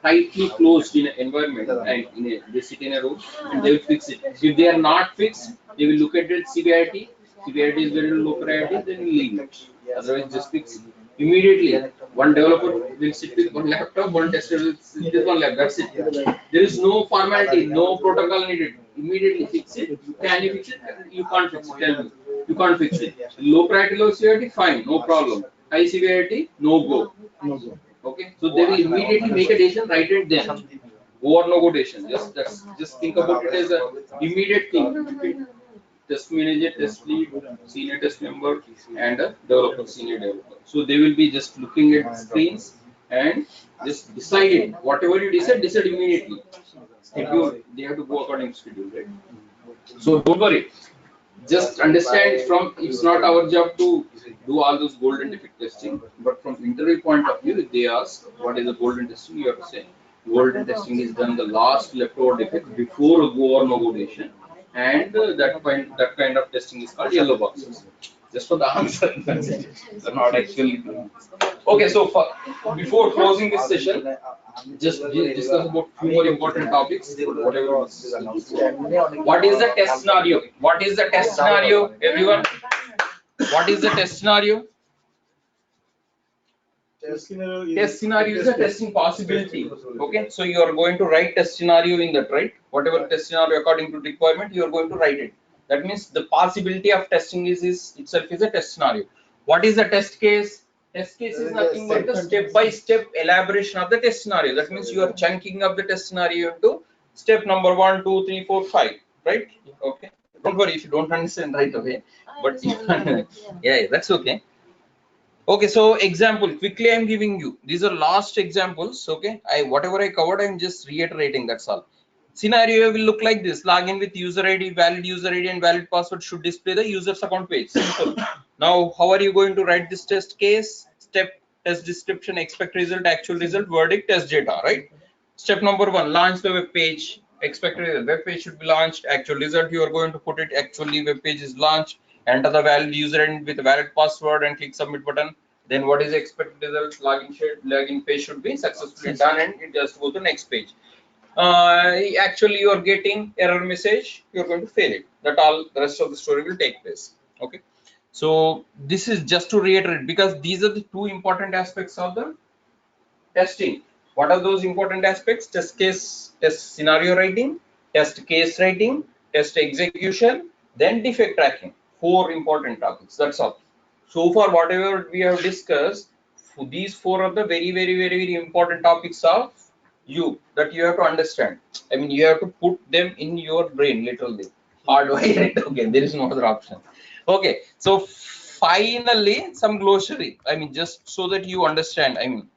tightly closed in an environment, and they sit in a room and they will fix it. If they are not fixed, they will look at it severity. Severity is very low priority, then we leave it. Otherwise, just fix it. Immediately, one developer will sit with one laptop, one tester will sit with one laptop. That's it. There is no formality, no protocol needed. Immediately fix it. Can you fix it? You can't fix it. Tell me. You can't fix it. Low priority, low severity, fine, no problem. High severity, no go. no go. Okay, so they will immediately make a decision, write it then. Go or no go decision. Just think about it as a immediate thing. Test manager, test lead, senior test member, and a developer, senior developer. So they will be just looking at screens and just deciding whatever you decide immediately. Schedule, they have to go according to schedule, right? So don't worry. Just understand it's not our job to do all those golden defect testing, but from interview point of view, if they ask what is the golden testing, you have to say golden testing is done the last leftover defect before a go or no go decision. And that kind of testing is called yellow boxes. Just for the answer, that's it. They're not actually doing this. Okay, so before closing this session, just discuss about few more important topics. Whatever. What is the test scenario? What is the test scenario, everyone? What is the test scenario? Test scenario is a testing possibility. Okay, so you are going to write test scenario in that, right? Whatever test scenario according to requirement, you are going to write it. That means the possibility of testing is itself is a test scenario. What is the test case? Test case is nothing but the step-by-step elaboration of the test scenario. That means you are chunking up the test scenario into step number 1, 2, 3, 4, 5, right? Okay. Don't worry if you don't understand right away, but yeah, that's okay. Okay, so example quickly I'm giving you. These are last examples. Okay, whatever I covered, I'm just reiterating. That's all. Scenario will look like this: login with user ID, valid user ID, and valid password should display the user's account page. Simple. Now, how are you going to write this test case? Step: test description, expect result, actual result, verdict, test data. Right. Step number 1: launch the web page. Expected result: web page should be launched. Actual result: you are going to put it. Actually, web page is launched. Enter the valid user ID with a valid password and click submit button. Then what is the expected result? Login page should be successfully done, and it just go to next page. Actually, you are getting error message. You are going to fail it. That all the rest of the story will take place. Okay. So this is just to reiterate, because these are the two important aspects of the testing. What are those important aspects? Test case, test scenario writing, test case writing, test execution, then defect tracking. 4 important topics. That's all. So far, whatever we have discussed, these 4 are the very important topics of you that you have to understand. I mean, you have to put them in your brain literally. Hardwire it. Okay, there is no other option. Okay, so finally, some glossary. I mean, just so that you understand. I mean,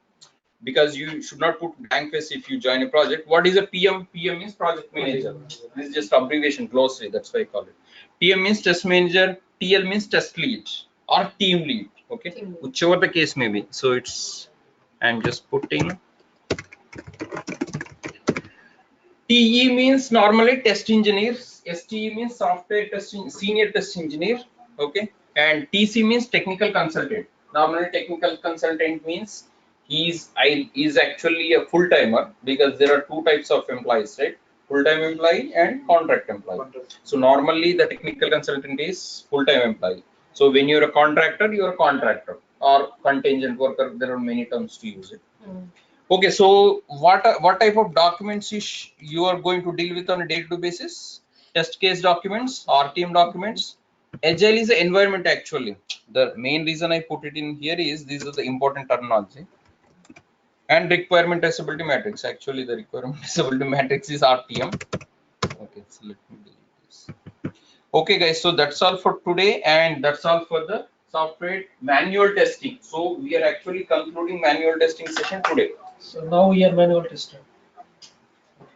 because you should not put blank face if you join a project. What is a PM? PM means project manager. This is just abbreviation, glossary. That's why I call it. TM means test manager. TL means test lead or team lead. Okay, whichever the case may be. So it's, I'm just putting. TE means normally test engineers. STE means software testing, senior test engineer. Okay, and TC means technical consultant. Normally, technical consultant means he is actually a full timer, because there are 2 types of employees, right? Full-time employee and contract employee. So normally the technical consultant is full-time employee. So when you're a contractor, you're a contractor or contingent worker. There are many terms to use it. Okay, so what type of documents you are going to deal with on a day-to-day basis? Test case documents, RTM documents, Agile is an environment actually. The main reason I put it in here is these are the important terminology. And requirement traceability matrix. Actually, the requirement traceability matrix is RTM. Okay, so let me delete this. Okay, guys, so that's all for today, and that's all for the software manual testing. So we are actually concluding manual testing session today. So now we are manual tester.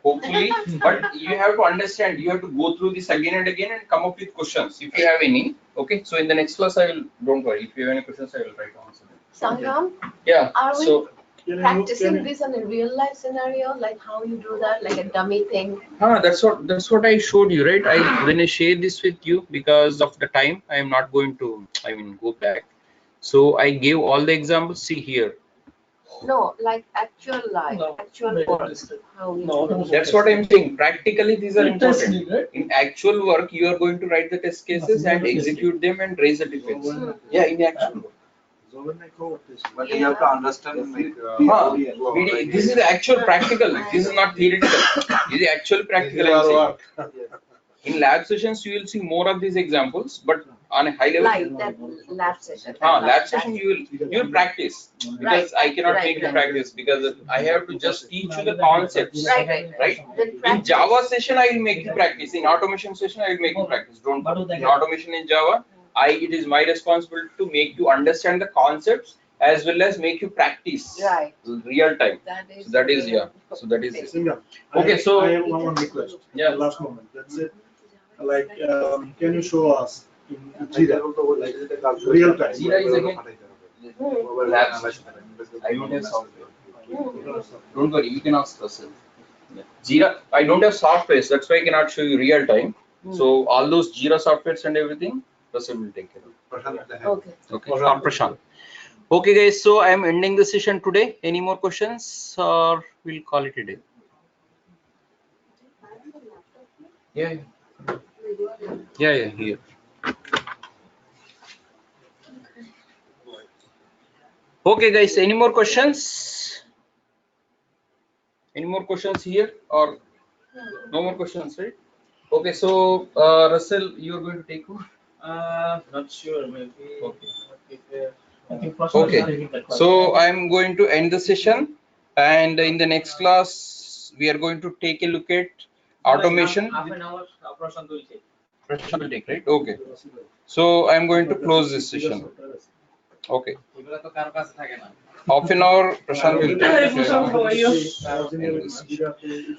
Hopefully, but you have to understand, you have to go through this again and again and come up with questions if you have any. Okay, so in the next class, I will, don't worry, if you have any questions, I will try to answer them. Sangam, Yeah, are we so practicing this on a real life scenario, like how you do that, like a dummy thing? that's what I showed you, right? When I share this with you, because of the time, I am not going to, go back. So I gave all the examples. See here. No, like actual life, actual work. How we do it. That's what I'm saying. Practically, these are important. In actual work, you are going to write the test cases and execute them and raise the defects. Yeah, in actual work. But you have to understand like This is the actual practical. This is not theoretical. This is actual practical. I'm saying. In lab sessions, you will see more of these examples, but on a high level, like that lab session. lab session you will practice, because I cannot make you practice, because I have to just teach you the concepts. Right. In Java session, I will make you practice. In automation session, I will make you practice. Don't worry. In automation in Java, it is my responsibility to make you understand the concepts as well as make you practice real time. So that is yeah. So that is it. Okay, so I have one request. Yeah. Last moment. That's it. Like, can you show us in JIRA, like real time? JIRA is again lab session. I don't have software. Don't worry, you can ask yourself. JIRA, I don't have softwares, that's why I cannot show you real time. So all those JIRA softwares and everything, Prasad will take care of. Okay. Or Prashant. Okay, guys. So I am ending the session today. Any more questions, or we'll call it a day? Yeah. Yeah. Here. Okay, guys. Any more questions? Any more questions here, or no more questions, right? Okay. So Russell, you are going to take over. Not sure, maybe. Okay. I think first Okay, so I'm going to end the session, and in the next class we are going to take a look at automation. Half an hour, Prashant will take. Prashant will take, right? Okay. So I'm going to close this session. Okay. Half an hour, Prashant will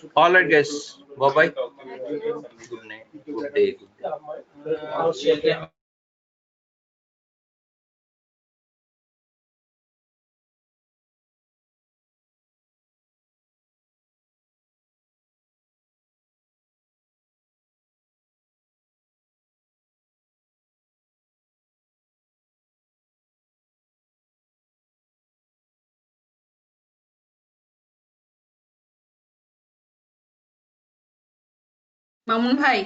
take. All right, guys. Bye bye. Good night. Good day. Good day. Mamun ভাই